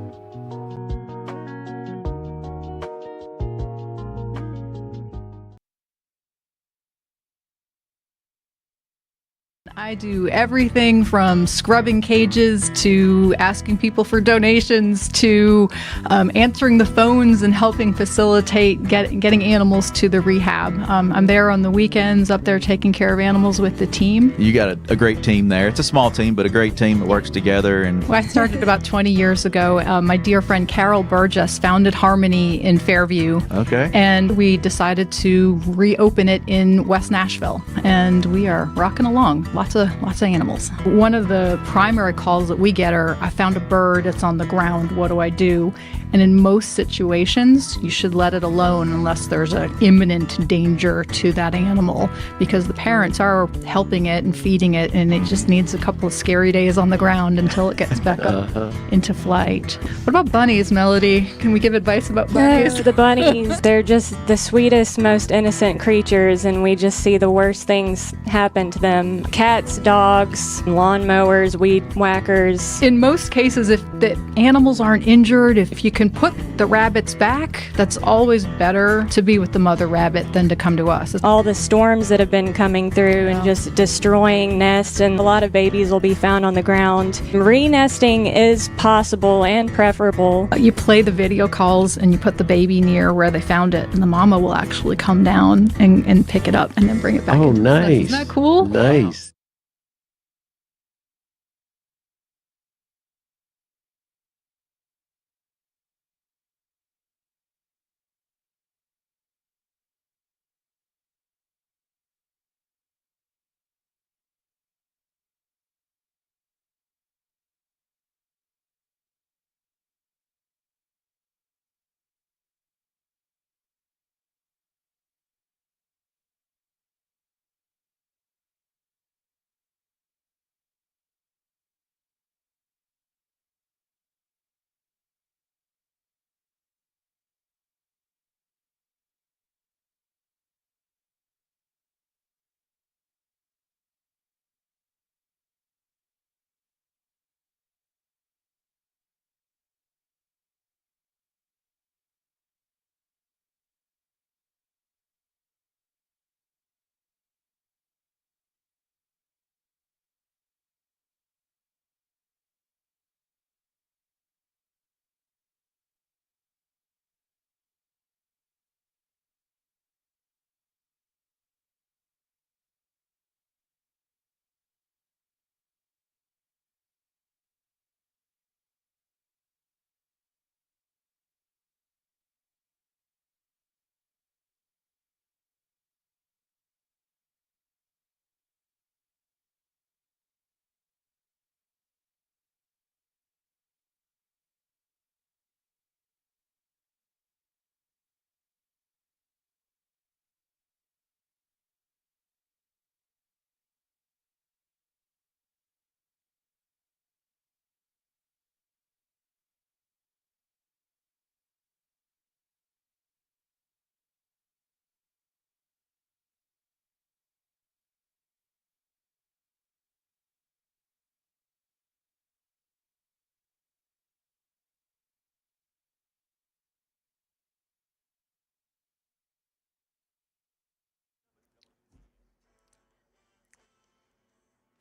Speaker 6: I do everything from scrubbing cages to asking people for donations to answering the phones and helping facilitate getting animals to the rehab. I'm there on the weekends, up there taking care of animals with the team.
Speaker 7: You got a great team there. It's a small team, but a great team that works together. And
Speaker 6: Well, I started about 20 years ago. My dear friend Carol Burgess founded Harmony in Fairview.
Speaker 7: Okay.
Speaker 6: And we decided to reopen it in West Nashville. And we are rocking along. Lots of animals. One of the primary calls that we get are, I found a bird, it's on the ground, what do I do? And in most situations, you should let it alone unless there's an imminent danger to that animal, because the parents are helping it and feeding it, and it just needs a couple of scary days on the ground until it gets back up into flight. What about bunnies, Melody? Can we give advice about bunnies?
Speaker 8: The bunnies, they're just the sweetest, most innocent creatures, and we just see the worst things happen to them. Cats, dogs, lawnmowers, weed whackers.
Speaker 6: In most cases, if the animals aren't injured, if you can put the rabbits back, that's always better to be with the mother rabbit than to come to us.
Speaker 8: All the storms that have been coming through and just destroying nests, and a lot of babies will be found on the ground. Re-nesting is possible and preferable.
Speaker 6: You play the video calls and you put the baby near where they found it, and the mama will actually come down and pick it up and then bring it back.
Speaker 5: Oh, nice.
Speaker 6: Isn't that cool?
Speaker 5: Nice.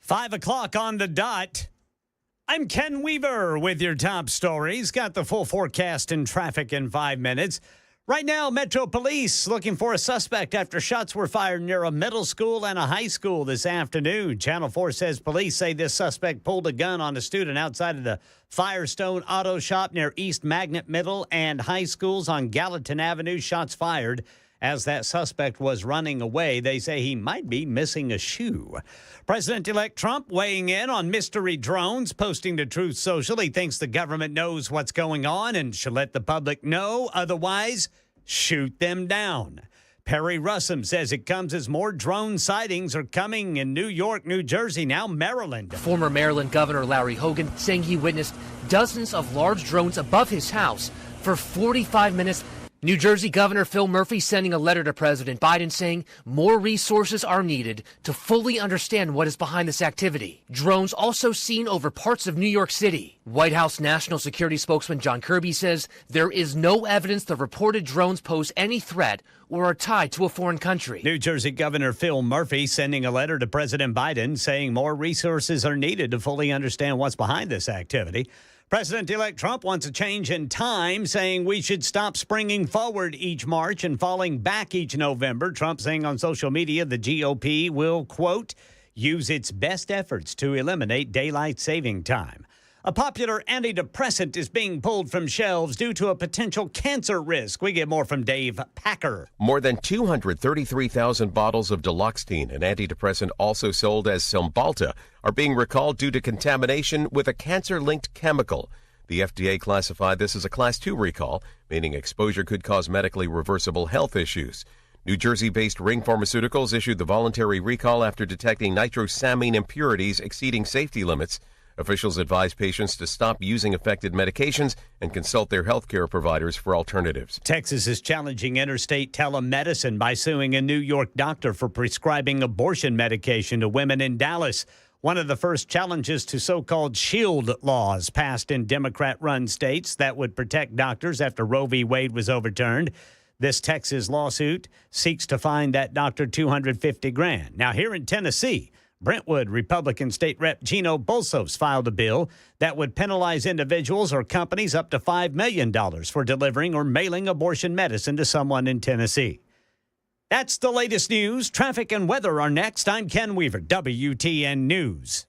Speaker 1: Five o'clock on the dot. I'm Ken Weaver with your top stories. Got the full forecast and traffic in 5 minutes. Right now, Metro Police looking for a suspect after shots were fired near a middle school and a high school this afternoon. Channel 4 says police say this suspect pulled a gun on a student outside of the Firestone Auto Shop near East Magnet Middle and High Schools on Gallatin Avenue. Shots fired as that suspect was running away. They say he might be missing a shoe. President-elect Trump weighing in on mystery drones, posting to Truth Social. He thinks the government knows what's going on and should let the public know. Otherwise, shoot them down. Perry Russom says it comes as more drone sightings are coming in New York, New Jersey, now Maryland.
Speaker 22: Former Maryland Governor Larry Hogan saying he witnessed dozens of large drones above his house for 45 minutes New Jersey Governor Phil Murphy sending a letter to President Biden saying more resources are needed to fully understand what is behind this activity. Drones also seen over parts of New York City. White House National Security spokesman John Kirby says there is no evidence the reported drones pose any threat or are tied to a foreign country.
Speaker 1: New Jersey Governor Phil Murphy sending a letter to President Biden saying more resources are needed to fully understand what's behind this activity. President-elect Trump wants a change in time, saying we should stop springing forward each March and falling back each November. Trump saying on social media the GOP will, quote, use its best efforts to eliminate daylight saving time. A popular antidepressant is being pulled from shelves due to a potential cancer risk. We get more from Dave Packer.
Speaker 5: More than 233,000 bottles of Duloxetine, an antidepressant also sold as Cymbalta, are being recalled due to contamination with a cancer-linked chemical. The FDA classified this as a Class 2 recall, meaning exposure could cause medically reversible health issues. New Jersey-based Ring Pharmaceuticals issued the voluntary recall after detecting nitrosamine impurities exceeding safety limits. Officials advise patients to stop using affected medications and consult their healthcare providers for alternatives.
Speaker 1: Texas is challenging interstate telemedicine by suing a New York doctor for prescribing abortion medication to women in Dallas. One of the first challenges to so-called shield laws passed in Democrat-run states that would protect doctors after Roe v. Wade was overturned. This Texas lawsuit seeks to fine that doctor $250,000. Now, here in Tennessee, Brentwood Republican State Rep Gino Bolsos filed a bill that would penalize individuals or companies up to $5 million for delivering or mailing abortion medicine to someone in Tennessee. That's the latest news. Traffic and weather are next. I'm Ken Weaver, WTN News.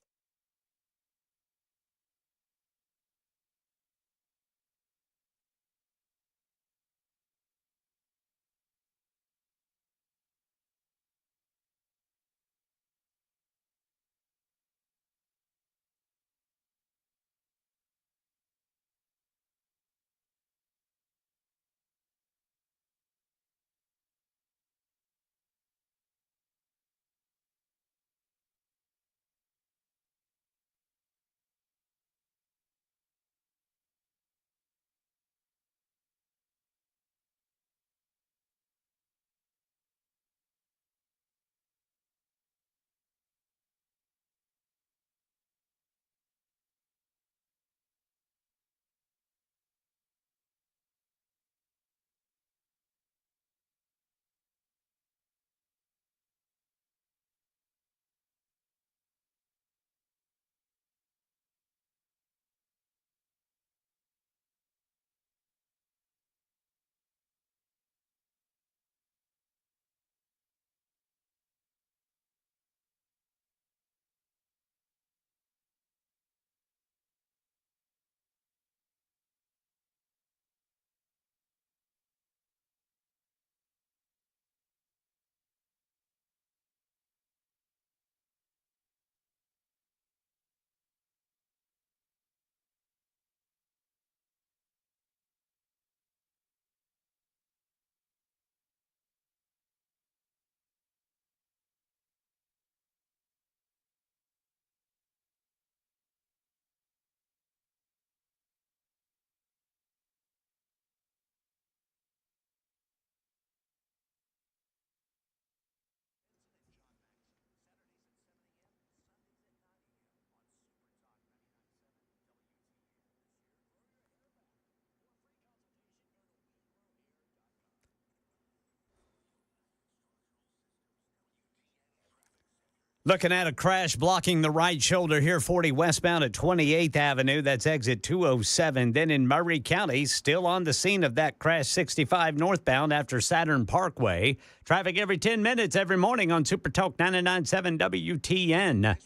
Speaker 1: Looking at a crash blocking the right shoulder here, 40 westbound at 28th Avenue. That's exit 207. Then in Murray County, still on the scene of that crash, 65 northbound after Saturn Parkway. Traffic every 10 minutes every morning on Super Talk 99.7 WTN.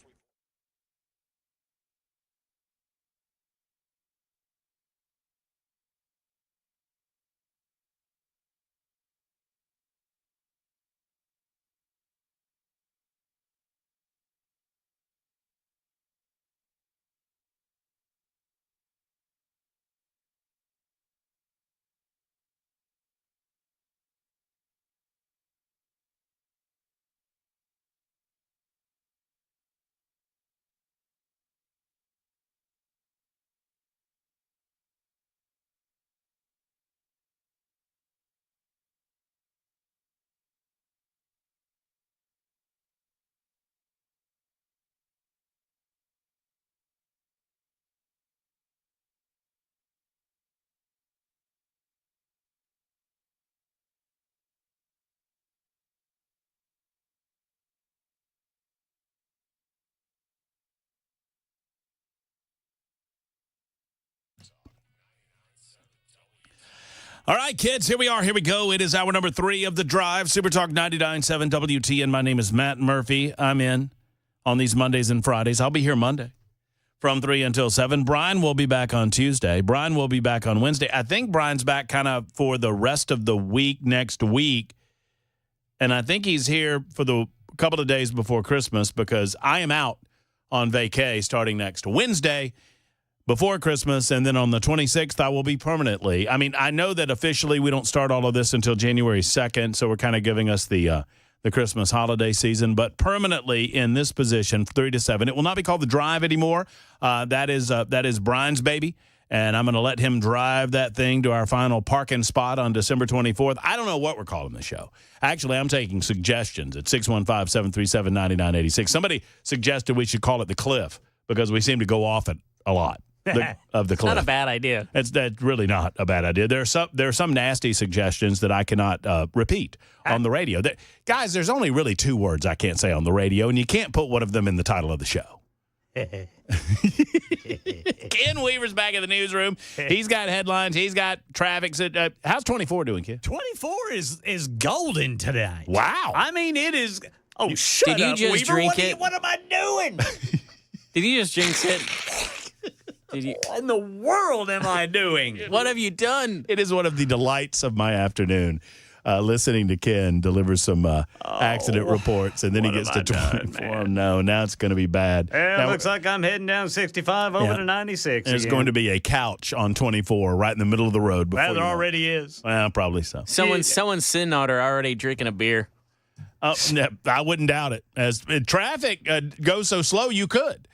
Speaker 2: All right, kids, here we are. Here we go. It is hour number 3 of The Drive. Super Talk 99.7 WTN. My name is Matt Murphy. I'm in on these Mondays and Fridays. I'll be here Monday from 3 until 7. Brian will be back on Tuesday. Brian will be back on Wednesday. I think Brian's back kind of for the rest of the week next week. And I think he's here for the couple of days before Christmas because I am out on vacay starting next Wednesday before Christmas, and then on the 26th, I will be permanently. I mean, I know that officially we don't start all of this until January 2nd, so we're kind of giving us the Christmas holiday season, but permanently in this position, 3 to 7. It will not be called The Drive anymore. That is Brian's baby, and I'm going to let him drive that thing to our final parking spot on December 24th. I don't know what we're calling the show. Actually, I'm taking suggestions at 615-737-9986. Somebody suggested we should call it The Cliff because we seem to go off it a lot. Of the cliff.
Speaker 3: Not a bad idea.
Speaker 2: That's really not a bad idea. There are some nasty suggestions that I cannot repeat on the radio. Guys, there's only really 2 words I can't say on the radio, and you can't put one of them in the title of the show. Ken Weaver's back in the newsroom. He's got headlines. He's got traffic. How's 24 doing, Ken?
Speaker 1: 24 is golden today.
Speaker 2: Wow.
Speaker 1: I mean, it is. Oh, shut up,
Speaker 3: Did you just
Speaker 1: Weaver.
Speaker 3: drink it?
Speaker 1: What am I doing?
Speaker 3: Did you just jinx it?
Speaker 1: What in the world am I doing?
Speaker 3: What have you done?
Speaker 2: It is one of the delights of my afternoon, listening to Ken deliver some accident reports, and then he gets to 24. No, now it's going to be bad.
Speaker 1: Well,
Speaker 2: now,
Speaker 1: looks like I'm heading down 65 over to 96.
Speaker 2: There's going to be a couch on 24 right in the middle of the road.
Speaker 1: Well, there already is.
Speaker 2: Well, probably so.
Speaker 3: Someone's sitting out there already drinking a beer.
Speaker 2: I wouldn't doubt it. As traffic goes so slow, you could.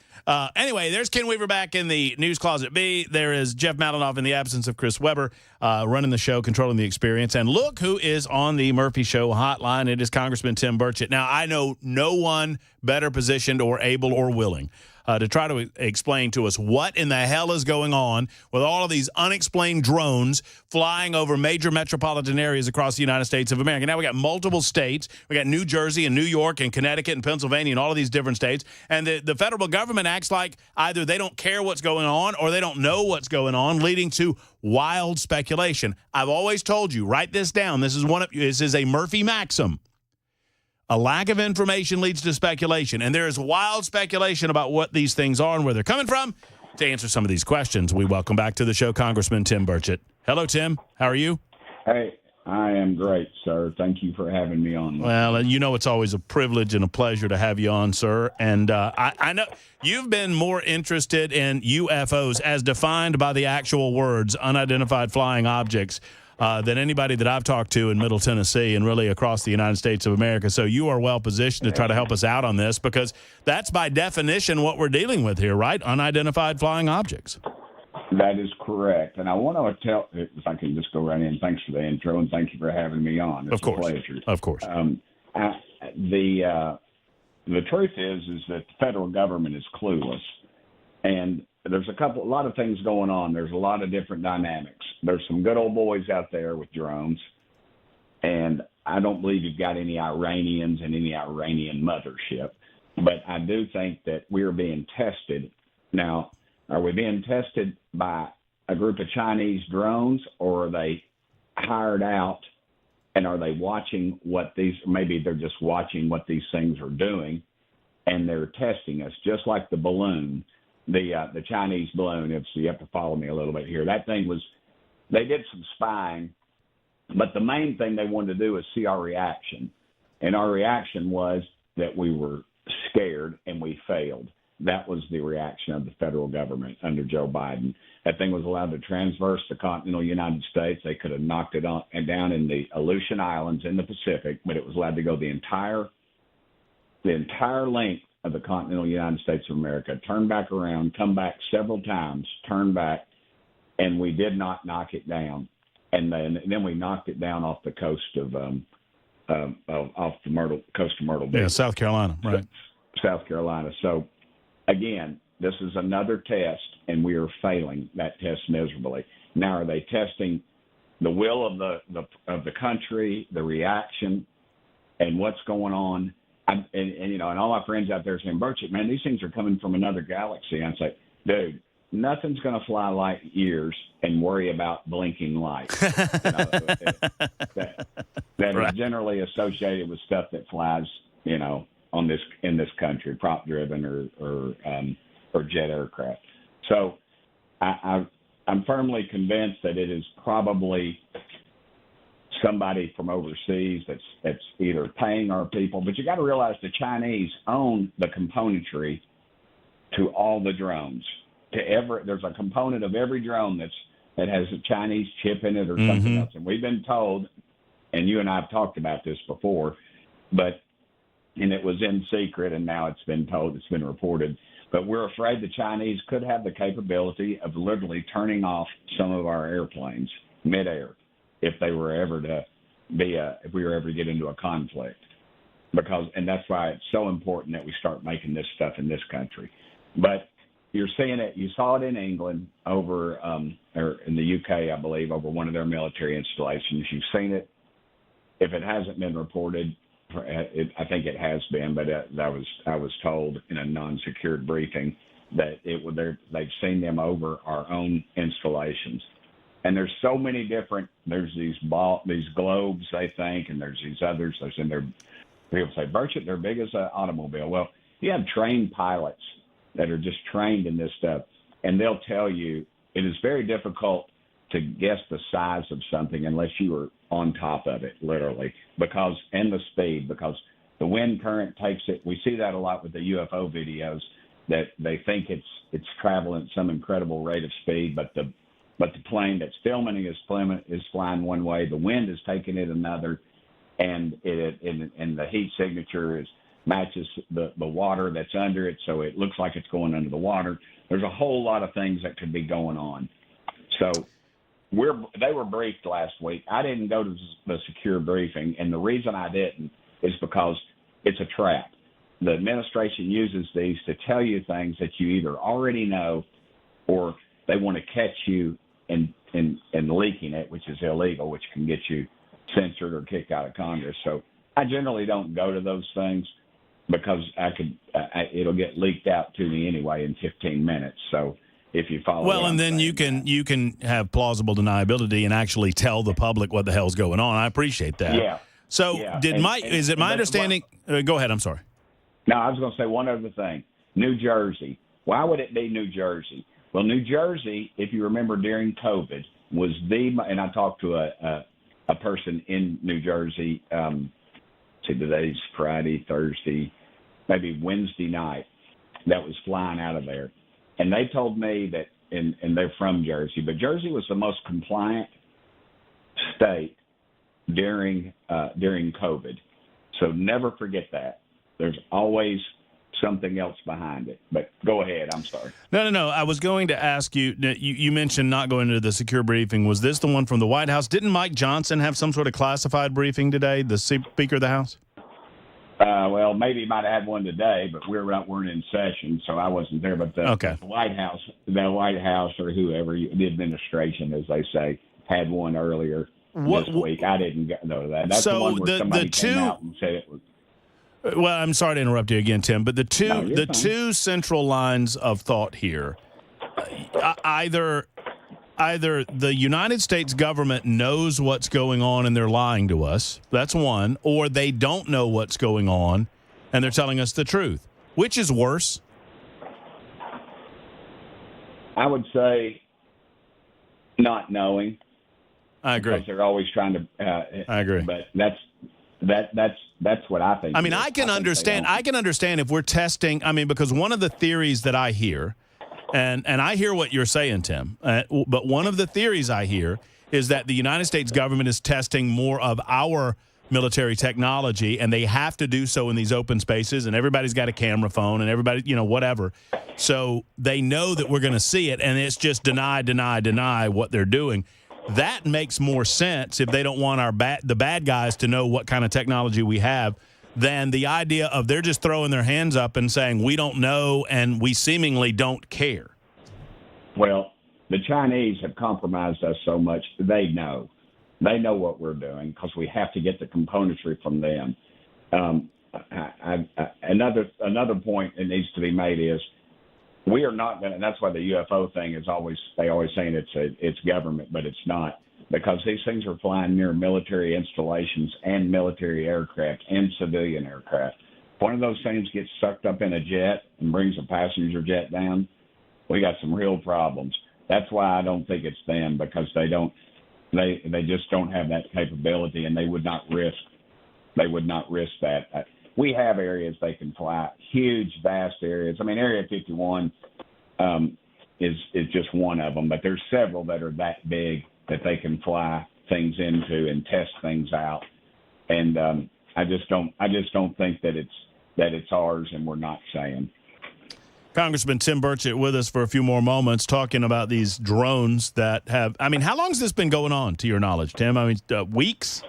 Speaker 2: Anyway, there's Ken Weaver back in the News Closet B. There is Jeff Malinoff in the absence of Chris Weber, running the show, controlling the experience. And look who is on the Murphy Show hotline. It is Congressman Tim Burchett. Now, I know no one better positioned or able or willing to try to explain to us what in the hell is going on with all of these unexplained drones flying over major metropolitan areas across the United States of America. Now we got multiple states. We got New Jersey and New York and Connecticut and Pennsylvania and all of these different states. And the federal government acts like either they don't care what's going on or they don't know what's going on, leading to wild speculation. I've always told you, write this down. This is a Murphy maxim. A lack of information leads to speculation, and there is wild speculation about what these things are and where they're coming from. To answer some of these questions, we welcome back to the show Congressman Tim Burchett. Hello, Tim. How are you?
Speaker 9: Hey, I am great, sir. Thank you for having me on.
Speaker 2: Well, you know it's always a privilege and a pleasure to have you on, sir. And I know you've been more interested in UFOs as defined by the actual words, unidentified flying objects, than anybody that I've talked to in Middle Tennessee and really across the United States of America. So you are well positioned to try to help us out on this because that's by definition what we're dealing with here, right? Unidentified flying objects.
Speaker 9: That is correct. And I want to tell, if I can just go right in, thanks for the intro and thank you for having me on. It's
Speaker 2: of course.
Speaker 9: A pleasure.
Speaker 2: Of course.
Speaker 9: The truth is that the federal government is clueless. And there's a lot of things going on. There's a lot of different dynamics. There's some good old boys out there with drones, and I don't believe you've got any Iranians and any Iranian mothership, but I do think that we're being tested. Now, are we being tested by a group of Chinese drones, or are they hired out, and are they watching maybe they're just watching what these things are doing, and they're testing us, just like the balloon. The Chinese balloon, you have to follow me a little bit here. That thing they did some spying, but the main thing they wanted to do is see our reaction. And our reaction was that we were scared and we failed. That was the reaction of the federal government under Joe Biden. That thing was allowed to transverse the continental United States. They could have knocked it down in the Aleutian Islands in the Pacific, but it was allowed to go the entire length of the continental United States of America, turn back around, come back several times, turn back, and we did not knock it down. And then we knocked it down off the coast of coast of Myrtle Beach.
Speaker 2: Yeah, South Carolina, right?
Speaker 9: South Carolina. So again, this is another test, and we are failing that test miserably. Now, are they testing the will of the country, the reaction, and what's going on? And all my friends out there saying, Burchett, man, these things are coming from another galaxy. And I say, dude, nothing's going to fly light years and worry about blinking lights. That
Speaker 2: Right.
Speaker 9: is generally associated with stuff that flies, in this country, prop driven or jet aircraft. So I'm firmly convinced that it is probably somebody from overseas that's either paying our people. But you got to realize the Chinese own the componentry to all the drones. There's a component of every drone that has a Chinese chip in it or something else. And we've been told, and you and I have talked about this before, and it was in secret, and now it's been told, it's been reported. But we're afraid the Chinese could have the capability of literally turning off some of our airplanes midair if they were ever if we were ever to get into a conflict. And that's why it's so important that we start making this stuff in this country. But you're seeing it. You saw it in England over, or in the UK, I believe, over one of their military installations. You've seen it. If it hasn't been reported, I think it has been, but I was told in a non-secured briefing that they've seen them over our own installations. And there's so many different. There's these globes, they think, and there's these others. People say, Burchett, they're big as an automobile. Well, you have trained pilots that are just trained in this stuff, and they'll tell you it is very difficult to guess the size of something unless you are on top of it, literally, and the speed, because the wind current takes it. We see that a lot with the UFO videos, that they think it's traveling at some incredible rate of speed, but the plane that's filming is flying one way, the wind is taking it another, and the heat signature matches the water that's under it, so it looks like it's going under the water. There's a whole lot of things that could be going on. So they were briefed last week. I didn't go to the secure briefing, and the reason I didn't is because it's a trap. The administration uses these to tell you things that you either already know, or they want to catch you in leaking it, which is illegal, which can get you censored or kicked out of Congress. So I generally don't go to those things because it'll get leaked out to me anyway in 15 minutes. So if you follow.
Speaker 2: Well, and then you can have plausible deniability and actually tell the public what the hell's going on. I appreciate that.
Speaker 9: Yeah.
Speaker 2: So is it my understanding? Go ahead. I'm sorry.
Speaker 9: No, I was going to say one other thing. New Jersey. Why would it be New Jersey? Well, New Jersey, if you remember during COVID, was and I talked to a person in New Jersey, today's Friday, Thursday, maybe Wednesday night, that was flying out of there. And they told me that, and they're from Jersey, but Jersey was the most compliant state during COVID. So never forget that. There's always something else behind it. But go ahead. I'm sorry.
Speaker 2: No. I was going to ask you, you mentioned not going to the secure briefing. Was this the one from the White House? Didn't Mike Johnson have some sort of classified briefing today, the Speaker of the House?
Speaker 9: Well, maybe he might have had one today, but we weren't in session, so I wasn't there. But the White House, or whoever, the administration, as they say, had one earlier this week. I didn't go to that. That's the one where somebody came out and said it was.
Speaker 2: Well, I'm sorry to interrupt you again, Tim, but the two central lines of thought here, either the United States government knows what's going on and they're lying to us, that's one, or they don't know what's going on and they're telling us the truth. Which is worse?
Speaker 9: I would say not knowing.
Speaker 2: I agree.
Speaker 9: Because they're always trying to.
Speaker 2: I agree.
Speaker 9: But that's what I think.
Speaker 2: I mean, I can understand if we're testing. I mean, because one of the theories that I hear, and I hear what you're saying, Tim, but one of the theories I hear is that the United States government is testing more of our military technology, and they have to do so in these open spaces, and everybody's got a camera phone, and everybody, whatever. So they know that we're going to see it, and it's just deny what they're doing. That makes more sense if they don't want the bad guys to know what kind of technology we have than the idea of they're just throwing their hands up and saying we don't know and we seemingly don't care.
Speaker 9: Well, the Chinese have compromised us so much. They know what we're doing because we have to get the componentry from them. Another point that needs to be made is we are not going to. That's why the UFO thing is they always saying it's government, but it's not, because these things are flying near military installations and military aircraft and civilian aircraft. If one of those things gets sucked up in a jet and brings a passenger jet down, we got some real problems. That's why I don't think it's them, because they just don't have that capability, and they would not risk that. We have areas they can fly, huge, vast areas. I mean, Area 51 is just one of them, but there's several that are that big that they can fly things into and test things out. And I just don't think that it's ours, and we're not saying.
Speaker 2: Congressman Tim Burchett with us for a few more moments, talking about these drones that have. I mean, how long has this been going on, to your knowledge, Tim? I mean, weeks.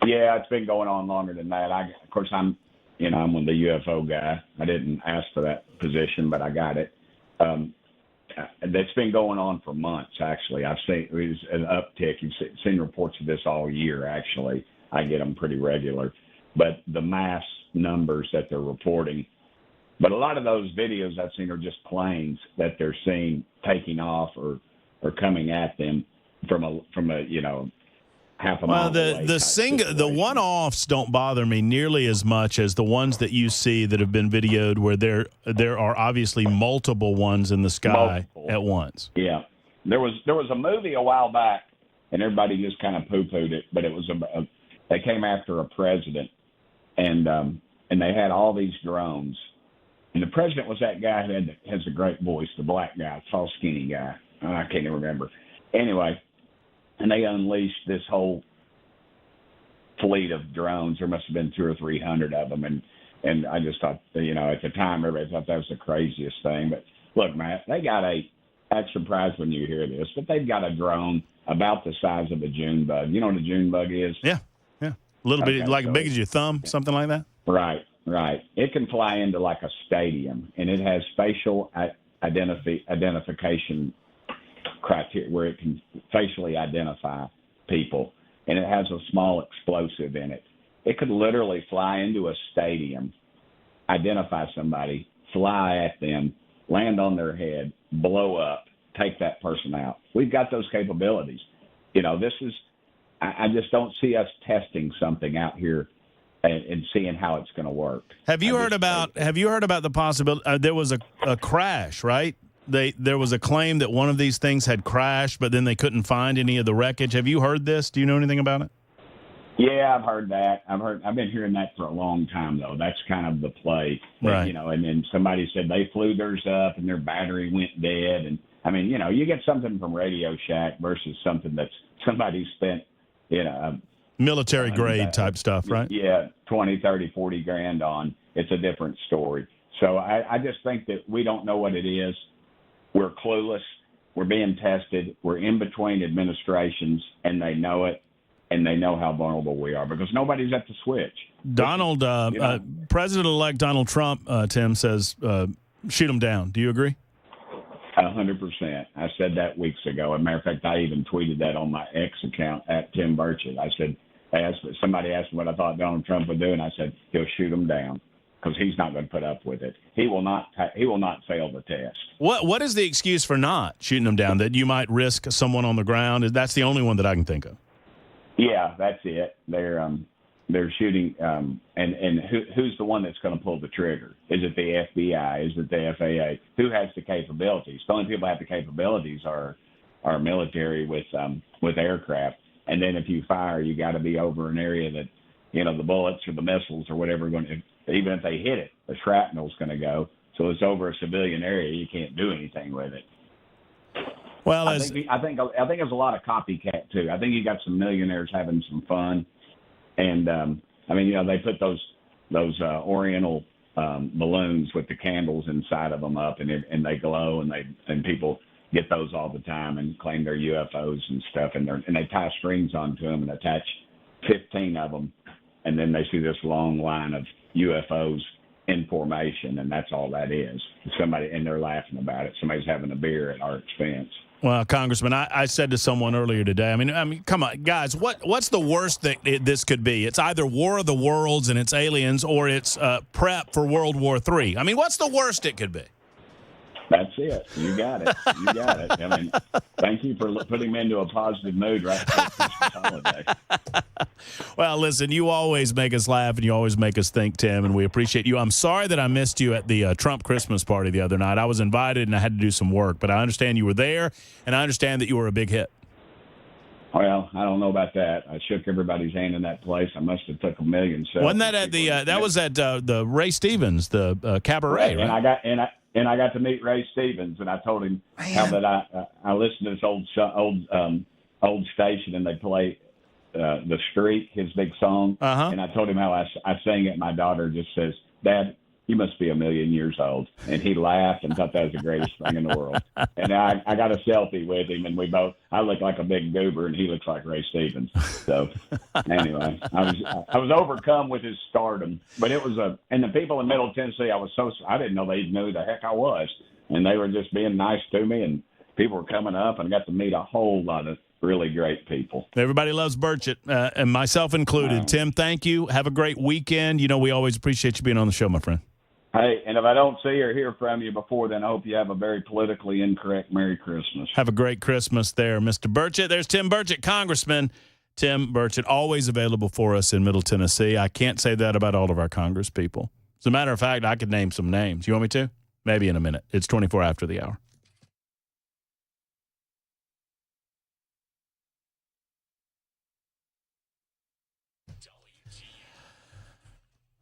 Speaker 9: Yeah, it's been going on longer than that. Of course, I'm the UFO guy. I didn't ask for that position, but I got it. That's been going on for months, actually. I've seen it was an uptick. You've seen reports of this all year, actually. I get them pretty regular. But the mass numbers that they're reporting, but a lot of those videos I've seen are just planes that they're seeing taking off or coming at them from a half a mile away.
Speaker 2: The one-offs don't bother me nearly as much as the ones that you see that have been videoed, where there are obviously multiple ones in the sky at once.
Speaker 9: Yeah, there was a movie a while back, and everybody just kind of poo-pooed it, but it was they came after a president, and they had all these drones, and the president was that guy who has a great voice, the black guy, tall, skinny guy. I can't even remember. Anyway. And they unleashed this whole fleet of drones. There must have been 200 or 300 of them. And I just thought, at the time, everybody thought that was the craziest thing. But look, Matt, they got I'm surprised when you hear this, but they've got a drone about the size of a June bug. You know what a June bug is?
Speaker 2: Yeah. A little bit like big as your thumb, something like that?
Speaker 9: Right. It can fly into like a stadium, and it has facial identification criteria where it can facially identify people, and it has a small explosive in it. It could literally fly into a stadium, identify somebody, fly at them, land on their head, blow up, take that person out. We've got those capabilities. I just don't see us testing something out here and seeing how it's going to work.
Speaker 2: Have you heard about the possibility? There was a crash, right? There was a claim that one of these things had crashed, but then they couldn't find any of the wreckage. Have you heard this? Do you know anything about it?
Speaker 9: Yeah, I've heard that. I've been hearing that for a long time, though. That's kind of the play,
Speaker 2: right?
Speaker 9: And then somebody said they flew theirs up and their battery went dead. And I mean, you get something from Radio Shack versus something that's somebody spent,
Speaker 2: military grade type stuff, right?
Speaker 9: Yeah, 20, 30, 40 grand on. It's a different story. So I just think that we don't know what it is. We're clueless. We're being tested. We're in between administrations, and they know it, and they know how vulnerable we are because nobody's at the switch.
Speaker 2: President-elect Donald Trump, Tim, says shoot him down. Do you agree?
Speaker 9: 100%. I said that weeks ago. As a matter of fact, I even tweeted that on my X account at Tim Burchett. I said, somebody asked me what I thought Donald Trump would do, and I said he'll shoot him down. Because he's not going to put up with it. He will not fail the test.
Speaker 2: What is the excuse for not shooting them down? That you might risk someone on the ground? That's the only one that I can think of.
Speaker 9: Yeah, that's it. They're shooting, and who's the one that's going to pull the trigger? Is it the FBI? Is it the FAA? Who has the capabilities? The only people who have the capabilities are military with aircraft. And then if you fire, you got to be over an area that the bullets or the missiles or whatever are going to. Even if they hit it, the shrapnel's going to go. So it's over a civilian area. You can't do anything with it.
Speaker 2: Well,
Speaker 9: I think there's a lot of copycat too. I think you got some millionaires having some fun, and they put those Oriental balloons with the candles inside of them up, and they glow, and people get those all the time and claim they're UFOs and stuff, and they tie strings onto them and attach 15 of them, and then they see this long line of UFOs in formation, and that's all that is. And they're laughing about it. Somebody's having a beer at our expense.
Speaker 2: Well, Congressman, I said to someone earlier today, I mean, come on, guys, what's the worst that this could be? It's either War of the Worlds and it's aliens, or it's prep for World War III. I mean, what's the worst it could be?
Speaker 9: That's it. You got it. You got it. I mean, thank you for putting me into a positive mood right before the Christmas holiday.
Speaker 2: Well, listen, you always make us laugh and you always make us think, Tim, and we appreciate you. I'm sorry that I missed you at the Trump Christmas party the other night. I was invited and I had to do some work, but I understand you were there, and I understand that you were a big hit.
Speaker 9: Well, I don't know about that. I shook everybody's hand in that place. I must have took a million.
Speaker 2: Wasn't that at the that was at the Ray Stevens, the cabaret, right?
Speaker 9: And I got to meet Ray Stevens, and I told him how that I listened to this old station, and they play The Streak, his big song, and I told him how I sang it. My daughter just says, "Dad, you must be a million years old," and he laughed and thought that was the greatest thing in the world. And I got a selfie with him, and I look like a big goober, and he looks like Ray Stevens. So anyway, I was overcome with his stardom, but it was and the people in Middle Tennessee, I didn't know they knew who the heck I was, and they were just being nice to me, and people were coming up, and I got to meet a whole lot of really great people.
Speaker 2: Everybody loves Burchett, and myself included. Tim, thank you. Have a great weekend. You know, we always appreciate you being on the show, my friend.
Speaker 9: Hey, and if I don't see or hear from you before then, I hope you have a very politically incorrect Merry Christmas.
Speaker 2: Have a great Christmas there, Mr. Burchett. There's Tim Burchett, Congressman Tim Burchett, always available for us in Middle Tennessee. I can't say that about all of our Congress people. As a matter of fact, I could name some names. You want me to? Maybe in a minute. It's 24 after the hour.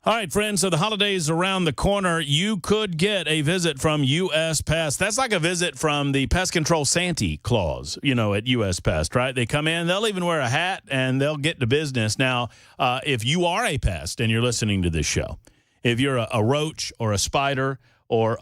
Speaker 2: All right, friends, so the holidays around the corner. You could get a visit from U.S. Pest. That's like a visit from the Pest Control Santa Claus, at U.S. Pest, right? They come in, they'll even wear a hat, and they'll get to business. Now, if you are a pest and you're listening to this show, if you're a roach or a spider or,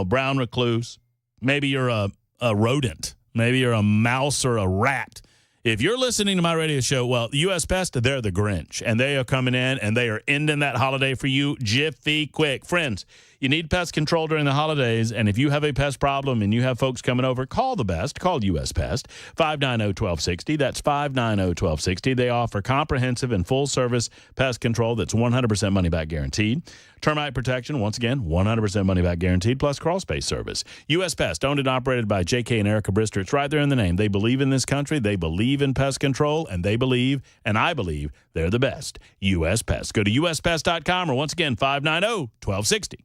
Speaker 2: brown recluse, maybe you're a rodent, maybe you're a mouse or a rat, if you're listening to my radio show, well, U.S. Pest, they're the Grinch, and they are coming in, and they are ending that holiday for you jiffy quick. Friends, you need pest control during the holidays, and if you have a pest problem and you have folks coming over, call the best. Call U.S. Pest, 590-1260. That's 590-1260. They offer comprehensive and full-service pest control that's 100% money-back guaranteed. Termite protection, once again, 100% money-back guaranteed, plus crawl-space service. U.S. Pest, owned and operated by J.K. and Erica Brister. It's right there in the name. They believe in this country. They believe in pest control, and they believe, and I believe, they're the best. U.S. Pest. Go to uspest.com or, once again, 590-1260.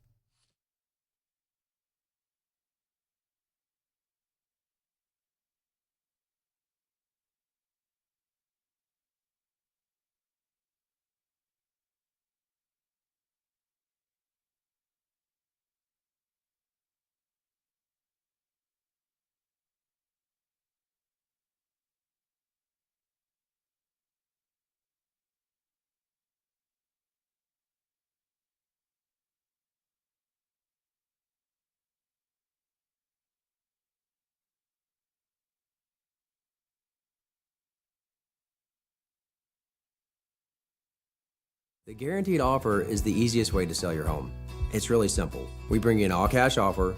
Speaker 4: The guaranteed offer is the easiest way to sell your home. It's really simple. We bring you an all-cash offer.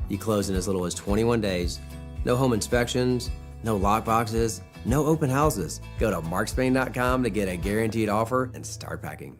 Speaker 4: You close in as little as 21 days. No home inspections, no lock boxes, no open houses. Go to markspain.com to get a guaranteed offer and start packing.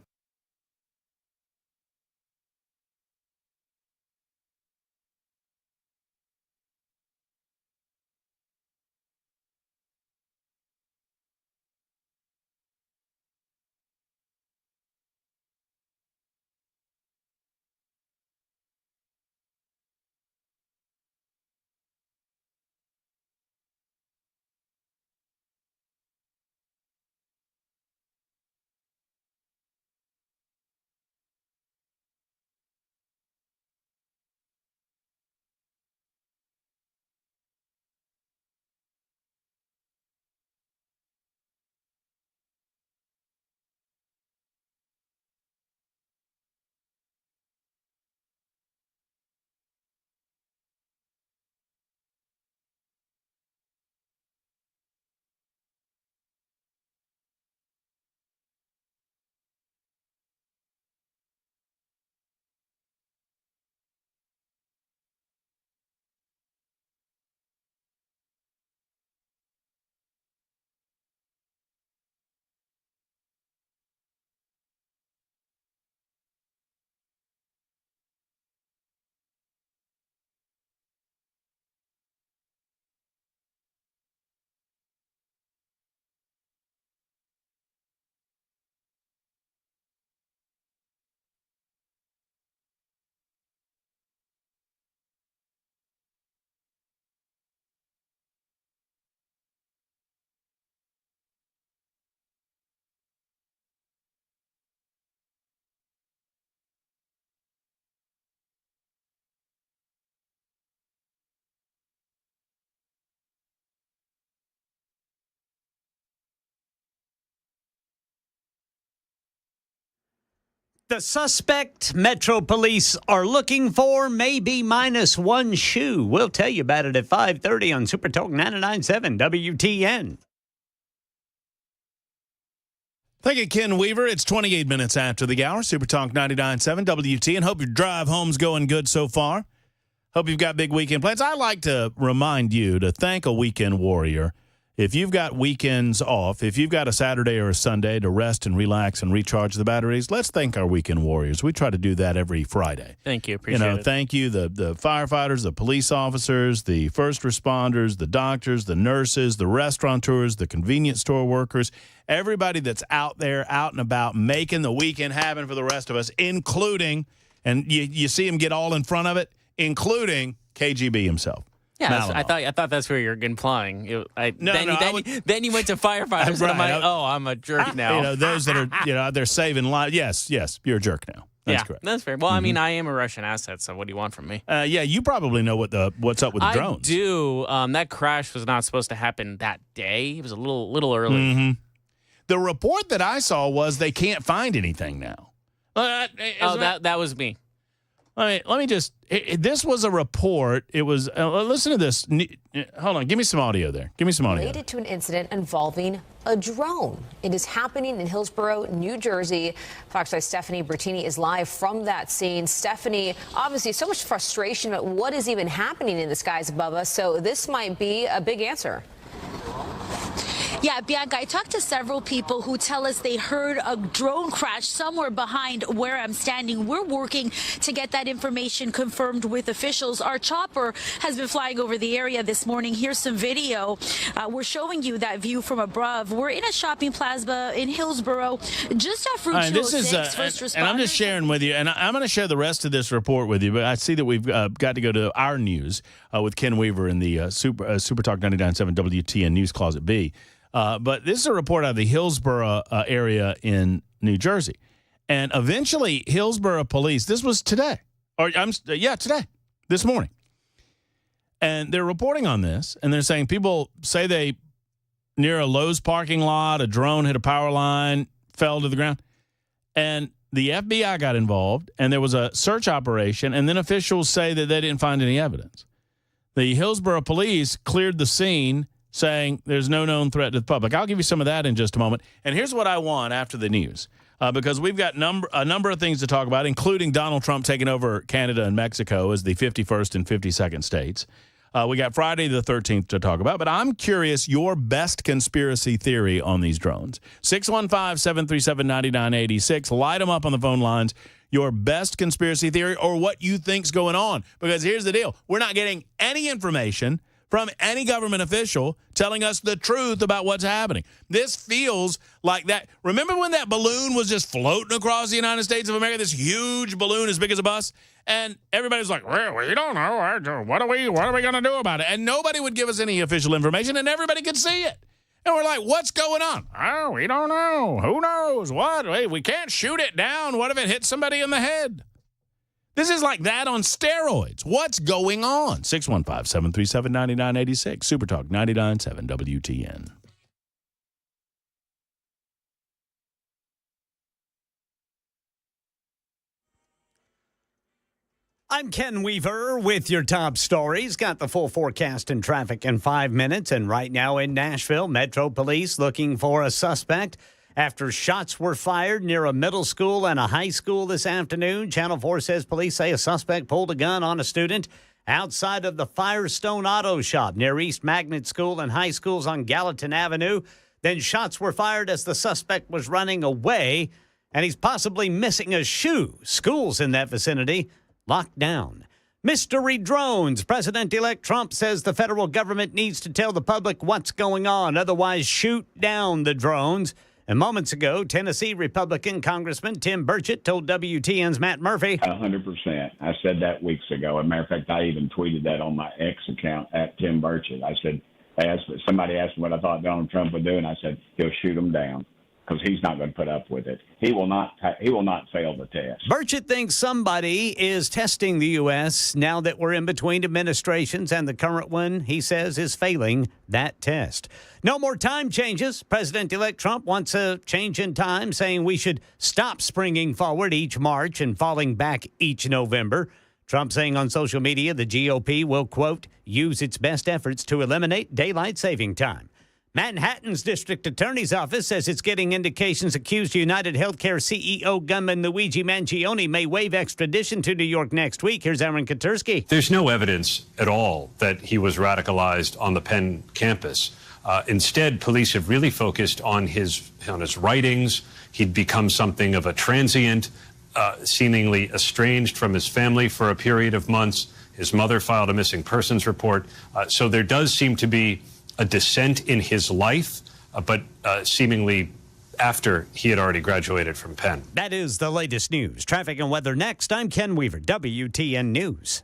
Speaker 1: The suspect Metro Police are looking for may be minus one shoe. We'll tell you about it at 5:30 on Super Talk 99.7 WTN.
Speaker 2: Thank you, Ken Weaver. It's 28 minutes after the hour. Super Talk 99.7 WTN. Hope your drive home's going good so far. Hope you've got big weekend plans. I like to remind you to thank a weekend warrior. If you've got weekends off, if you've got a Saturday or a Sunday to rest and relax and recharge the batteries, let's thank our weekend warriors. We try to do that every Friday.
Speaker 3: Thank you. Appreciate it.
Speaker 2: Thank you, the firefighters, the police officers, the first responders, the doctors, the nurses, the restaurateurs, the convenience store workers, everybody that's out there, out and about, making the weekend happen for the rest of us, including, and you see him get all in front of it, including KGB himself.
Speaker 3: Yeah, I thought that's where you're implying. Then you went to firefighters,
Speaker 2: Right.
Speaker 3: and I'm like, I'm a jerk now.
Speaker 2: Those that are they're saving lives. Yes, you're a jerk now. That's correct.
Speaker 3: That's fair. Well, I mean, I am a Russian asset, so what do you want from me?
Speaker 2: You probably know what's up with the drones.
Speaker 3: I do. That crash was not supposed to happen that day. It was a little early.
Speaker 2: Mm-hmm. The report that I saw was they can't find anything now.
Speaker 3: That was me.
Speaker 2: Let me just. This was a report. It was. Listen to this. Hold on. Give me some audio there. Give me some audio.
Speaker 10: Related to an incident involving a drone. It is happening in Hillsborough, New Jersey. Fox 5's Stephanie Bertini is live from that scene. Stephanie, obviously, so much frustration about what is even happening in the skies above us. So this might be a big answer.
Speaker 11: Yeah, Bianca, I talked to several people who tell us they heard a drone crash somewhere behind where I'm standing. We're working to get that information confirmed with officials. Our chopper has been flying over the area this morning. Here's some video. We're showing you that view from above. We're in a shopping plaza in Hillsborough, just off Route 206. First responders.
Speaker 2: And I'm just sharing with you, and I'm going to share the rest of this report with you, but I see that we've got to go to our news with Ken Weaver in the Super Talk 99.7 WTN News Closet B. But this is a report out of the Hillsborough area in New Jersey. And eventually, Hillsborough police, this was today. Today, this morning. And they're reporting on this, and they're saying people say near a Lowe's parking lot, a drone hit a power line, fell to the ground. And the FBI got involved, and there was a search operation, and then officials say that they didn't find any evidence. The Hillsborough police cleared the scene, saying there's no known threat to the public. I'll give you some of that in just a moment. And here's what I want after the news, because we've got a number of things to talk about, including Donald Trump taking over Canada and Mexico as the 51st and 52nd states. We got Friday the 13th to talk about, but I'm curious your best conspiracy theory on these drones. 615-737-9986. Light them up on the phone lines. Your best conspiracy theory or what you think's going on, because here's the deal. We're not getting any information from any government official telling us the truth about what's happening. This feels like that. Remember when that balloon was just floating across the United States of America, this huge balloon as big as a bus? And everybody's like, well, we don't know. What are we going to do about it? And nobody would give us any official information, and everybody could see it. And we're like, what's going on? Oh, we don't know. Who knows? What? Hey, we can't shoot it down. What if it hits somebody in the head? This is like that on steroids. What's going on? 615-737-9986. Super Talk 99.7 WTN.
Speaker 1: I'm Ken Weaver with your top stories. Got the full forecast and traffic in 5 minutes. And right now in Nashville, Metro Police looking for a suspect after shots were fired near a middle school and a high school this afternoon. Channel 4 says police say a suspect pulled a gun on a student outside of the Firestone Auto Shop near East Magnet School and high schools on Gallatin Avenue. Then shots were fired as the suspect was running away, and he's possibly missing a shoe. Schools in that vicinity locked down. Mystery drones. President-elect Trump says the federal government needs to tell the public what's going on, otherwise shoot down the drones. And moments ago, Tennessee Republican Congressman Tim Burchett told WTN's Matt Murphy.
Speaker 9: 100%. I said that weeks ago. As a matter of fact, I even tweeted that on my X account at Tim Burchett. I said, somebody asked me what I thought Donald Trump would do, and I said, he'll shoot them down. because he's not going to put up with it. He will not fail the test.
Speaker 1: Burchett thinks somebody is testing the U.S. now that we're in between administrations, and the current one, he says, is failing that test. No more time changes. President-elect Trump wants a change in time, saying we should stop springing forward each March and falling back each November. Trump saying on social media the GOP will, quote, use its best efforts to eliminate daylight saving time. Manhattan's district attorney's office says it's getting indications accused United Healthcare CEO gunman Luigi Mangione may waive extradition to New York next week. Here's Aaron Katursky.
Speaker 12: There's no evidence at all that he was radicalized on the Penn campus. Instead, police have really focused on his writings. He'd become something of a transient, seemingly estranged from his family for a period of months. His mother filed a missing persons report. So there does seem to be a descent in his life, but seemingly after he had already graduated from Penn.
Speaker 1: That is the latest news. Traffic and weather next. I'm Ken Weaver, WTN News.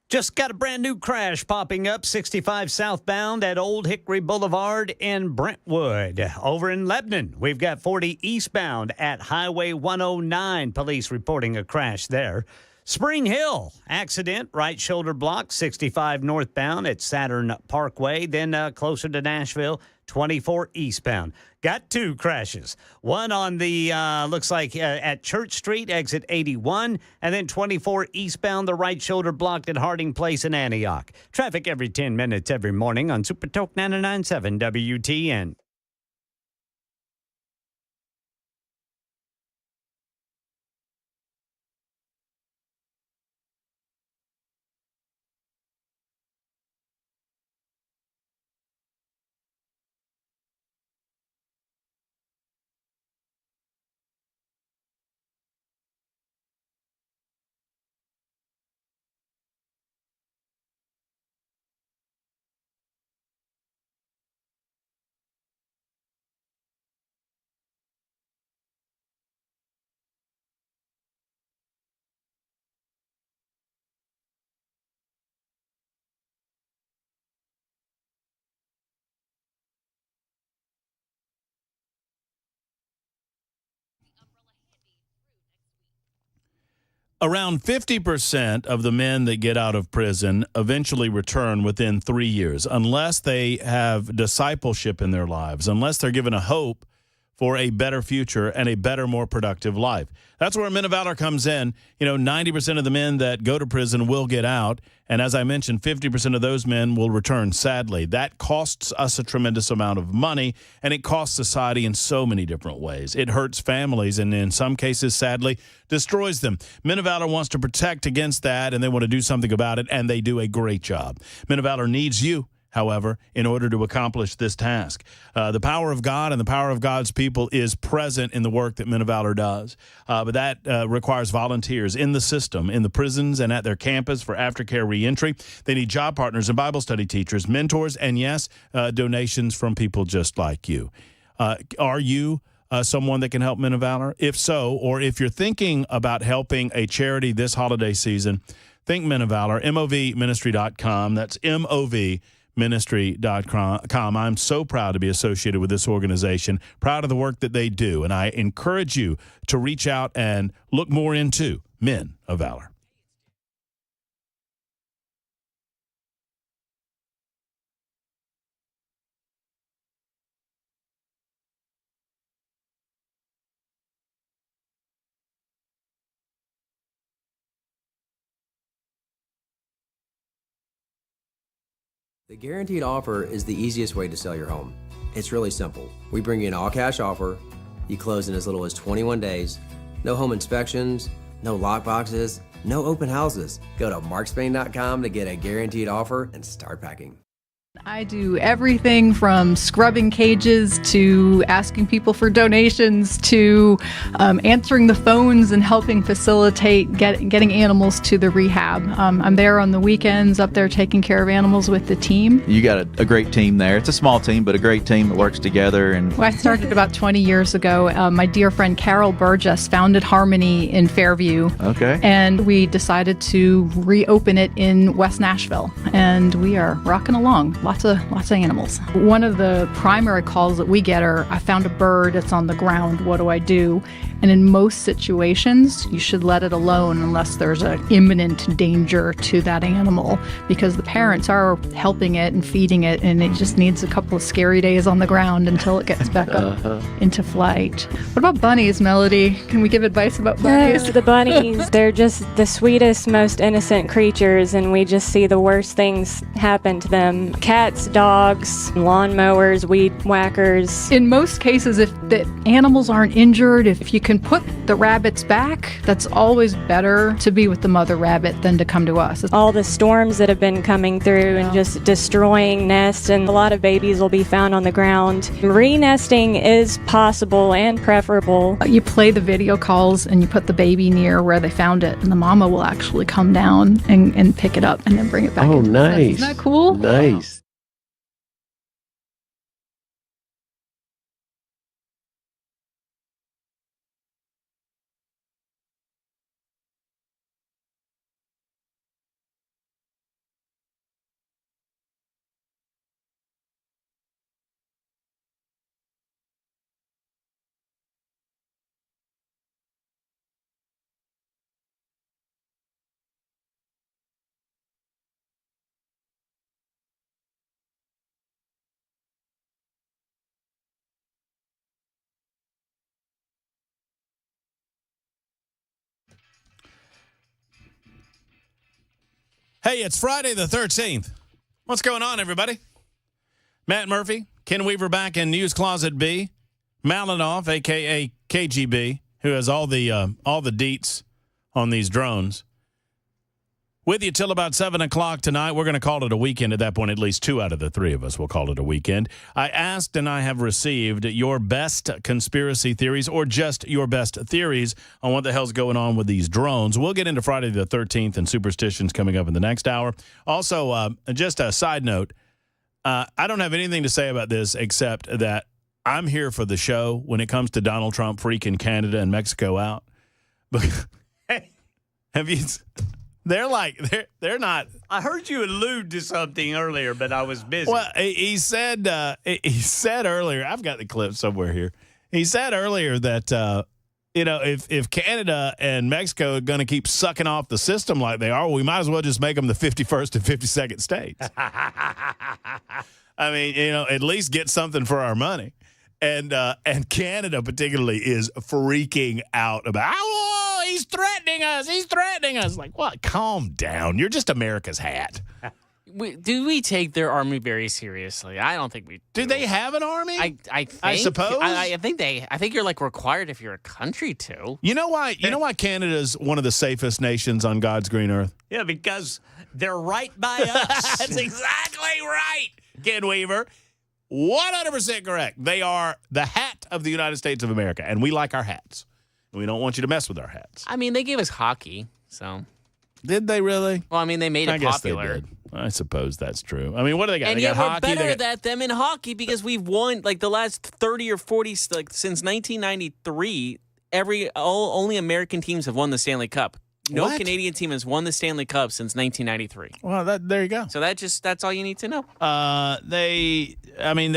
Speaker 1: Just got a brand new crash popping up 65 southbound at Old Hickory Boulevard in Brentwood. Over in Lebanon, we've got 40 eastbound at Highway 109. Police reporting a crash there. Spring Hill, accident, right shoulder block, 65 northbound at Saturn Parkway. Then closer to Nashville, 24 eastbound. Got two crashes. One on the, looks like at Church Street, exit 81, and then 24 eastbound, the right shoulder blocked at Harding Place in Antioch. Traffic every 10 minutes every morning on Super Talk 99.7 WTN.
Speaker 2: Around 50% of the men that get out of prison eventually return within 3 years, unless they have discipleship in their lives, unless they're given a hope for a better future and a better, more productive life. That's where Men of Valor comes in. 90% of the men that go to prison will get out. And as I mentioned, 50% of those men will return, sadly. That costs us a tremendous amount of money, and it costs society in so many different ways. It hurts families, and in some cases, sadly, destroys them. Men of Valor wants to protect against that, and they want to do something about it, and they do a great job. Men of Valor needs you, however, in order to accomplish this task. The power of God and the power of God's people is present in the work that Men of Valor does. But that requires volunteers in the system, in the prisons and at their campus for aftercare reentry. They need job partners and Bible study teachers, mentors, and yes, donations from people just like you. Are you someone that can help Men of Valor? If so, or if you're thinking about helping a charity this holiday season, think Men of Valor, movministry.com. That's movministry.com. I'm so proud to be associated with this organization, proud of the work that they do, and I encourage you to reach out and look more into Men of Valor.
Speaker 4: The guaranteed offer is the easiest way to sell your home. It's really simple. We bring you an all-cash offer. You close in as little as 21 days. No home inspections, no lockboxes, no open houses. Go to markspain.com to get a guaranteed offer and start packing.
Speaker 6: I do everything from scrubbing cages to asking people for donations to answering the phones and helping facilitate getting animals to the rehab. I'm there on the weekends, up there taking care of animals with the team.
Speaker 7: You got a great team there. It's a small team, but a great team that works together. And
Speaker 6: Well, I started about 20 years ago. My dear friend Carol Burgess founded Harmony in Fairview.
Speaker 7: Okay.
Speaker 6: And we decided to reopen it in West Nashville. And we are rocking along. Lots of animals. One of the primary calls that we get are, I found a bird, it's on the ground, what do I do? And in most situations, you should let it alone unless there's an imminent danger to that animal, because the parents are helping it and feeding it, and it just needs a couple of scary days on the ground until it gets back up into flight. What about bunnies, Melody? Can we give advice about bunnies?
Speaker 8: Yes, the bunnies, they're just the sweetest, most innocent creatures, and we just see the worst things happen to them. Cats, dogs, lawnmowers, weed whackers.
Speaker 6: In most cases, if the animals aren't injured, if you can put the rabbits back, that's always better to be with the mother rabbit than to come to us.
Speaker 8: All the storms that have been coming through and just destroying nests, and a lot of babies will be found on the ground. Re-nesting is possible and preferable.
Speaker 6: You play the video calls and you put the baby near where they found it, and the mama will actually come down and pick it up and then bring it back.
Speaker 13: Oh, nice.
Speaker 6: Isn't that cool?
Speaker 13: Nice.
Speaker 2: Hey, it's Friday the 13th. What's going on, everybody? Matt Murphy, Ken Weaver back in News Closet B, Malinoff, a.k.a. KGB, who has all the deets on these drones. With you till about 7 o'clock tonight. We're going to call it a weekend at that point. At least 2 out of the 3 of us will call it a weekend. I asked and I have received your best conspiracy theories, or just your best theories on what the hell's going on with these drones. We'll get into Friday the 13th and superstitions coming up in the next hour. Also, just a side note, I don't have anything to say about this except that I'm here for the show when it comes to Donald Trump freaking Canada and Mexico out. Have you... They're not.
Speaker 1: I heard you allude to something earlier, but I was busy.
Speaker 2: Well, he said earlier, I've got the clip somewhere here. He said earlier that, if Canada and Mexico are going to keep sucking off the system like they are, we might as well just make them the 51st and 52nd states. I mean, at least get something for our money. And Canada particularly is freaking out about, he's threatening us. He's threatening us. Like, what? Calm down. You're just America's hat.
Speaker 3: Do we take their army very seriously? I don't think we do.
Speaker 2: Do they have an army?
Speaker 3: I
Speaker 2: suppose.
Speaker 3: I think you're like required if you're a country to.
Speaker 2: You know why? You know why Canada's one of the safest nations on God's green earth?
Speaker 1: Yeah, because they're right by us.
Speaker 2: That's exactly right, Ken Weaver. 100% correct. They are the hat of the United States of America, and we like our hats. We don't want you to mess with our hats.
Speaker 3: I mean, they gave us hockey, so.
Speaker 2: Did they really?
Speaker 3: Well, I mean, they made it popular.
Speaker 2: They did. I suppose that's true. I mean, what do they got?
Speaker 3: And
Speaker 2: they
Speaker 3: yet
Speaker 2: got
Speaker 3: we're
Speaker 2: hockey.
Speaker 3: better at them in hockey because we've won like the last 30 or 40, like since 1993. Only American teams have won the Stanley Cup. No Canadian team has won the Stanley Cup since 1993.
Speaker 2: Well, there you go.
Speaker 3: So that's all you need to know.
Speaker 2: They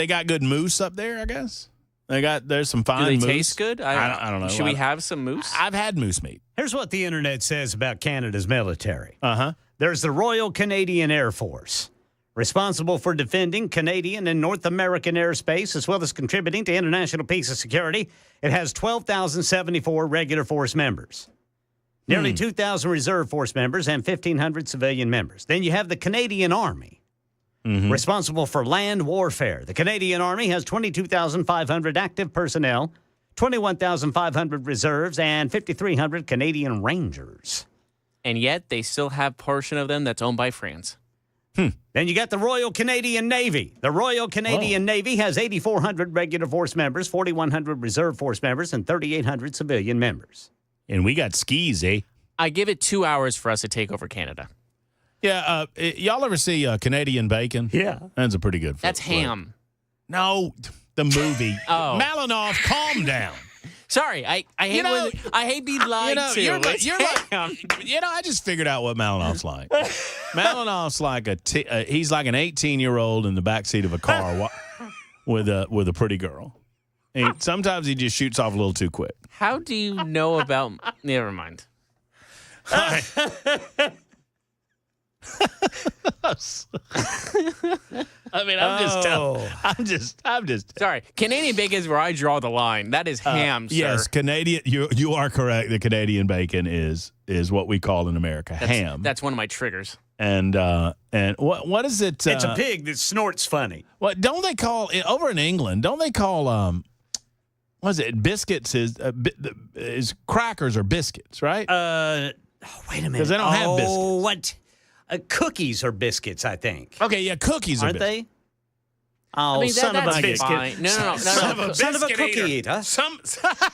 Speaker 2: got good moose up there, I guess. There's some fine moose.
Speaker 3: Do they taste good?
Speaker 2: I don't know.
Speaker 3: Should we have some moose?
Speaker 2: I've had moose meat.
Speaker 1: Here's what the internet says about Canada's military.
Speaker 2: Uh-huh.
Speaker 1: There's the Royal Canadian Air Force, responsible for defending Canadian and North American airspace, as well as contributing to international peace and security. It has 12,074 regular force members, nearly 2,000 reserve force members, and 1,500 civilian members. Then you have the Canadian Army, responsible for land warfare. The Canadian Army has 22,500 active personnel, 21,500 reserves, and 5,300 Canadian Rangers.
Speaker 3: And yet they still have portion of them that's owned by France.
Speaker 1: Then you got the Royal Canadian Navy. The Royal Canadian Navy has 8,400 regular force members, 4,100 reserve force members, and 3,800 civilian members.
Speaker 2: And we got skis, eh?
Speaker 3: I give it 2 hours for us to take over Canada.
Speaker 2: Yeah, y'all ever see Canadian Bacon?
Speaker 1: Yeah.
Speaker 2: That's a pretty good
Speaker 3: That's ham.
Speaker 2: No, the movie.
Speaker 3: Oh.
Speaker 2: Malinoff, calm down.
Speaker 3: Sorry, I hate being lied to.
Speaker 2: You're like, I just figured out what Malinoff's like. Malinoff's like he's like an 18-year-old in the backseat of a car with a pretty girl. And sometimes he just shoots off a little too quick.
Speaker 3: How do you know about? Never mind.
Speaker 2: I mean, I'm just.
Speaker 3: Sorry, Canadian bacon is where I draw the line. That is ham, sir.
Speaker 2: Yes, Canadian. You are correct. The Canadian bacon is what we call in America ham.
Speaker 3: That's one of my triggers.
Speaker 2: And what is it?
Speaker 1: It's a pig that snorts funny.
Speaker 2: What don't they call it over in England? Don't they call what is it? Biscuits is crackers or biscuits, right?
Speaker 1: Wait a minute.
Speaker 2: Because they don't have biscuits.
Speaker 1: Oh, what? Cookies are biscuits, I think.
Speaker 2: Okay, yeah, cookies
Speaker 1: aren't
Speaker 2: are
Speaker 1: they? Oh, son of a biscuit!
Speaker 3: No.
Speaker 1: Son of a cookie eater.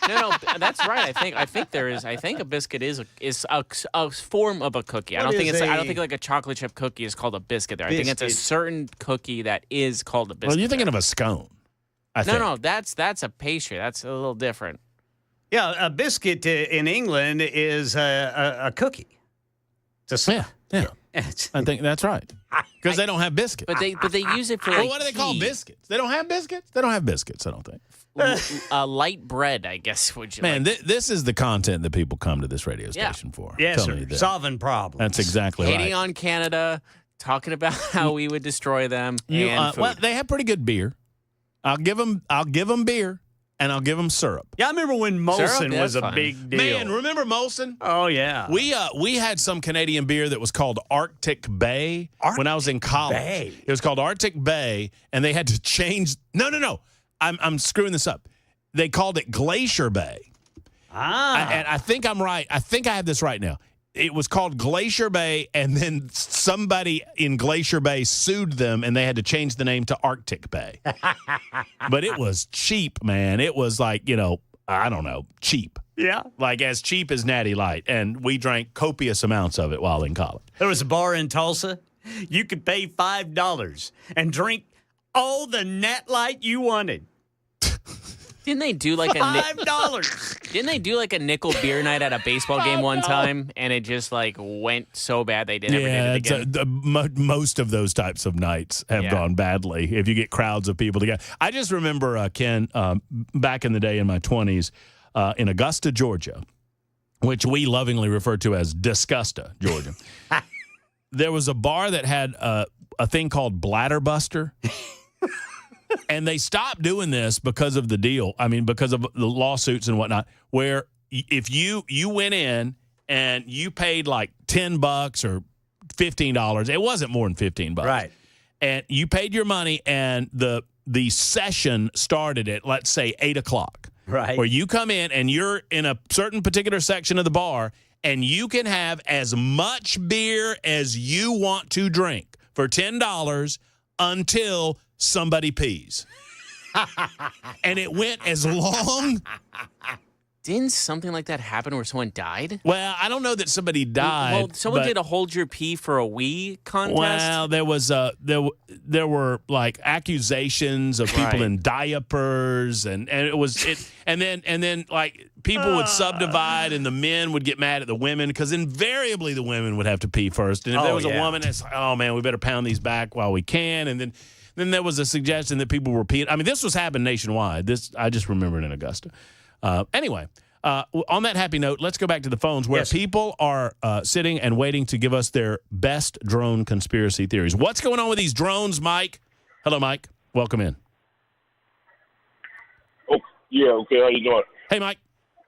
Speaker 3: No, that's right. I think a biscuit is a form of a cookie. I don't think like a chocolate chip cookie is called a biscuit. There, I think it's a certain cookie that is called a biscuit.
Speaker 2: Well, you're thinking of a scone.
Speaker 3: No, that's a pastry. That's a little different.
Speaker 1: Yeah, a biscuit in England is a cookie.
Speaker 2: Yeah. I think that's right. Because they don't have biscuits.
Speaker 3: But they use it for
Speaker 2: well, what do they call biscuits? They don't have biscuits? They don't have biscuits, I don't think.
Speaker 3: Light bread, I guess. Would you?
Speaker 2: Man, this is the content that people come to this radio station for.
Speaker 1: Yes, sir. Solving problems.
Speaker 2: That's exactly right.
Speaker 3: Hating on Canada, talking about how we would destroy them.
Speaker 2: Well, they have pretty good beer. I'll give them beer. And I'll give them syrup.
Speaker 1: Yeah, I remember when Molson was a big deal.
Speaker 2: Man, remember Molson?
Speaker 1: Oh, yeah.
Speaker 2: We had some Canadian beer that was called Arctic Bay when I was in college.
Speaker 1: Bay.
Speaker 2: It was called Arctic Bay, and they had to change. No. I'm screwing this up. They called it Glacier Bay. And I think I'm right. I think I have this right now. It was called Glacier Bay, and then somebody in Glacier Bay sued them, and they had to change the name to Arctic Bay. But it was cheap, man. It was like, I don't know, cheap.
Speaker 1: Yeah.
Speaker 2: Like as cheap as Natty Light, and we drank copious amounts of it while in college.
Speaker 1: There was a bar in Tulsa. You could pay $5 and drink all the Nat Light you wanted.
Speaker 3: Didn't they do like
Speaker 1: $5?
Speaker 3: Didn't they do like a nickel beer night at a baseball game one time, and it just like went so bad they never did it again?
Speaker 2: Most of those types of nights have gone badly if you get crowds of people together. I just remember, Ken, back in the day in my 20s, in Augusta, Georgia, which we lovingly refer to as Disgusta, Georgia. There was a bar that had a thing called Bladderbuster. And they stopped doing this because of the deal. I mean, because of the lawsuits and whatnot, where if you went in and you paid like $10 or $15, it wasn't more than $15.
Speaker 1: Right.
Speaker 2: And you paid your money, and the session started at, let's say, 8 o'clock.
Speaker 1: Right.
Speaker 2: Where you come in and you're in a certain particular section of the bar, and you can have as much beer as you want to drink for $10 until somebody pees. And it went as long.
Speaker 3: Didn't something like that happen where someone died?
Speaker 2: Well, I don't know that somebody died.
Speaker 3: Well, someone did a hold your pee for a wee contest.
Speaker 2: Well, there was there were like accusations of people in diapers, and it was it, and then like people would subdivide, and the men would get mad at the women because invariably the women would have to pee first, and if there was a woman, it's like, oh man, we better pound these back while we can, and then there was a suggestion that people were peeing. I mean, this was happening nationwide. I just remember it in Augusta. Anyway, on that happy note, let's go back to the phones where people are sitting and waiting to give us their best drone conspiracy theories. What's going on with these drones, Mike? Hello, Mike. Welcome in.
Speaker 13: Oh, yeah, okay. How you doing?
Speaker 2: Hey, Mike.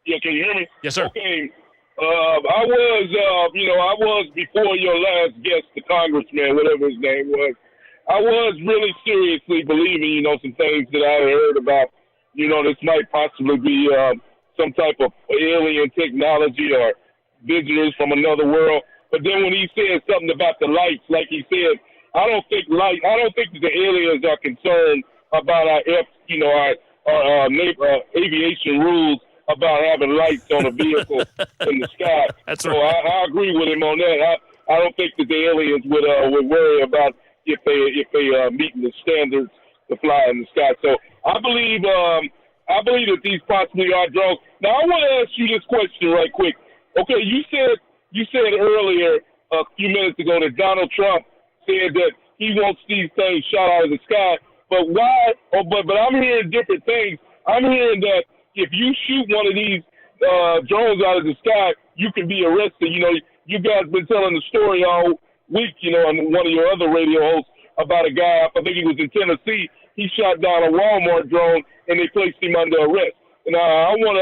Speaker 13: Yeah, can you hear me?
Speaker 2: Yes, sir.
Speaker 13: Okay. I was before your last guest, the congressman, whatever his name was, I was really seriously believing, some things that I heard about, this might possibly be some type of alien technology or visitors from another world. But then when he said something about the lights, like he said, I don't think that the aliens are concerned about our aviation rules about having lights on a vehicle in the sky.
Speaker 2: That's
Speaker 13: so
Speaker 2: right.
Speaker 13: I agree with him on that. I don't think that the aliens would worry about if they meeting the standards to fly in the sky. So I believe that these possibly are drones. Now I want to ask you this question right quick. Okay, you said earlier a few minutes ago that Donald Trump said that he wants these things shot out of the sky. But why? But I'm hearing different things. I'm hearing that if you shoot one of these drones out of the sky, you can be arrested. You know, you guys been telling the story all week, you know, on one of your other radio hosts about a guy, I think he was in Tennessee. He shot down a Walmart drone and they placed him under arrest. And I want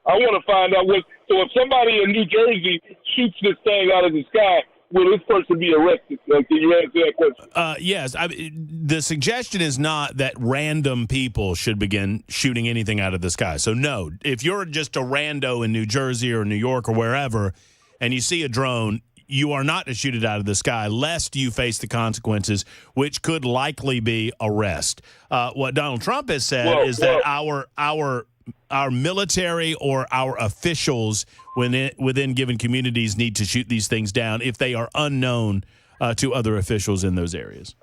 Speaker 13: to find out what. So if somebody in New Jersey shoots this thing out of the sky, will this person be arrested? Can you answer that question?
Speaker 2: Yes. The suggestion is not that random people should begin shooting anything out of the sky. So, no, if you're just a rando in New Jersey or New York or wherever and you see a drone, you are not to shoot it out of the sky lest you face the consequences, which could likely be arrest. What Donald Trump has said is that our military or our officials within given communities need to shoot these things down if they are unknown to other officials in those areas.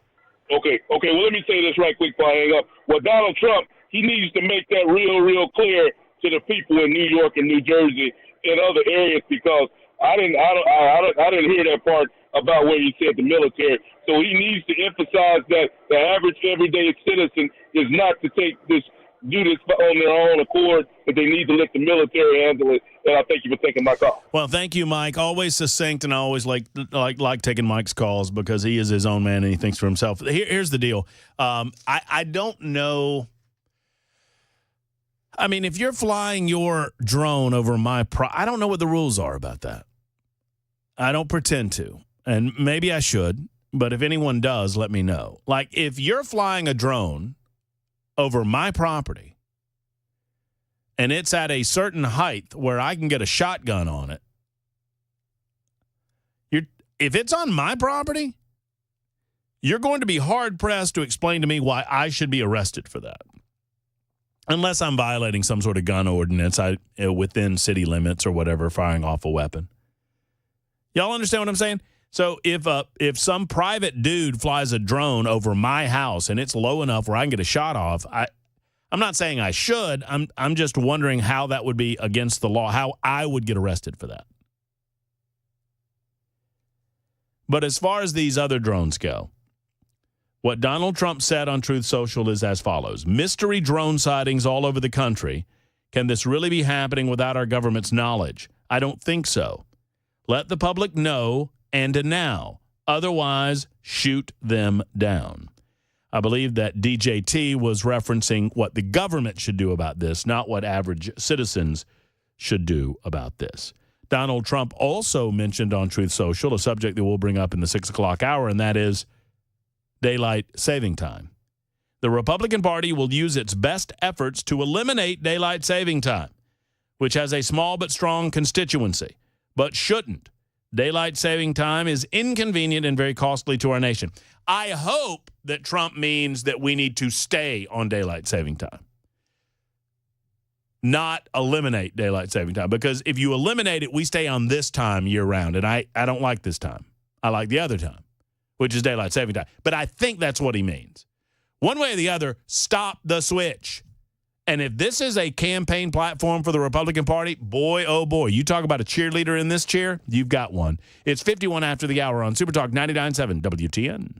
Speaker 13: Okay. Well, let me say this right quick before I hang up. Well, Donald Trump, he needs to make that real clear to the people in New York and New Jersey and other areas, because I didn't hear that part about where he said the military. So he needs to emphasize that the average everyday citizen is not to do this on their own accord, but they need to let the military handle it. And I thank you for taking my call.
Speaker 2: Well, thank you, Mike. Always succinct, and I always like taking Mike's calls because he is his own man and he thinks for himself. Here's the deal. I don't know. I mean, if you're flying your drone over I don't know what the rules are about that. I don't pretend to, and maybe I should, but if anyone does, let me know. Like, if you're flying a drone over my property and it's at a certain height where I can get a shotgun on it, if it's on my property, you're going to be hard-pressed to explain to me why I should be arrested for that. Unless I'm violating some sort of gun ordinance within city limits or whatever, firing off a weapon. Y'all understand what I'm saying? So if some private dude flies a drone over my house and it's low enough where I can get a shot off, I'm not saying I should. I'm just wondering how that would be against the law, how I would get arrested for that. But as far as these other drones go, what Donald Trump said on Truth Social is as follows: mystery drone sightings all over the country. Can this really be happening without our government's knowledge? I don't think so. Let the public know, and now. Otherwise, shoot them down. I believe that DJT was referencing what the government should do about this, not what average citizens should do about this. Donald Trump also mentioned on Truth Social a subject that we'll bring up in the 6 o'clock hour, and that is daylight saving time. The Republican Party will use its best efforts to eliminate daylight saving time, which has a small but strong constituency, but shouldn't. Daylight saving time is inconvenient and very costly to our nation. I hope that Trump means that we need to stay on daylight saving time, not eliminate daylight saving time, because if you eliminate it, we stay on this time year round, and I don't like this time. I like the other time, which is daylight saving time. But I think that's what he means. One way or the other, stop the switch. And if this is a campaign platform for the Republican Party, boy, oh boy, you talk about a cheerleader in this chair, you've got one. It's 51 after the hour on Super Talk 99.7 WTN.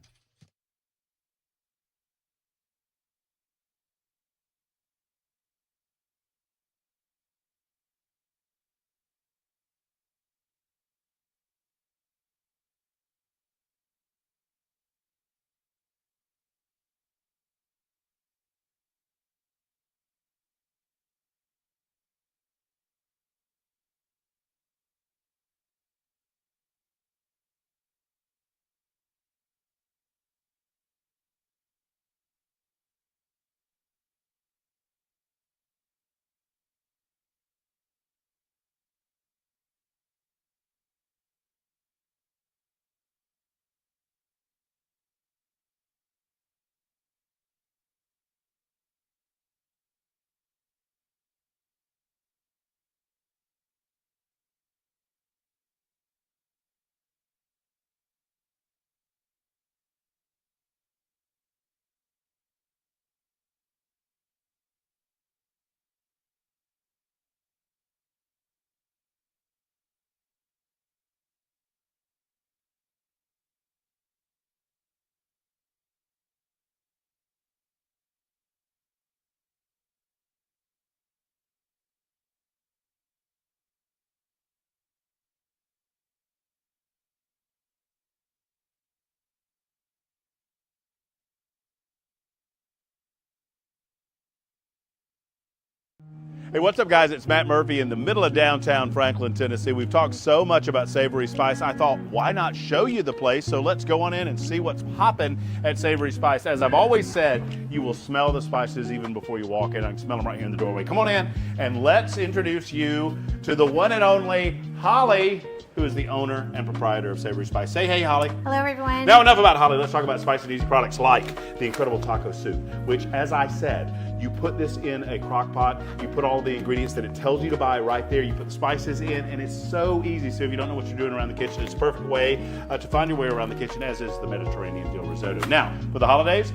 Speaker 21: Hey, what's up, guys? It's Matt Murphy in the middle of downtown Franklin, Tennessee. We've talked so much about Savory Spice. I thought, why not show you the place? So let's go on in and see what's popping at Savory Spice. As I've always said, you will smell the spices even before you walk in. I can smell them right here in the doorway. Come on in and let's introduce you to the one and only Holly, who is the owner and proprietor of Savory Spice. Say hey, Holly.
Speaker 14: Hello, everyone.
Speaker 21: Now, enough about Holly. Let's talk about spice and easy products like the incredible taco soup, which, as I said, you put this in a crock pot, you put all the ingredients that it tells you to buy right there, you put the spices in, and it's so easy. So if you don't know what you're doing around the kitchen, it's a perfect way to find your way around the kitchen, as is the Mediterranean dill risotto. Now, for the holidays,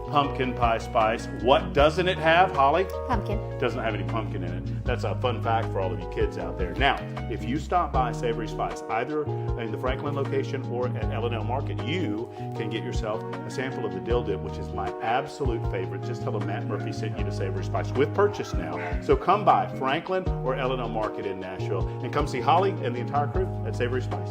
Speaker 21: pumpkin pie spice. What doesn't it have, Holly?
Speaker 14: Pumpkin.
Speaker 21: It doesn't have any pumpkin in it. That's a fun fact for all of you kids out there. Now, if you stop by Savory Spice, either in the Franklin location or at L&L Market, you can get yourself a sample of the dill dip, which is my absolute favorite. Just tell them Matt Murphy sent you to Savory Spice with purchase now. So come by Franklin or L&L Market in Nashville and come see Holly and the entire crew at Savory Spice.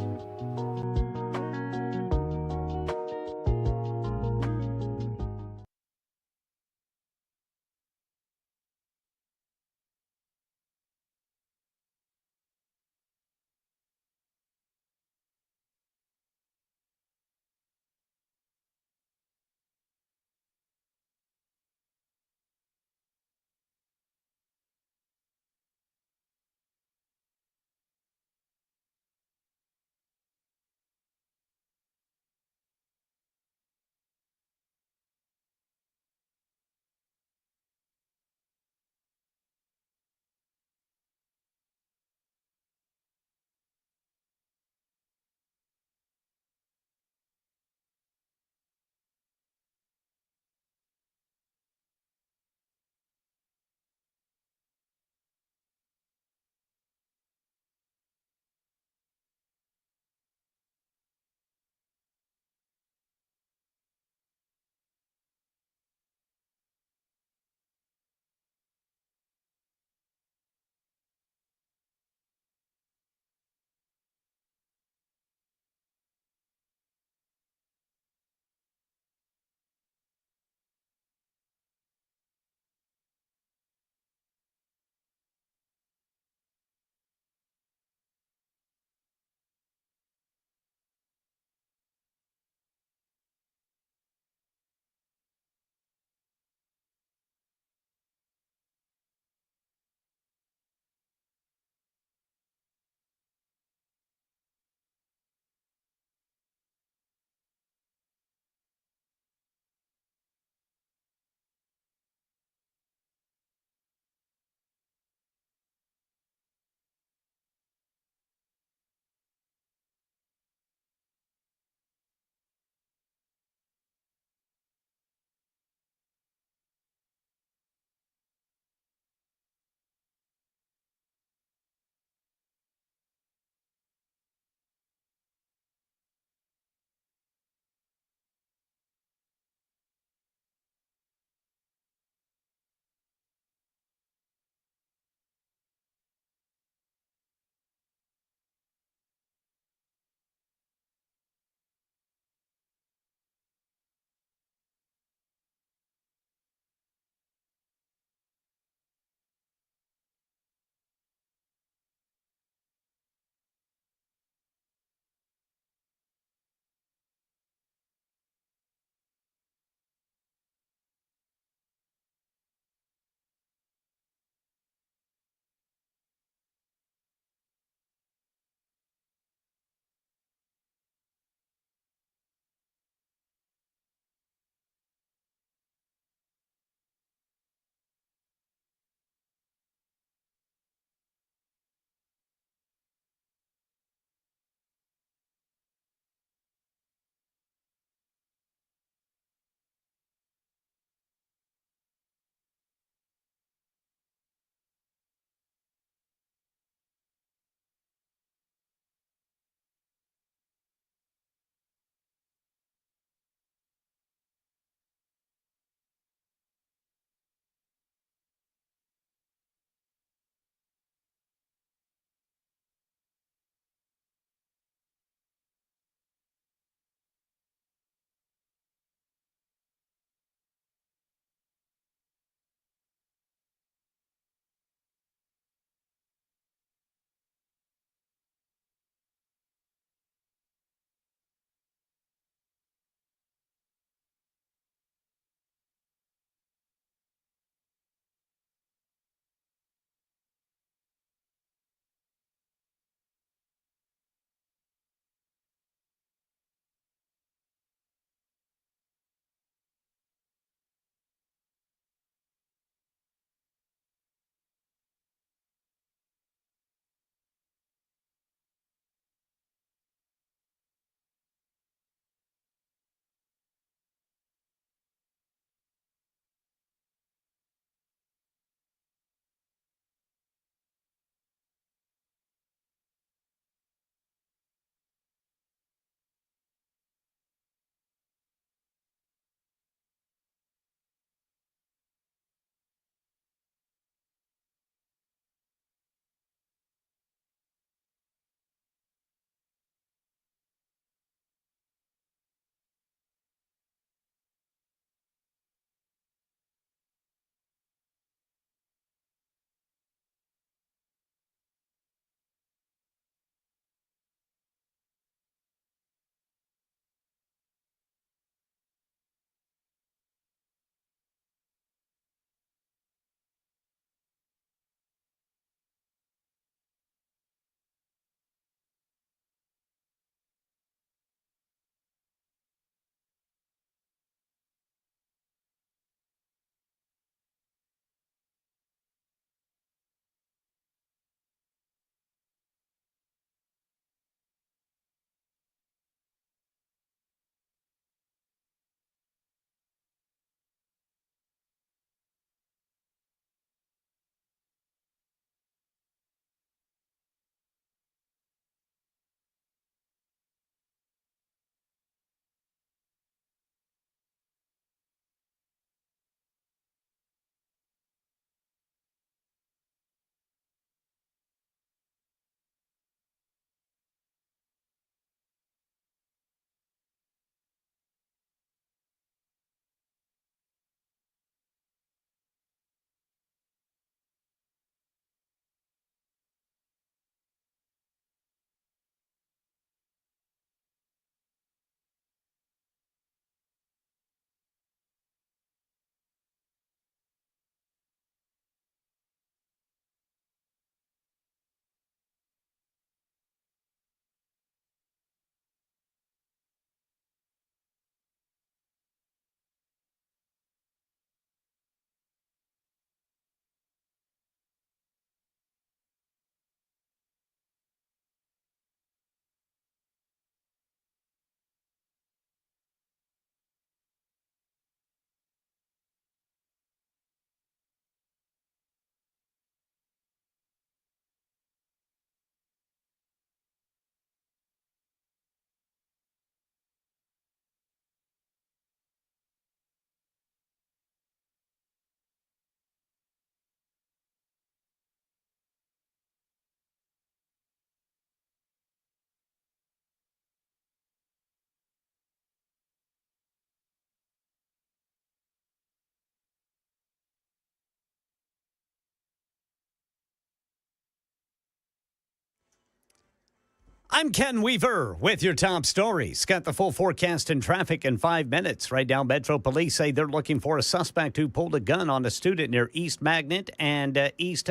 Speaker 1: I'm Ken Weaver with your top stories. Got the full forecast and traffic in 5 minutes. Right now, Metro Police say they're looking for a suspect who pulled a gun on a student near East Magnet and East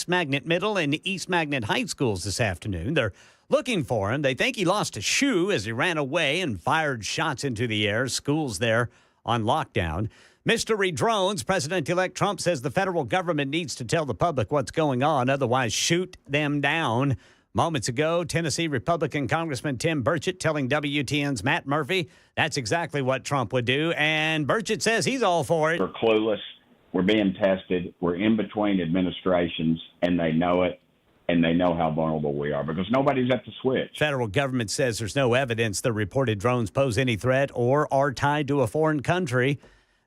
Speaker 1: Magnet Middle and East Magnet High Schools this afternoon. They're looking for him. They think he lost a shoe as he ran away and fired shots into the air. Schools there on lockdown. Mystery drones. President-elect Trump says the federal government needs to tell the public what's going on, otherwise shoot them down. Moments ago, Tennessee Republican Congressman Tim Burchett telling WTN's Matt Murphy that's exactly what Trump would do. And Burchett says he's all for it.
Speaker 9: We're clueless. We're being tested. We're in between administrations, and they know it, and they know how vulnerable we are because nobody's at the switch.
Speaker 1: Federal government says there's no evidence the reported drones pose any threat or are tied to a foreign country.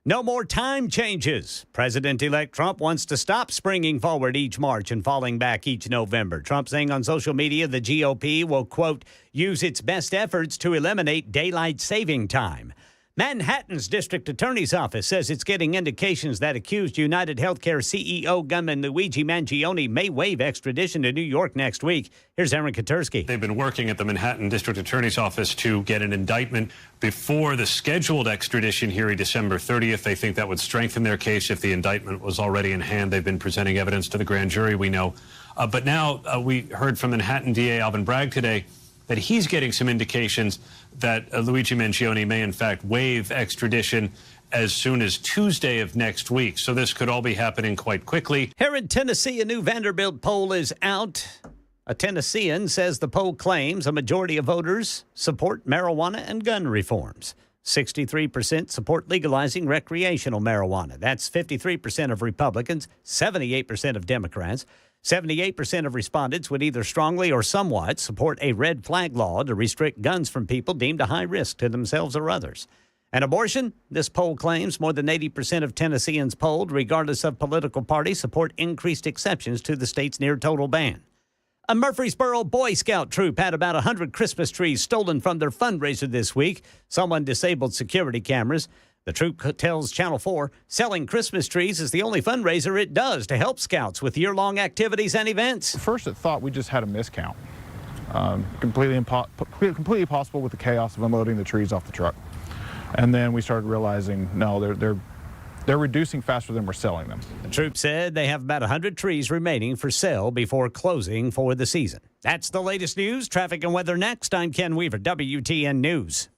Speaker 1: No more time changes. President-elect Trump wants to stop springing forward each March and falling back each November. Trump saying on social media the GOP will, quote, use its best efforts to eliminate daylight saving time. Manhattan's district attorney's office says it's getting indications that accused United Healthcare CEO gunman Luigi Mangione may waive extradition to New York next week. Here's Aaron Katursky.
Speaker 12: They've been working at the Manhattan District Attorney's Office to get an indictment before the scheduled extradition hearing December 30th. They think that would strengthen their case if the indictment was already in hand. They've been presenting evidence to the grand jury, we know. But now we heard from Manhattan DA Alvin Bragg today that he's getting some indications that Luigi Mangione may, in fact, waive extradition as soon as Tuesday of next week. So this could all be happening quite quickly.
Speaker 1: Here in Tennessee, a new Vanderbilt poll is out. A Tennessean says the poll claims a majority of voters support marijuana and gun reforms. 63% support legalizing recreational marijuana. That's 53% of Republicans, 78% of Democrats. 78% of respondents would either strongly or somewhat support a red flag law to restrict guns from people deemed a high risk to themselves or others. And abortion, this poll claims more than 80% of Tennesseans polled, regardless of political party, support increased exceptions to the state's near total ban. A Murfreesboro Boy Scout troop had about 100 Christmas trees stolen from their fundraiser this week. Someone disabled security cameras. The troop tells Channel 4 selling Christmas trees is the only fundraiser it does to help scouts with year-long activities and events.
Speaker 14: First, it thought we just had a miscount. Completely impossible with the chaos of unloading the trees off the truck. And then we started realizing, no, they're reducing faster than we're selling them.
Speaker 1: The troop said they have about 100 trees remaining for sale before closing for the season. That's the latest news. Traffic and weather next. I'm Ken Weaver, WTN News.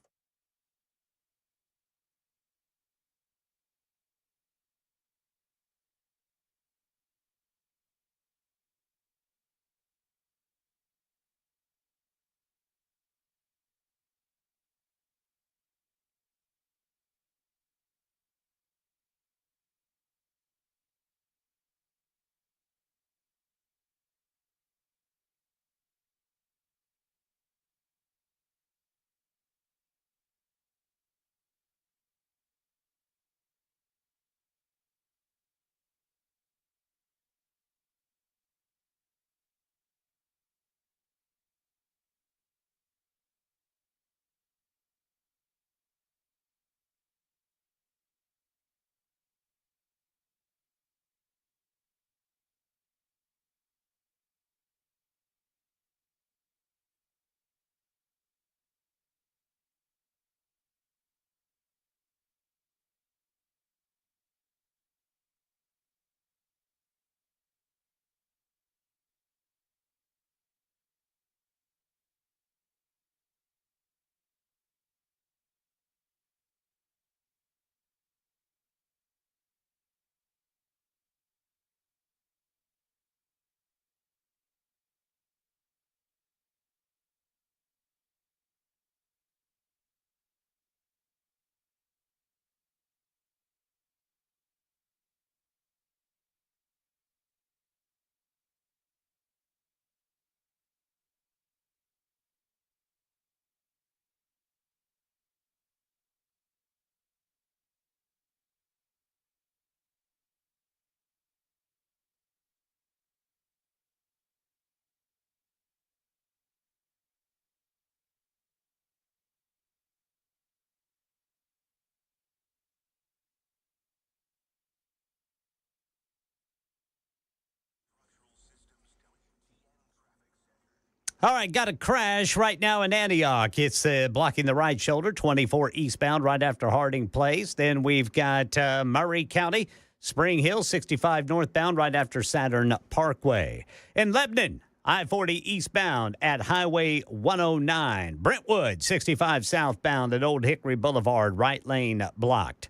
Speaker 1: All right, got a crash right now in Antioch. It's blocking the right shoulder, 24 eastbound right after Harding Place. Then we've got Murray County, Spring Hill, 65 northbound right after Saturn Parkway. In Lebanon, I-40 eastbound at Highway 109. Brentwood, 65 southbound at Old Hickory Boulevard, right lane blocked.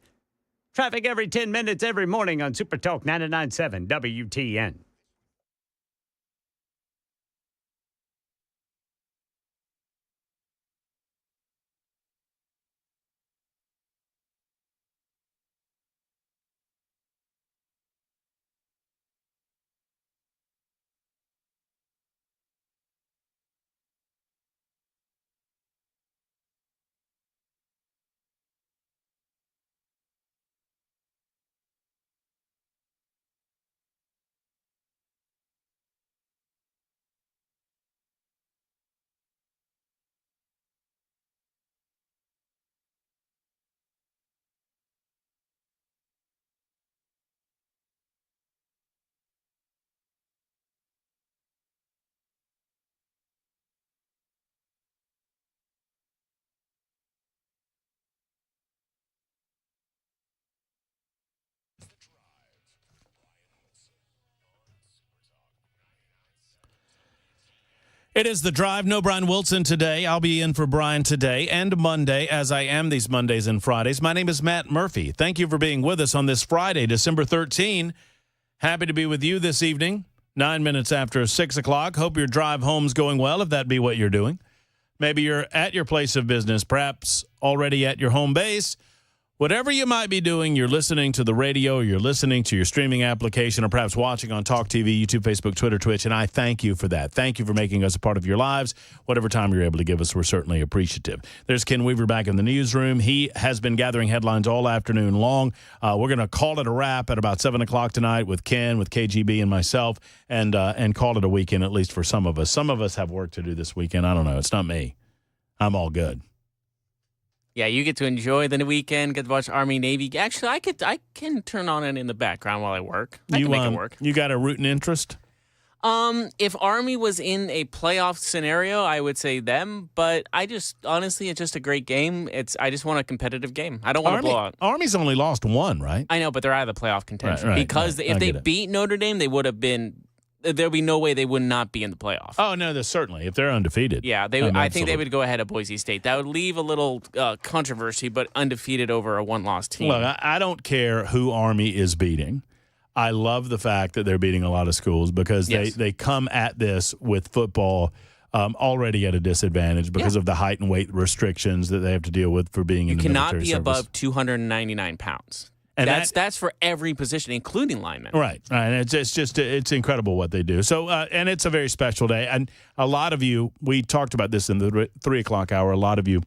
Speaker 1: Traffic every 10 minutes every morning on Super Talk 99.7 WTN.
Speaker 2: It is The Drive. No Brian Wilson today. I'll be in for Brian today and Monday, as I am these Mondays and Fridays. My name is Matt Murphy. Thank you for being with us on this Friday, December 13. Happy to be with you this evening, 9 minutes after 6 o'clock. Hope your drive home's going well, if that be what you're doing. Maybe you're at your place of business, perhaps already at your home base. Whatever you might be doing, you're listening to the radio, or you're listening to your streaming application, or perhaps watching on Talk TV, YouTube, Facebook, Twitter, Twitch, and I thank you for that. Thank you for making us a part of your lives. Whatever time you're able to give us, we're certainly appreciative. There's Ken Weaver back in the newsroom. He has been gathering headlines all afternoon long. We're going to call it a wrap at about 7 o'clock tonight with Ken, with KGB, and myself, and call it a weekend, at least for some of us. Some of us have work to do this weekend. I don't know. It's not me. I'm all good.
Speaker 3: Yeah, you get to enjoy the weekend, get to watch Army, Navy. Actually, I can turn on it in the background while I work. I can make it work.
Speaker 2: You got a rooting interest?
Speaker 3: If Army was in a playoff scenario, I would say them. But honestly, it's just a great game. I just want a competitive game. I don't want to blow out.
Speaker 2: Army's only lost one, right?
Speaker 3: I know, but they're out of the playoff contention.
Speaker 2: Right,
Speaker 3: because if they beat Notre Dame, they would have been. There'd be no way they would not be in the playoff.
Speaker 2: Oh, no, there's certainly. If they're undefeated.
Speaker 3: Yeah, I think they would go ahead of Boise State. That would leave a little controversy, but undefeated over a one-loss team.
Speaker 2: Look, I don't care who Army is beating. I love the fact that they're beating a lot of schools because they come at this with football already at a disadvantage because of the height and weight restrictions that they have to deal with for being in the military service.
Speaker 3: You cannot be above 299 pounds. And that's for every position, including linemen.
Speaker 2: Right. It's incredible what they do. So, and it's a very special day. And a lot of you, we talked about this in the 3 o'clock hour. A lot of you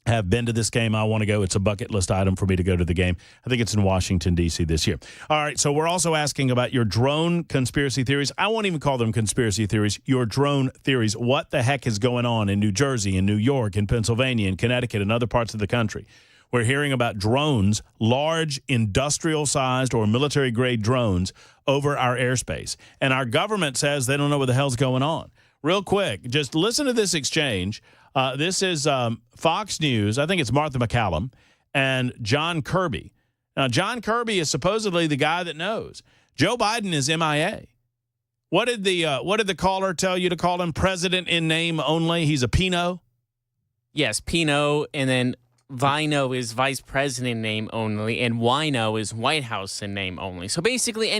Speaker 2: have been to this game. I want to go. It's a bucket list item for me to go to the game. I think it's in Washington, D.C. this year. All right. So we're also asking about your drone conspiracy theories. I won't even call them conspiracy theories. Your drone theories. What the heck is going on in New Jersey, in New York, in Pennsylvania, in Connecticut, and other parts of the country? We're hearing about drones, large industrial-sized or military-grade drones over our airspace. And our government says they don't know what the hell's going on. Real quick, just listen to this exchange. This is Fox News. I think it's Martha McCallum and John Kirby. Now, John Kirby is supposedly the guy that knows. Joe Biden is MIA. What did the caller tell you to call him? President in name only? He's a Pino?
Speaker 3: Yes, Pino, and then Vino is vice president in name only, and Wino is White House in name only. So basically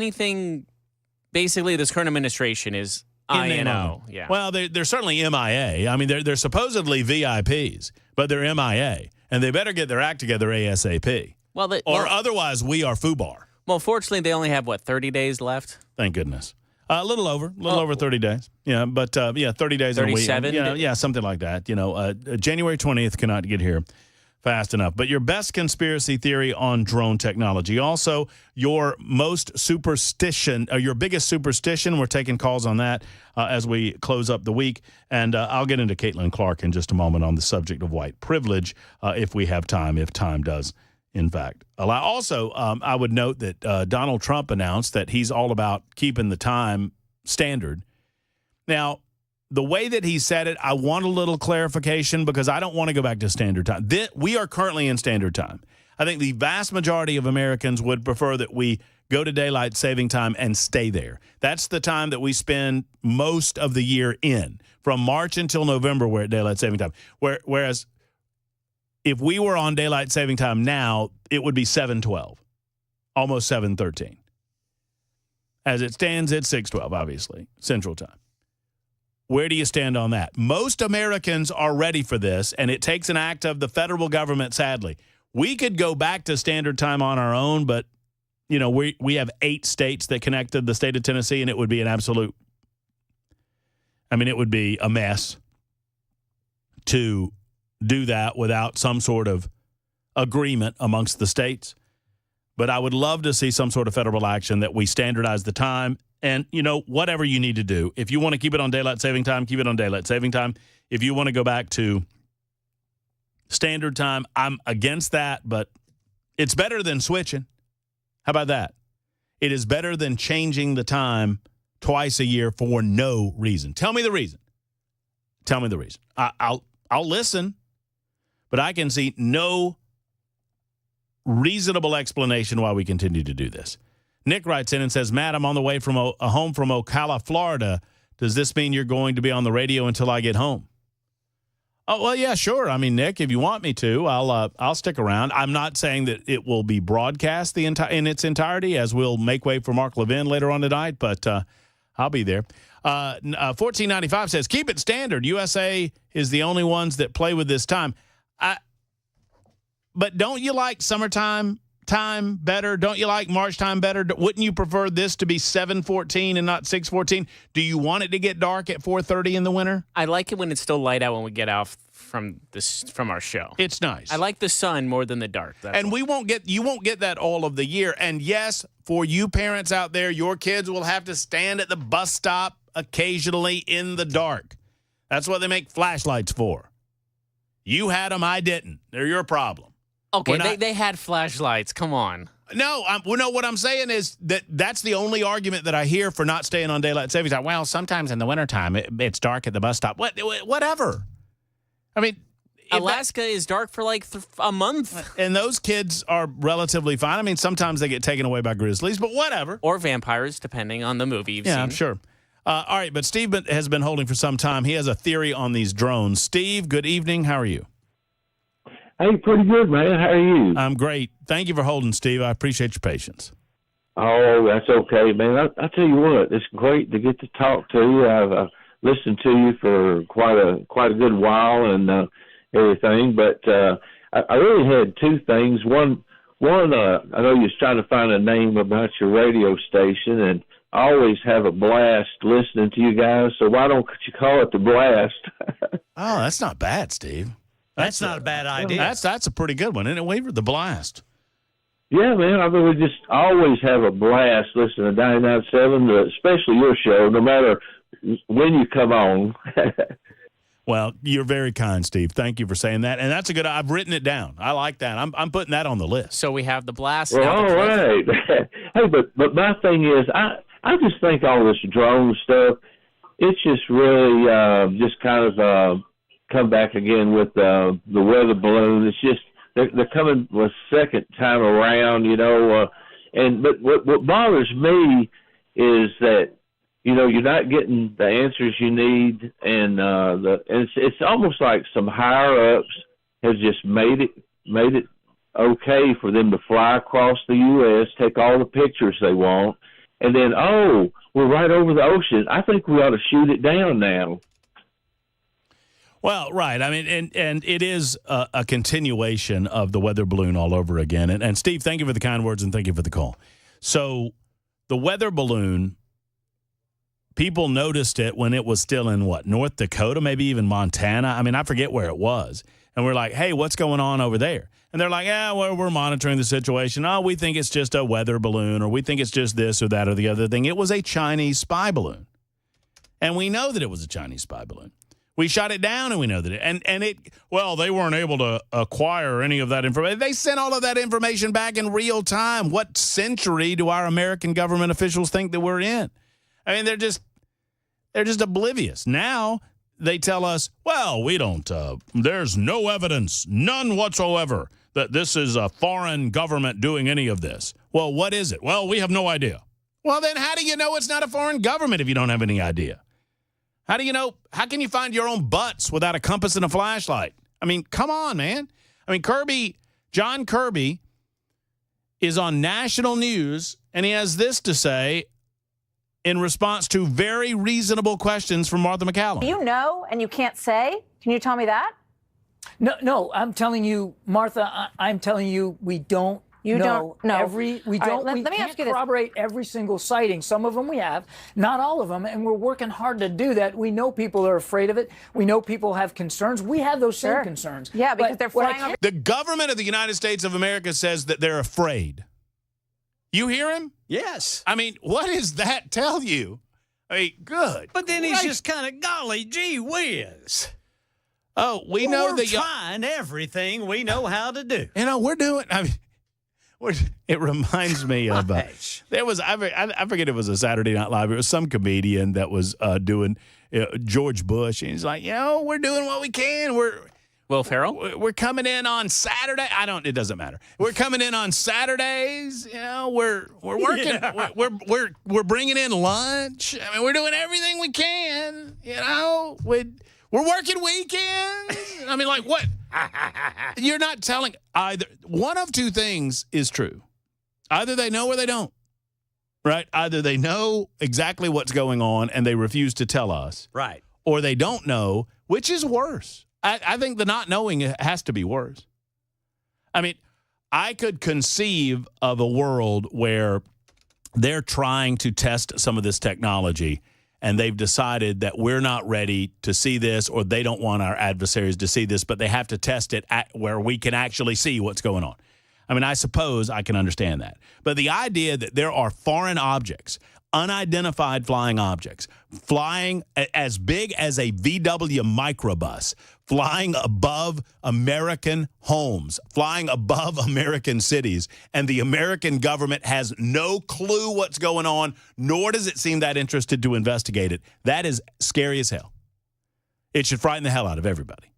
Speaker 3: this current administration is INO. Yeah.
Speaker 2: Well, they're certainly MIA. I mean, they're supposedly VIPs, but they're MIA, and they better get their act together ASAP. Otherwise, we are FUBAR.
Speaker 3: Well, fortunately, they only have 30 days left.
Speaker 2: Thank goodness. A little over 30 days. Yeah, but 30 days.
Speaker 3: 37.
Speaker 2: Yeah, something like that. January 20th cannot get here fast enough. But your best conspiracy theory on drone technology. Also, your biggest superstition. We're taking calls on that as we close up the week. And I'll get into Caitlin Clark in just a moment on the subject of white privilege if we have time, if time does, in fact, allow. Also, I would note that Donald Trump announced that he's all about keeping the time standard. Now, the way that he said it, I want a little clarification because I don't want to go back to standard time. We are currently in standard time. I think the vast majority of Americans would prefer that we go to daylight saving time and stay there. That's the time that we spend most of the year in. From March until November, we're at daylight saving time. Whereas if we were on daylight saving time now, it would be 7:12, almost 7:13. As it stands, it's 6:12, obviously, Central Time. Where do you stand on that? Most Americans are ready for this, and it takes an act of the federal government, sadly. We could go back to standard time on our own, but, we have 8 states that connect to the state of Tennessee, and it would be it would be a mess to do that without some sort of agreement amongst the states. But I would love to see some sort of federal action that we standardize the time. And, whatever you need to do. If you want to keep it on daylight saving time, keep it on daylight saving time. If you want to go back to standard time, I'm against that, but it's better than switching. How about that? It is better than changing the time twice a year for no reason. Tell me the reason. Tell me the reason. I'll listen, but I can see no reasonable explanation why we continue to do this. Nick writes in and says, Matt, I'm on the way from home from Ocala, Florida. Does this mean you're going to be on the radio until I get home? Oh, well, yeah, sure. I mean, Nick, if you want me to, I'll stick around. I'm not saying that it will be broadcast in its entirety, as we'll make way for Mark Levin later on tonight, but I'll be there. 1495 says, keep it standard. USA is the only ones that play with this time. But don't you like summertime time better? Don't you like March time better? Wouldn't you prefer this to be 7:14 and not 6:14? Do you want it to get dark at 4:30 in the winter?
Speaker 3: I like it when it's still light out when we get off from our show.
Speaker 2: It's nice.
Speaker 3: I like the sun more than the dark.
Speaker 2: And you won't get that all of the year. And yes, for you parents out there, your kids will have to stand at the bus stop occasionally in the dark. That's what they make flashlights for. You had them, I didn't. They're your problem.
Speaker 3: Okay, they had flashlights. Come on.
Speaker 2: No, what I'm saying is that's the only argument that I hear for not staying on daylight savings time. Well, sometimes in the wintertime, it's dark at the bus stop. Whatever. I mean,
Speaker 3: Alaska is dark for like a month.
Speaker 2: And those kids are relatively fine. I mean, sometimes they get taken away by grizzlies, but whatever.
Speaker 3: Or vampires, depending on the movie you've seen.
Speaker 2: I'm sure. All right, but Steve has been holding for some time. He has a theory on these drones. Steve, good evening. How are you?
Speaker 16: Hey, pretty good, man. How are you?
Speaker 2: I'm great. Thank you for holding, Steve. I appreciate your patience.
Speaker 16: Oh, that's okay, man. I tell you what, it's great to get to talk to you. I've listened to you for quite a good while and everything, but I really had 2 things. One, I know you was trying to find a name about your radio station, and I always have a blast listening to you guys. So why don't you call it the Blast?
Speaker 2: Oh, that's not bad, Steve.
Speaker 1: That's not a bad idea.
Speaker 2: That's a pretty good one, isn't it, Weaver? The Blast.
Speaker 16: Yeah, man. I mean, we just always have a blast listening to 99.7, especially your show, no matter when you come on.
Speaker 2: Well, you're very kind, Steve. Thank you for saying that. And that's a good, I've written it down. I like that. I'm putting that on the list.
Speaker 3: So we have the Blast.
Speaker 16: Well, all right. Hey, but my thing is, I just think all this drone stuff, it's just really just kind of come back again with the weather balloon. It's just they're coming a second time around, but what bothers me is that you're not getting the answers you need, and it's almost like some higher ups have just made it okay for them to fly across the U.S., take all the pictures they want, and then we're right over the ocean. I think we ought to shoot it down now.
Speaker 2: Well, right. I mean, and it is a continuation of the weather balloon all over again. And Steve, thank you for the kind words and thank you for the call. So the weather balloon, people noticed it when it was still in North Dakota, maybe even Montana. I mean, I forget where it was. And we're like, hey, what's going on over there? And they're like, we're monitoring the situation. Oh, we think it's just a weather balloon, or we think it's just this or that or the other thing. It was a Chinese spy balloon. And we know that it was a Chinese spy balloon. We shot it down, and we know that they weren't able to acquire any of that information. They sent all of that information back in real time. What century do our American government officials think that we're in? I mean, They're just oblivious. Now they tell us, well, we don't, there's no evidence, none whatsoever, that this is a foreign government doing any of this. Well, what is it? Well, we have no idea. Well, then how do you know it's not a foreign government if you don't have any idea? How do you know? How can you find your own butts without a compass and a flashlight? I mean, come on, man. I mean, John Kirby is on national news, and he has this to say in response to very reasonable questions from Martha McCallum.
Speaker 17: You know, and you can't say? Can you tell me that?
Speaker 18: No, I'm telling you, Martha, I'm telling you, we don't know. We can't corroborate every single sighting. Some of them we have, not all of them, and we're working hard to do that. We know people are afraid of it. We know people have concerns. We have those same concerns.
Speaker 17: Yeah, because they're flying over.
Speaker 2: The government of the United States of America says that they're afraid. You hear him?
Speaker 1: Yes.
Speaker 2: I mean, what does that tell you? I mean, good.
Speaker 1: But then he's just kind of, golly gee whiz.
Speaker 2: Oh, we know that
Speaker 1: you're trying everything we know how to do.
Speaker 2: You know, we're doing. I mean, it reminds me of there was I forget if it was a Saturday Night Live. It was some comedian that was doing George Bush, and he's like, we're doing what we can.
Speaker 3: Will Ferrell?
Speaker 2: We're coming in on Saturday. It doesn't matter. We're coming in on Saturdays. We're working. Yeah. We're bringing in lunch. I mean, we're doing everything we can. We're working weekends. I mean, like what? You're not telling either. One of two things is true. Either they know or they don't. Right? Either they know exactly what's going on and they refuse to tell us.
Speaker 1: Right.
Speaker 2: Or they don't know, which is worse. I think the not knowing has to be worse. I mean, I could conceive of a world where they're trying to test some of this technology and they've decided that we're not ready to see this, or they don't want our adversaries to see this, but they have to test it where we can actually see what's going on. I mean, I suppose I can understand that. But the idea that there are foreign objects, unidentified flying objects, flying as big as a VW microbus, flying above American homes, flying above American cities, and the American government has no clue what's going on, nor does it seem that interested to investigate it. That is scary as hell. It should frighten the hell out of everybody.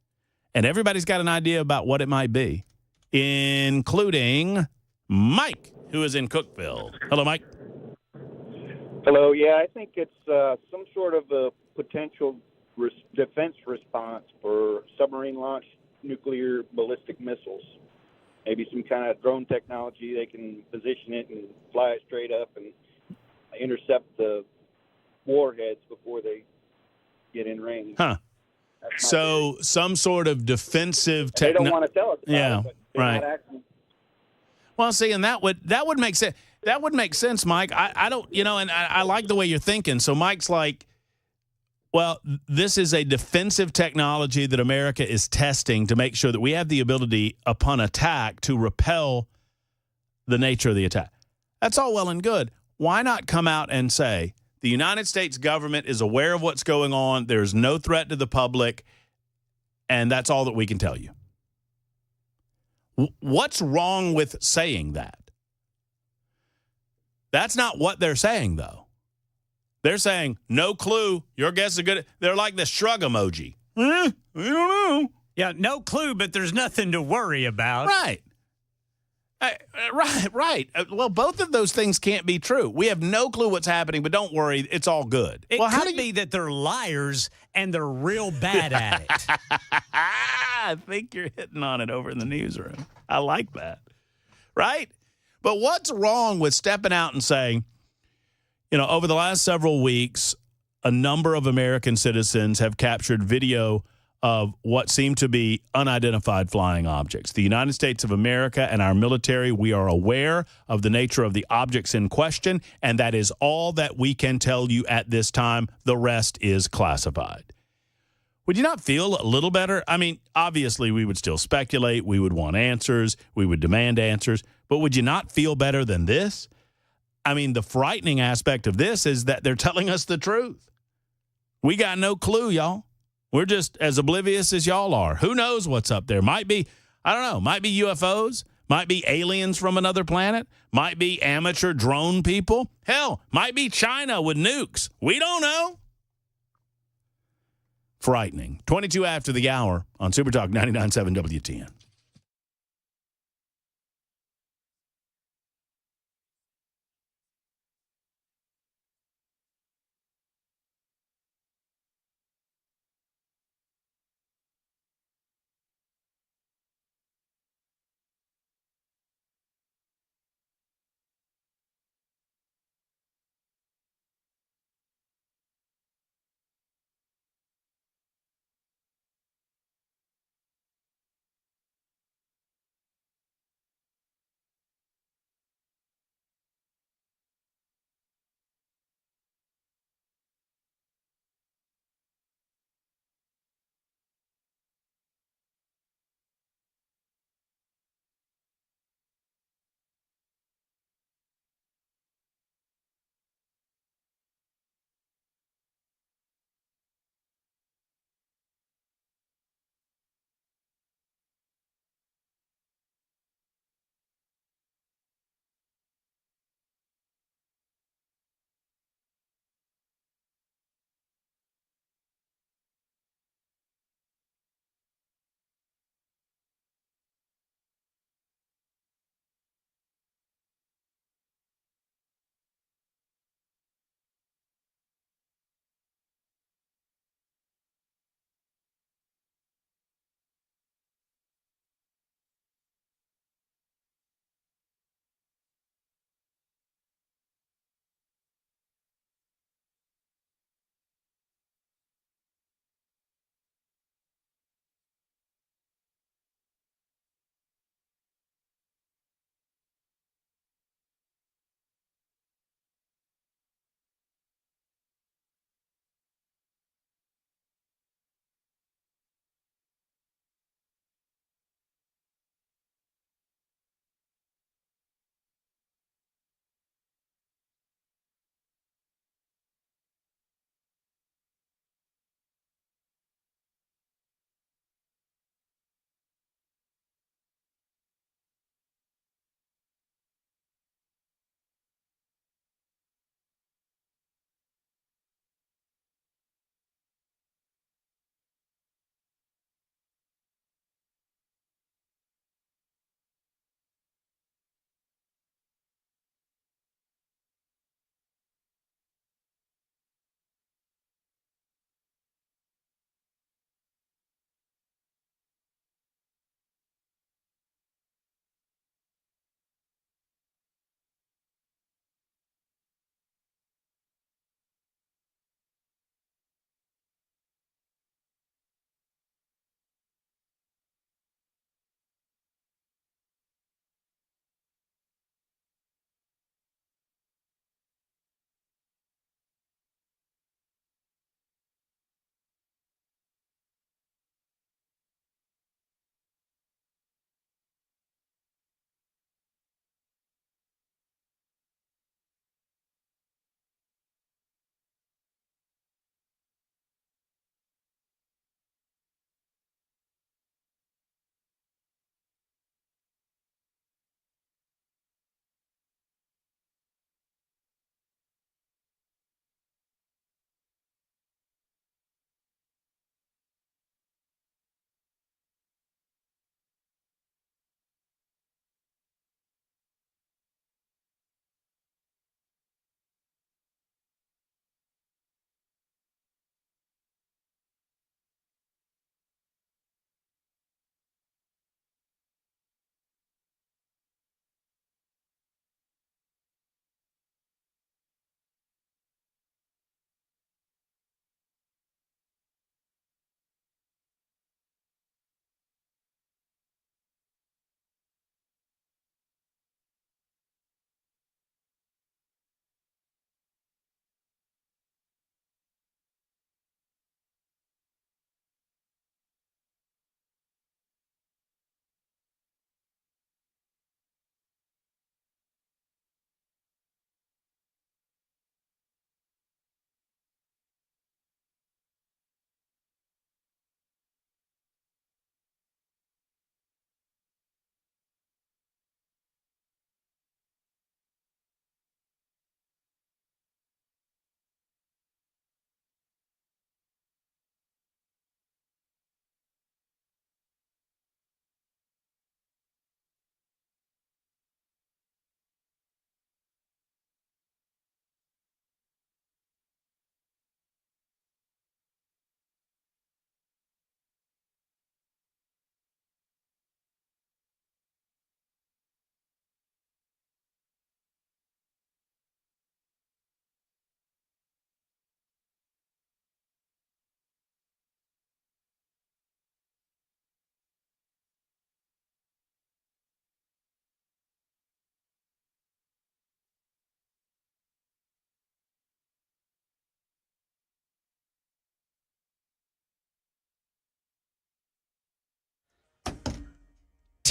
Speaker 2: And everybody's got an idea about what it might be, including Mike, who is in Cookeville. Hello, Mike.
Speaker 23: Hello. Yeah, I think it's some sort of a potential defense response for submarine-launched nuclear ballistic missiles. Maybe some kind of drone technology. They can position it and fly it straight up and intercept the warheads before they get in range.
Speaker 2: Huh. So some sort of defensive
Speaker 23: technology. They don't want to tell us about it, but
Speaker 2: right. Well, see, and that would make sense. That would make sense, Mike. I don't, and I like the way you're thinking. So Mike's like, well, this is a defensive technology that America is testing to make sure that we have the ability upon attack to repel the nature of the attack. That's all well and good. Why not come out and say the United States government is aware of what's going on, there's no threat to the public, and that's all that we can tell you? What's wrong with saying that? That's not what they're saying, though. They're saying, no clue, your guess is good. They're like the shrug emoji. I don't know.
Speaker 1: Yeah, no clue, but there's nothing to worry about.
Speaker 2: Right. Right. Well, both of those things can't be true. We have no clue what's happening, but don't worry, it's all good.
Speaker 1: It could be that they're liars and they're real bad at it.
Speaker 2: I think you're hitting on it over in the newsroom. I like that. Right? But what's wrong with stepping out and saying, over the last several weeks, a number of American citizens have captured video of what seem to be unidentified flying objects. The United States of America and our military, we are aware of the nature of the objects in question, and that is all that we can tell you at this time. The rest is classified. Would you not feel a little better? I mean, obviously, we would still speculate. We would want answers. We would demand answers. But would you not feel better than this? I mean, the frightening aspect of this is that they're telling us the truth. We got no clue, y'all. We're just as oblivious as y'all are. Who knows what's up there? Might be, I don't know, might be UFOs, might be aliens from another planet, might be amateur drone people. Hell, might be China with nukes. We don't know. frightening. 22 after the hour on Super Talk 99.7 WTN.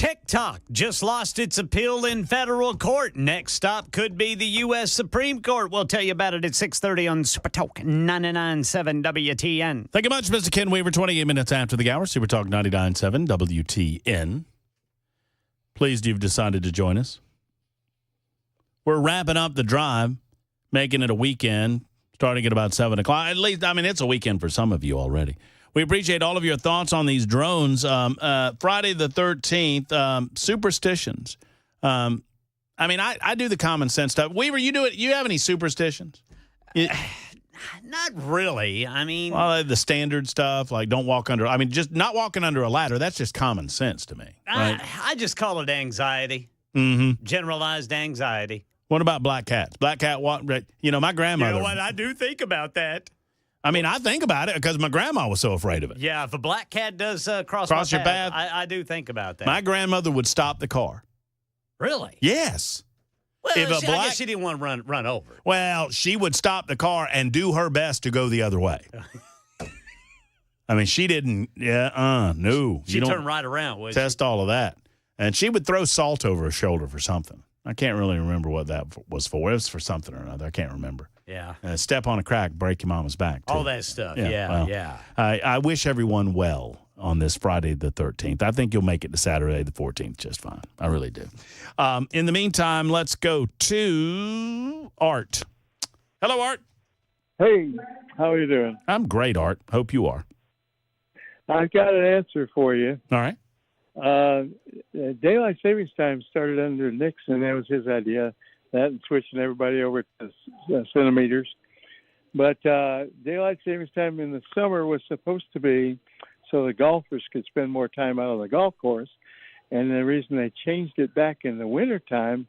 Speaker 1: TikTok just lost its appeal in federal court. Next stop could be the U.S. Supreme Court. We'll tell you about it at 6:30 on Super Talk 99.7 WTN.
Speaker 2: Thank you much, Mr. Ken Weaver. 28 minutes after the hour, Super Talk 99.7 WTN. Pleased you've decided to join us. We're wrapping up the drive, making it a weekend, starting at about 7 o'clock. At least, I mean, it's a weekend for some of you already. We appreciate all of your thoughts on these drones. Friday the 13th, superstitions. I mean, I do the common sense stuff. Weaver, you do it. You have any superstitions?
Speaker 1: Not really. I mean,
Speaker 2: well, the standard stuff, like don't walk under. I mean, just not walking under a ladder. That's just common sense to me. Right?
Speaker 1: I just call it anxiety.
Speaker 2: Mm-hmm.
Speaker 1: Generalized anxiety.
Speaker 2: What about black cats? Black cat walk. You know, my grandmother.
Speaker 1: You know what? I do think about that.
Speaker 2: I mean, I think about it because my grandma was so afraid of it.
Speaker 1: Yeah, if a black cat does cross
Speaker 2: your path,
Speaker 1: I do think about that.
Speaker 2: My grandmother would stop the car.
Speaker 1: Really?
Speaker 2: Yes.
Speaker 1: Well, I guess she didn't want to run over.
Speaker 2: Well, she would stop the car and do her best to go the other way. I mean, she didn't. No.
Speaker 1: She turned right around. Would
Speaker 2: test all of that, and she would throw salt over her shoulder for something. I can't really remember what that was for. It was for something or another. I can't remember.
Speaker 1: Yeah.
Speaker 2: Step on a crack, break your mama's back, too.
Speaker 1: All that stuff. Yeah.
Speaker 2: I wish everyone well on this Friday the 13th. I think you'll make it to Saturday the 14th just fine. I really do. In the meantime, let's go to Art. Hello, Art.
Speaker 15: Hey, how are you doing?
Speaker 2: I'm great, Art. Hope you are.
Speaker 15: I've got an answer for you.
Speaker 2: All right.
Speaker 15: Daylight savings time started under Nixon. That was his idea. That and switching everybody over to centimeters. But daylight savings time in the summer was supposed to be so the golfers could spend more time out on the golf course. And the reason they changed it back in the wintertime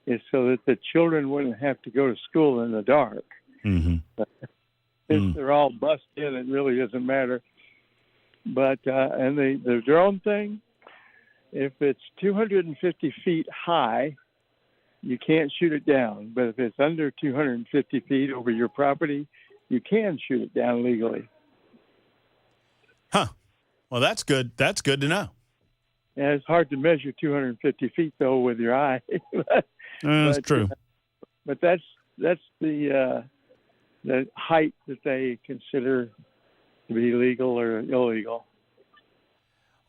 Speaker 15: is so that the children wouldn't have to go to school in the dark.
Speaker 2: Mm-hmm.
Speaker 15: Since they're all bussed in, it really doesn't matter. But and the drone thing, if it's 250 feet high, you can't shoot it down. But if it's under 250 feet over your property, you can shoot it down legally.
Speaker 2: Huh. Well, that's good. That's good to know.
Speaker 15: Yeah, it's hard to measure 250 feet, though, with your eye.
Speaker 2: That's true.
Speaker 15: But that's the height that they consider to be legal or illegal.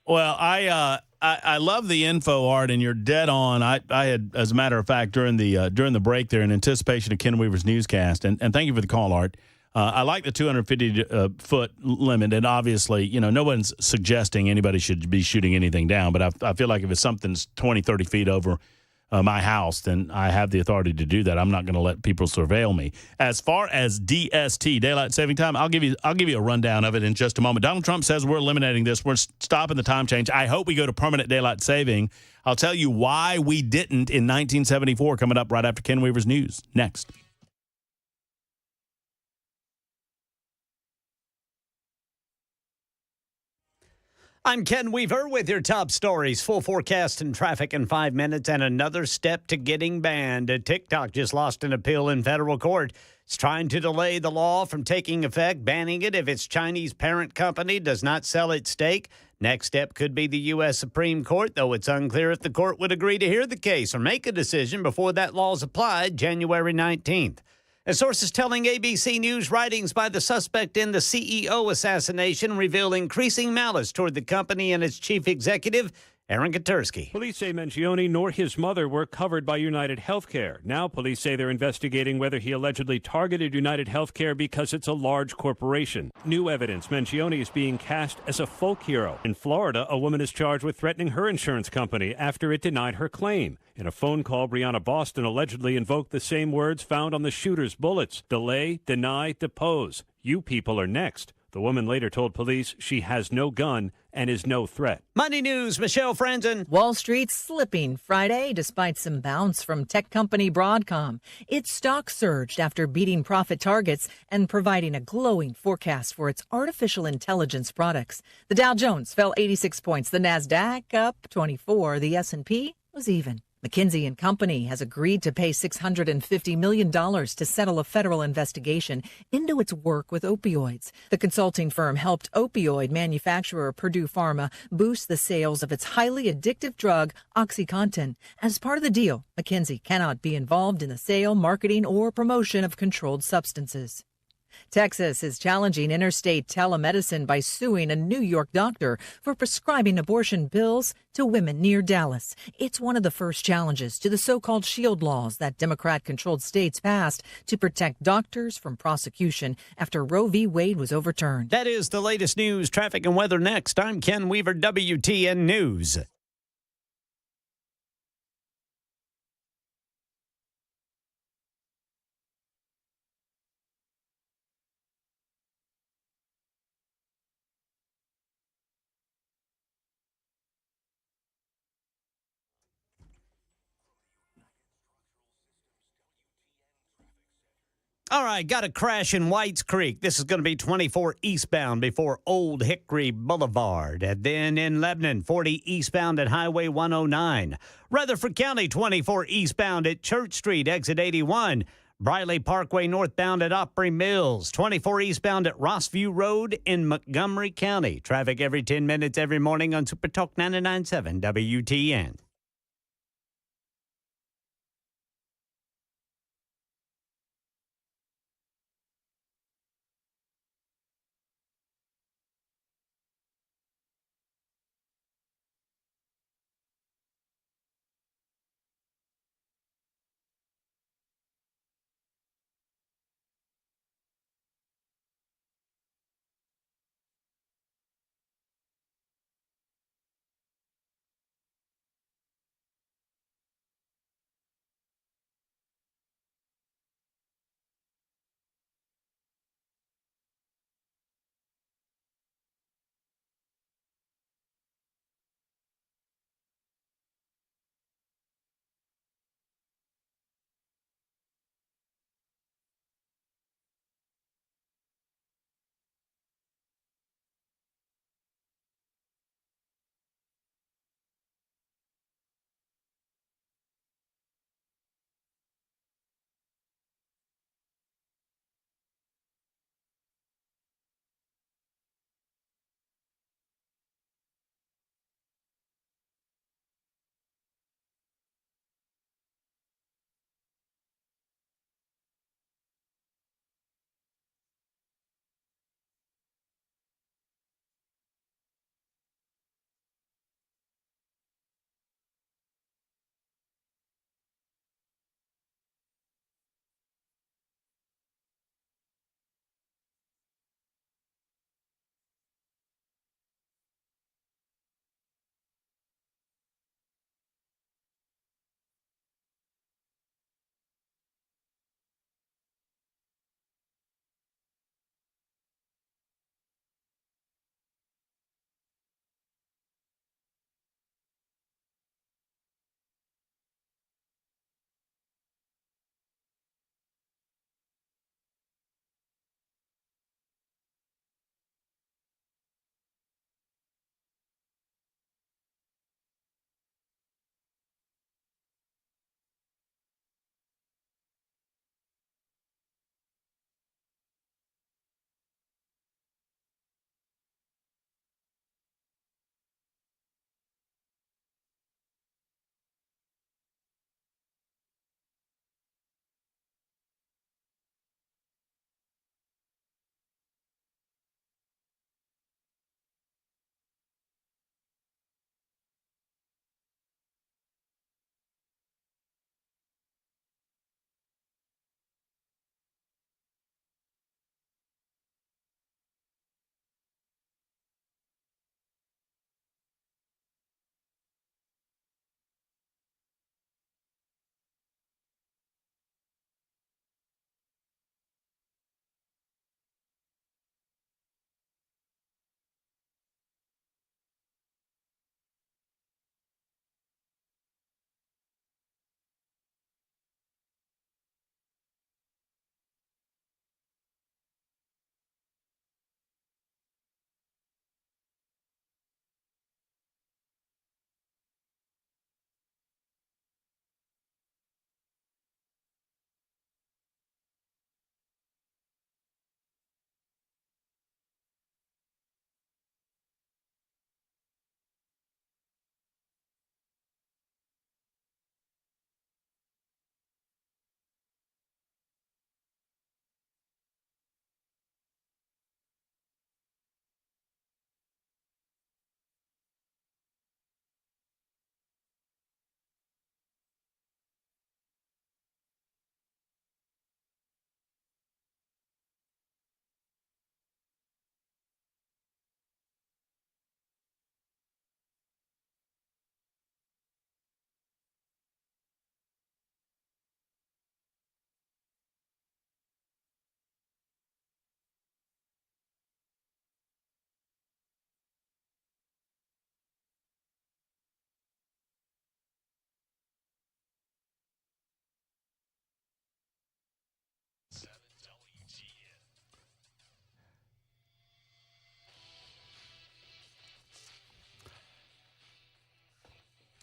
Speaker 2: Well, I love the info, Art, and you're dead on. I had, as a matter of fact, during the break there, in anticipation of Ken Weaver's newscast, and thank you for the call, Art. I like the 250-foot limit, and obviously, no one's suggesting anybody should be shooting anything down, but I feel like if it's something's 20, 30 feet over my house, then I have the authority to do that. I'm not going to let people surveil me. As far as DST, Daylight Saving Time, I'll give you a rundown of it in just a moment. Donald Trump says we're eliminating this. We're stopping the time change. I hope we go to permanent daylight saving. I'll tell you why we didn't in 1974, coming up right after Ken Weaver's news. Next.
Speaker 1: I'm Ken Weaver with your top stories. Full forecast and traffic in 5 minutes, and another step to getting banned. TikTok just lost an appeal in federal court. It's trying to delay the law from taking effect, banning it if its Chinese parent company does not sell its stake. Next step could be the U.S. Supreme Court, though it's unclear if the court would agree to hear the case or make a decision before that law is applied January 19th. As sources telling ABC News, writings by the suspect in the CEO assassination reveal increasing malice toward the company and its chief executive, Aaron Katersky.
Speaker 19: Police say Mangione nor his mother were covered by United Healthcare. Now police say they're investigating whether he allegedly targeted United Healthcare because it's a large corporation. New evidence, Mangione is being cast as a folk hero. In Florida, a woman is charged with threatening her insurance company after it denied her claim. In a phone call, Brianna Boston allegedly invoked the same words found on the shooter's bullets: delay, deny, depose. You people are next. The woman later told police she has no gun and is no threat.
Speaker 1: Money News, Michelle Franzen.
Speaker 20: Wall Street slipping Friday despite some bounce from tech company Broadcom. Its stock surged after beating profit targets and providing a glowing forecast for its artificial intelligence products. The Dow Jones fell 86 points. The Nasdaq up 24. The S&P was even. McKinsey and Company has agreed to pay $650 million to settle a federal investigation into its work with opioids. The consulting firm helped opioid manufacturer Purdue Pharma boost the sales of its highly addictive drug, OxyContin. As part of the deal, McKinsey cannot be involved in the sale, marketing, or promotion of controlled substances. Texas is challenging interstate telemedicine by suing a New York doctor for prescribing abortion pills to women near Dallas. It's one of the first challenges to the so-called SHIELD laws that Democrat-controlled states passed to protect doctors from prosecution after Roe v. Wade was overturned.
Speaker 1: That is the latest news, traffic, and weather next. I'm Ken Weaver, WTN News. All right, got a crash in Whites Creek. This is going to be 24 eastbound before Old Hickory Boulevard. And then in Lebanon, 40 eastbound at Highway 109. Rutherford County, 24 eastbound at Church Street, exit 81. Briley Parkway northbound at Opry Mills. 24 eastbound at Rossview Road in Montgomery County. Traffic every 10 minutes every morning on Super Talk 99.7 WTN.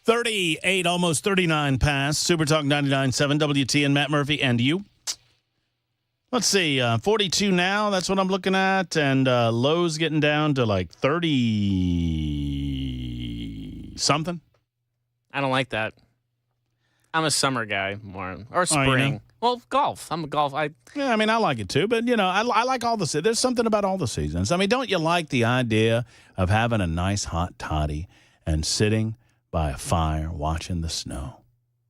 Speaker 2: 38, almost 39 past. Super Talk 99.7, WTN, Matt Murphy, and you. Let's see, 42 now. That's what I'm looking at. And lows getting down to like 30-something.
Speaker 3: I don't like that. I'm a summer guy more. Or spring.
Speaker 2: Oh, you know?
Speaker 3: Well, golf. I'm a golf.
Speaker 2: Yeah, I mean, I like it too. But, I like all the – there's something about all the seasons. I mean, don't you like the idea of having a nice hot toddy and sitting by a fire watching the snow?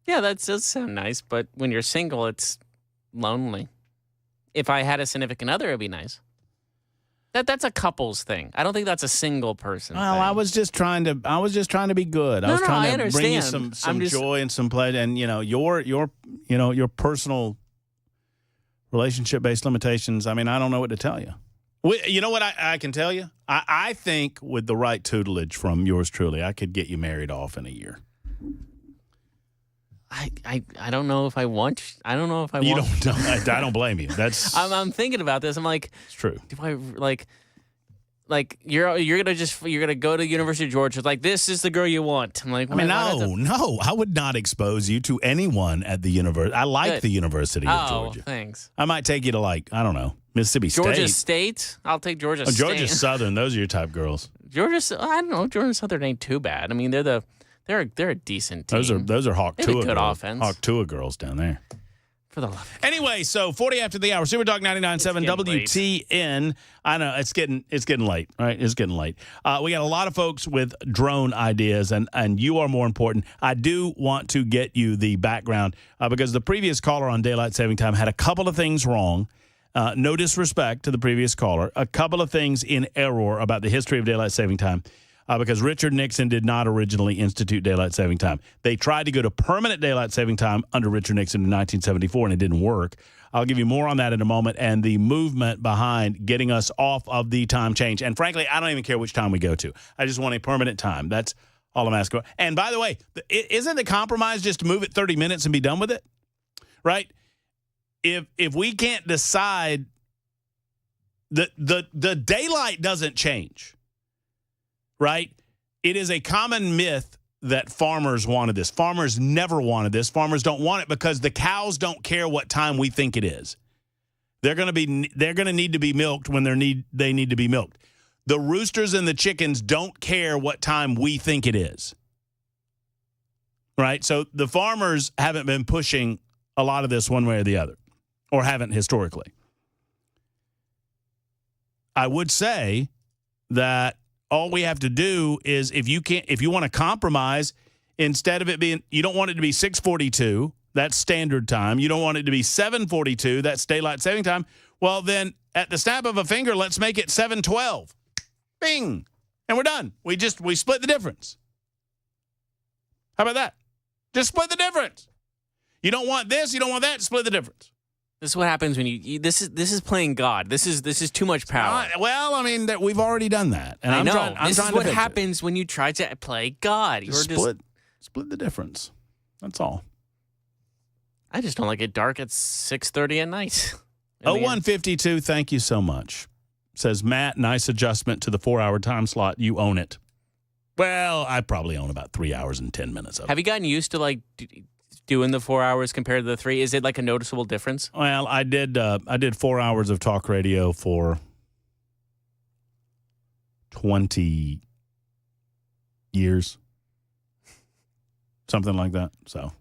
Speaker 3: Yeah, that does sound nice. But when you're single, it's lonely. If I had a significant other, it'd be nice. That's a couples thing. I don't think that's a single person
Speaker 2: Well,
Speaker 3: thing.
Speaker 2: I was just trying to be good. I was trying to bring you some joy and some pleasure. And your personal relationship based limitations. I mean, I don't know what to tell you. You know what I can tell you? I think with the right tutelage from yours truly, I could get you married off in a year.
Speaker 3: I don't know if I want. I don't know if I
Speaker 2: you
Speaker 3: want.
Speaker 2: You don't. I don't blame you. That's.
Speaker 3: I'm thinking about this. I'm like,
Speaker 2: it's true.
Speaker 3: Do I like you're gonna go to University of Georgia? Like, this is the girl you want. I'm like,
Speaker 2: I mean, no. I would not expose you to anyone at the university. I like the University of Georgia.
Speaker 3: Thanks.
Speaker 2: I might take you to I don't know, Mississippi State.
Speaker 3: Georgia State. I'll take Georgia State.
Speaker 2: Georgia Southern. Those are your type girls.
Speaker 3: I don't know. Georgia Southern ain't too bad. I mean, they're a decent team.
Speaker 2: Those are Hawk Tua
Speaker 3: good
Speaker 2: girls.
Speaker 3: Offense.
Speaker 2: Hawk Tua girls down there.
Speaker 3: For the love.
Speaker 2: Anyway, so 40 after the hour. Super Talk 99.7 WTN. I know it's getting late. Right, it's getting late. We got a lot of folks with drone ideas, and you are more important. I do want to get you the background because the previous caller on daylight saving time had a couple of things wrong. No disrespect to the previous caller. A couple of things in error about the history of daylight saving time. Because Richard Nixon did not originally institute daylight saving time. They tried to go to permanent daylight saving time under Richard Nixon in 1974, and it didn't work. I'll give you more on that in a moment and the movement behind getting us off of the time change. And frankly, I don't even care which time we go to. I just want a permanent time. That's all I'm asking for. And by the way, isn't the compromise just to move it 30 minutes and be done with it? Right? If we can't decide, the daylight doesn't change. Right? It is a common myth that farmers wanted this. Farmers never wanted this. Farmers don't want it because the cows don't care what time we think it is. They're going to need to be milked when they need to be milked. The roosters and the chickens don't care what time we think it is. Right? So the farmers haven't been pushing a lot of this one way or the other, or haven't historically. I would say that all we have to do is if you want to compromise, instead of it being, you don't want it to be 6:42, that's standard time. You don't want it to be 7:42, that's daylight saving time. Well, then at the snap of a finger, let's make it 7:12. Bing. And we're done. We split the difference. How about that? Just split the difference. You don't want this, you don't want that, split the difference.
Speaker 3: This is what happens when you this is playing God. This is too much power.
Speaker 2: Well, I mean, we've already done that. And
Speaker 3: I know.
Speaker 2: This
Speaker 3: is what happens when you try to play God.
Speaker 2: Split the difference. That's all.
Speaker 3: I just don't like it dark at 6:30 at night.
Speaker 2: 0152, thank you so much. Says Matt, nice adjustment to the 4-hour time slot. You own it. Well, I probably own about 3 hours and 10 minutes of it.
Speaker 3: Have you gotten used to doing the 4 hours compared to the 3? Is it like a noticeable difference?
Speaker 2: Well, I did 4 hours of talk radio for 20 years. Something like that. So,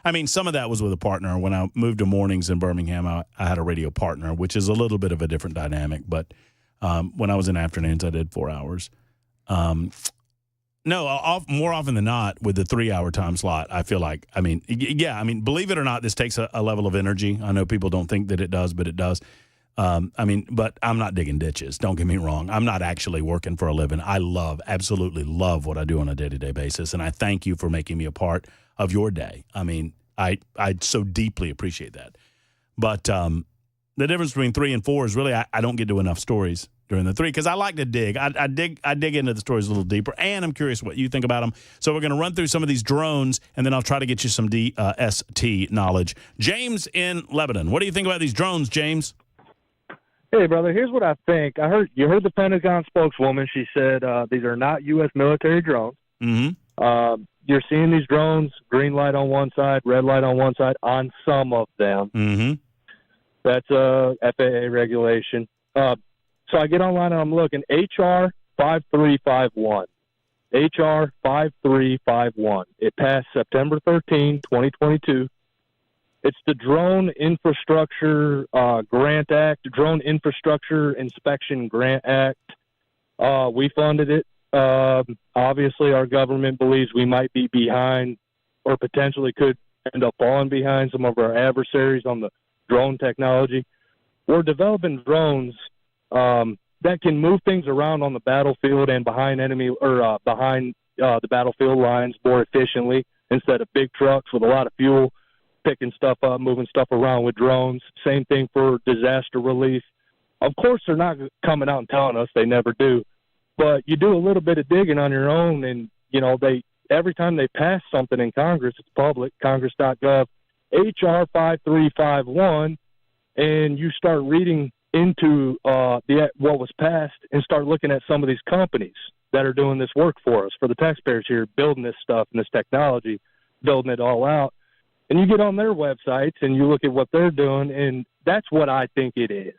Speaker 2: I mean, some of that was with a partner. When I moved to mornings in Birmingham, I had a radio partner, which is a little bit of a different dynamic. But when I was in afternoons, I did 4 hours. No, more often than not, with the 3-hour time slot, I feel like, believe it or not, this takes a level of energy. I know people don't think that it does, but it does. But I'm not digging ditches. Don't get me wrong. I'm not actually working for a living. I absolutely love what I do on a day-to-day basis, and I thank you for making me a part of your day. I mean, I so deeply appreciate that. But the difference between 3 and 4 is really I don't get to enough stories during the 3 because I like to dig. I dig into the stories a little deeper, and I'm curious what you think about them. So we're going to run through some of these drones, and then I'll try to get you some DST knowledge. James in Lebanon, what do you think about these drones, James?
Speaker 5: Hey, brother, here's what I think. You heard the Pentagon spokeswoman. She said these are not U.S. military drones.
Speaker 2: Mm-hmm.
Speaker 5: you're seeing these drones, green light on one side, red light on one side, on some of them.
Speaker 2: Mm-hmm.
Speaker 5: That's a FAA regulation. So I get online and I'm looking, HR 5351. HR 5351. It passed September 13, 2022. It's the Drone Infrastructure Grant Act, Drone Infrastructure Inspection Grant Act. We funded it. Obviously, our government believes we might be behind or potentially could end up falling behind some of our adversaries on the drone technology. We're developing drones that can move things around on the battlefield and behind behind the battlefield lines more efficiently instead of big trucks with a lot of fuel, picking stuff up, moving stuff around with drones. Same thing for disaster relief. Of course, they're not coming out and telling us, they never do. But you do a little bit of digging on your own, and, every time they pass something in Congress, it's public, congress.gov, HR 5351, and you start reading into what was passed and start looking at some of these companies that are doing this work for us, for the taxpayers here, building this stuff and this technology, building it all out. And you get on their websites and you look at what they're doing, and that's what I think it is.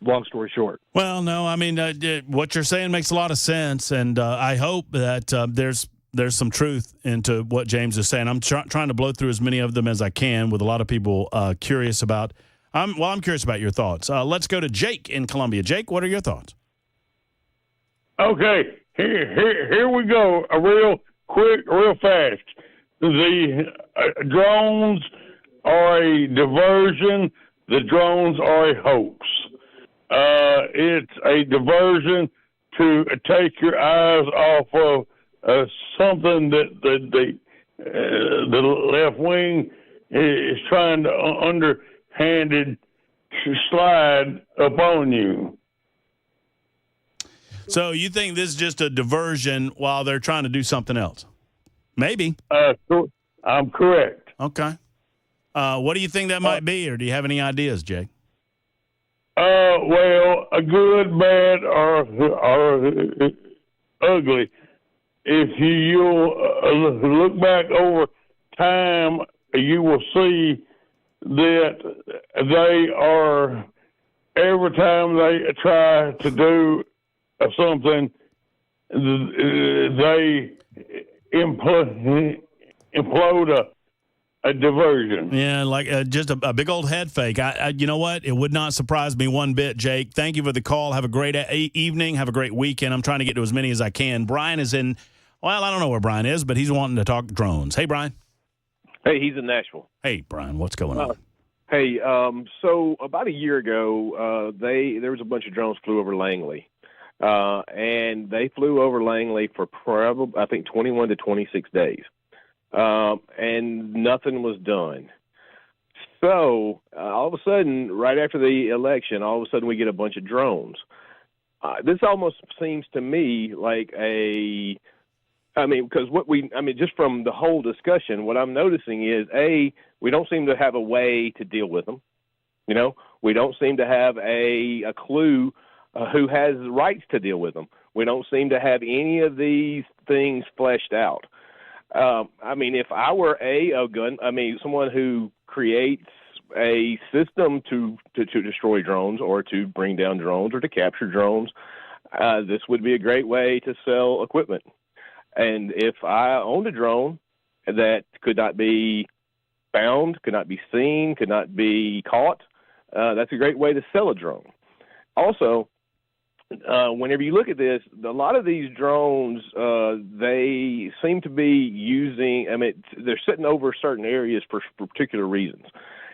Speaker 5: Long story short.
Speaker 2: Well, no, I mean, what you're saying makes a lot of sense, and I hope that there's some truth into what James is saying. I'm trying to blow through as many of them as I can with a lot of people curious about. I'm curious about your thoughts. Let's go to Jake in Columbia. Jake, what are your thoughts?
Speaker 10: Okay, here we go. Real quick, real fast. The drones are a diversion. The drones are a hoax. It's a diversion to take your eyes off of something that the left wing is trying to underhanded slide upon you.
Speaker 2: So you think this is just a diversion while they're trying to do something else? Maybe.
Speaker 10: I'm correct.
Speaker 2: Okay. What do you think that might be, or do you have any ideas, Jake?
Speaker 10: Well, a good, bad, or ugly. If you'll look back over time, you will see that they are, every time they try to do something, they implode a diversion.
Speaker 2: Yeah, like just a big old head fake. You know what? It would not surprise me one bit, Jake. Thank you for the call. Have a great evening. Have a great weekend. I'm trying to get to as many as I can. Brian is in, well, I don't know where Brian is, but he's wanting to talk drones. Hey, Brian.
Speaker 11: Hey, he's in Nashville.
Speaker 2: Hey, Brian, what's going on?
Speaker 11: Hey, so about a year ago, there was a bunch of drones flew over Langley. And they flew over Langley for probably, I think, 21 to 26 days. And nothing was done. So all of a sudden, right after the election, all of a sudden we get a bunch of drones. This almost seems to me like because just from the whole discussion, what I'm noticing is, we don't seem to have a way to deal with them. We don't seem to have a clue who has rights to deal with them. We don't seem to have any of these things fleshed out. If I were someone who creates a system to destroy drones or to bring down drones or to capture drones, this would be a great way to sell equipment. And if I owned a drone that could not be found, could not be seen, could not be caught, that's a great way to sell a drone. Also, whenever you look at this, a lot of these drones, they seem to be using, they're sitting over certain areas for particular reasons.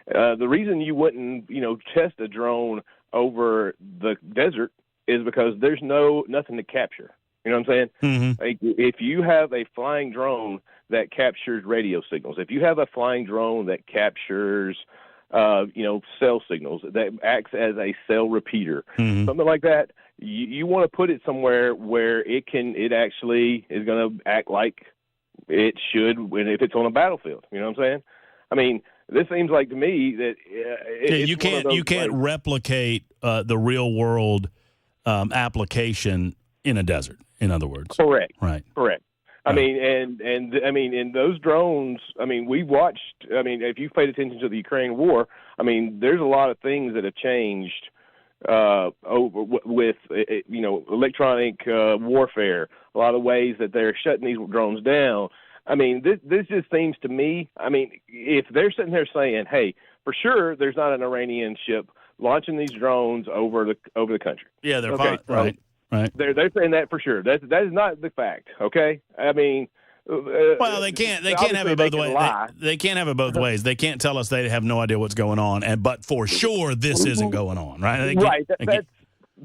Speaker 11: The reason you wouldn't, test a drone over the desert is because there's nothing to capture. You know what I'm saying?
Speaker 2: Mm-hmm.
Speaker 11: Like, if you have a flying drone that captures radio signals, if you have a flying drone that captures cell signals, that acts as a cell repeater, something like that, you want to put it somewhere where it actually is going to act like it should if it's on a battlefield. You know what I'm saying? This seems like to me that
Speaker 2: you can't replicate the real world application in a desert. In other words,
Speaker 11: correct.
Speaker 2: Right.
Speaker 11: Correct. I mean, and those drones. I mean, we watched. I mean, if you've paid attention to the Ukraine war, I mean, there's a lot of things that have changed with electronic warfare. A lot of ways that they're shutting these drones down. I mean, this just seems to me. I mean, if they're sitting there saying, "Hey, for sure, there's not an Iranian ship launching these drones over the country."
Speaker 2: Yeah, they're
Speaker 11: okay,
Speaker 2: fine. Right.
Speaker 11: They're saying that for sure. That is not the fact. Okay, I mean.
Speaker 2: Well, they can't have it both ways. They can't have it both ways. They can't tell us they have no idea what's going on, but for sure this isn't going on, right?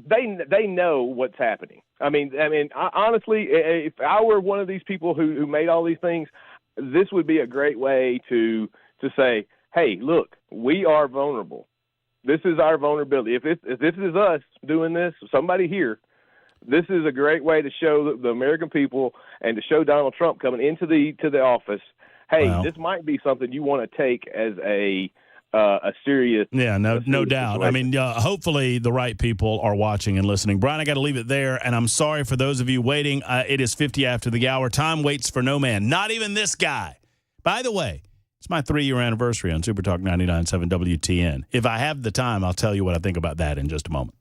Speaker 11: They know what's happening. I mean, honestly, if I were one of these people who made all these things, this would be a great way to say, hey, look, we are vulnerable. This is our vulnerability. If this is us doing this, somebody here, this is a great way to show the American people and to show Donald Trump coming into the office, hey, this might be something you want to take as a serious.
Speaker 2: Yeah, no doubt.
Speaker 11: Situation.
Speaker 2: I mean, hopefully the right people are watching and listening. Brian, I got to leave it there, and I'm sorry for those of you waiting. It is 50 after the hour. Time waits for no man, not even this guy. By the way, it's my 3-year anniversary on Super Talk 99.7 WTN. If I have the time, I'll tell you what I think about that in just a moment.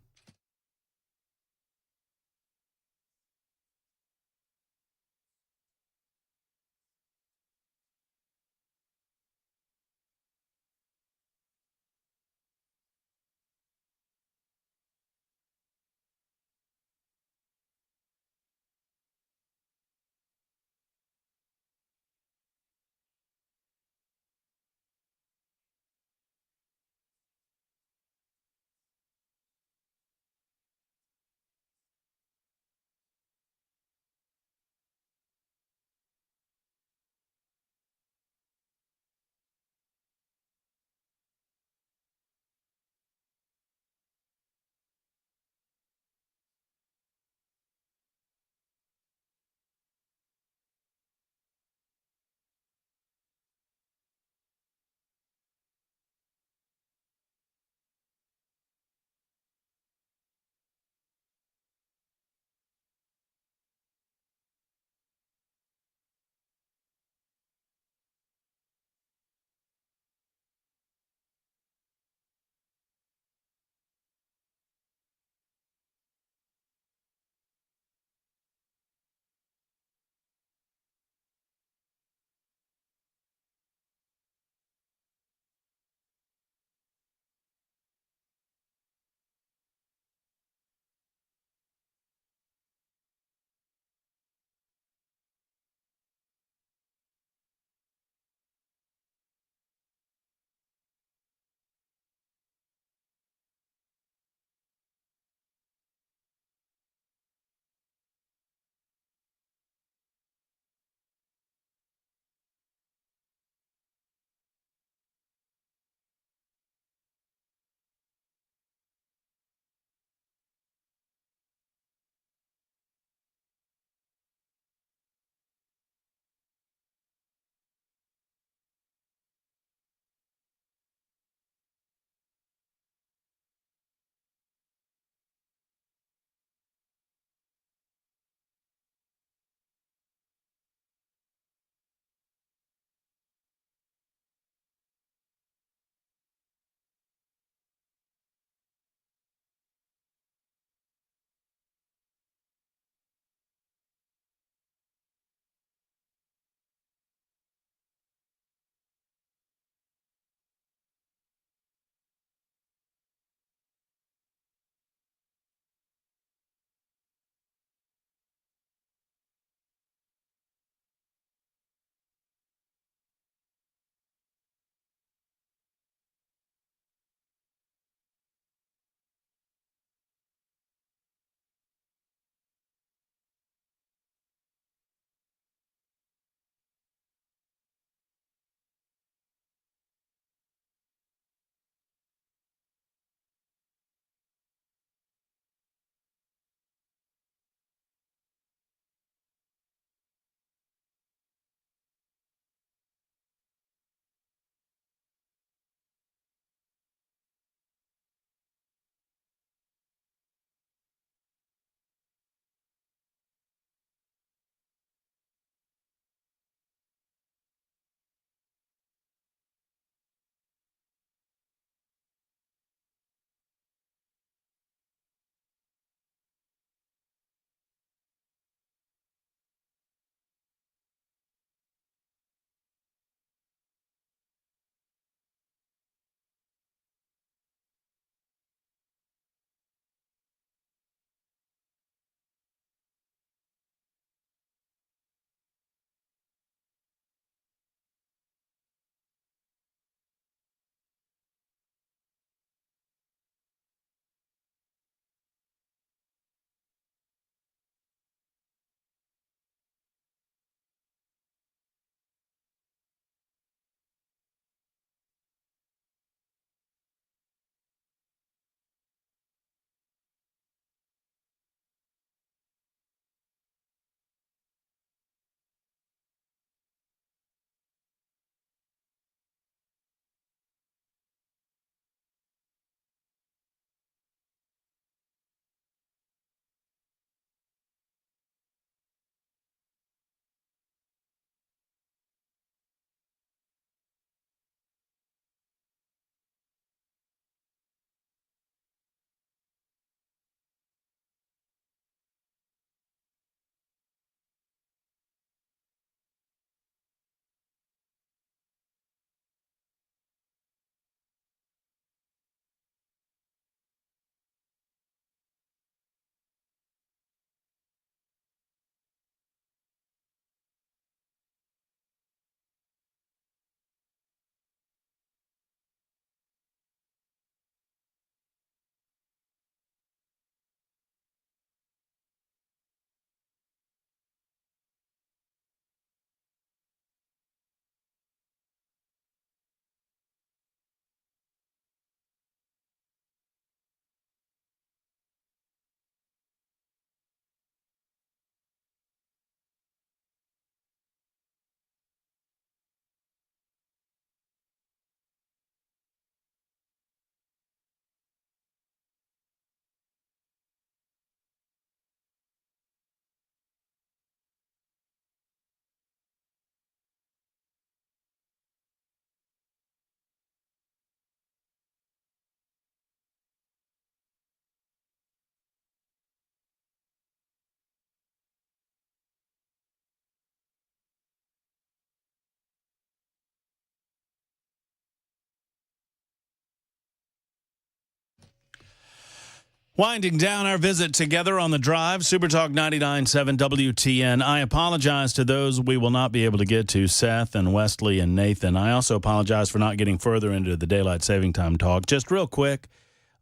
Speaker 2: Winding down our visit together on the drive, Supertalk 99.7 WTN. I apologize to those we will not be able to get to, Seth and Wesley and Nathan. I also apologize for not getting further into the daylight saving time talk. Just real quick,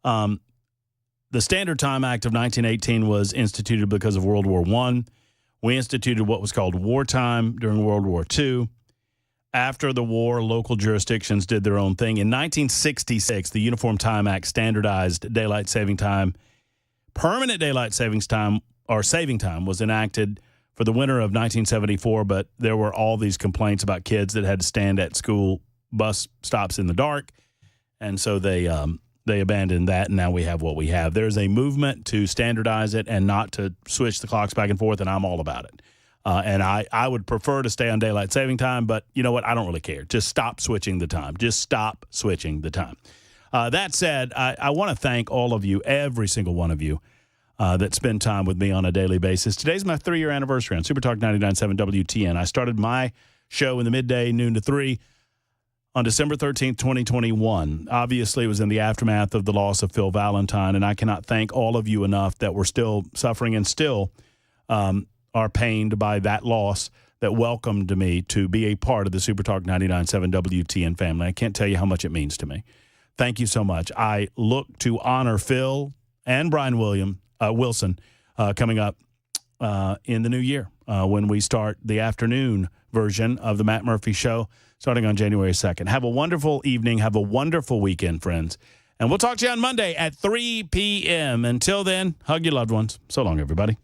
Speaker 2: the Standard Time Act of 1918 was instituted because of World War I. We instituted what was called wartime during World War II. After the war, local jurisdictions did their own thing. In 1966, the Uniform Time Act standardized daylight saving time. Permanent daylight savings time, or saving time, was enacted for the winter of 1974, but there were all these complaints about kids that had to stand at school bus stops in the dark, and so they abandoned that, and now we have what we have. There's a movement to standardize it and not to switch the clocks back and forth, and I'm all about it. And I would prefer to stay on daylight saving time, but you know what? I don't really care. Just stop switching the time. Just stop switching the time. That said, I want to thank all of you, every single one of you, that spend time with me on a daily basis. Today's my 3-year anniversary on Supertalk 99.7 WTN. I started my show in the midday, noon to 3, on December 13th, 2021. Obviously, it was in the aftermath of the loss of Phil Valentine, and I cannot thank all of you enough that were still suffering and still are pained by that loss, that welcomed me to be a part of the Supertalk 99.7 WTN family. I can't tell you how much it means to me. Thank you so much. I look to honor Phil and Brian Wilson coming up in the new year when we start the afternoon version of the Matt Murphy Show starting on January 2nd. Have a wonderful evening. Have a wonderful weekend, friends. And we'll talk to you on Monday at 3 p.m. Until then, hug your loved ones. So long, everybody.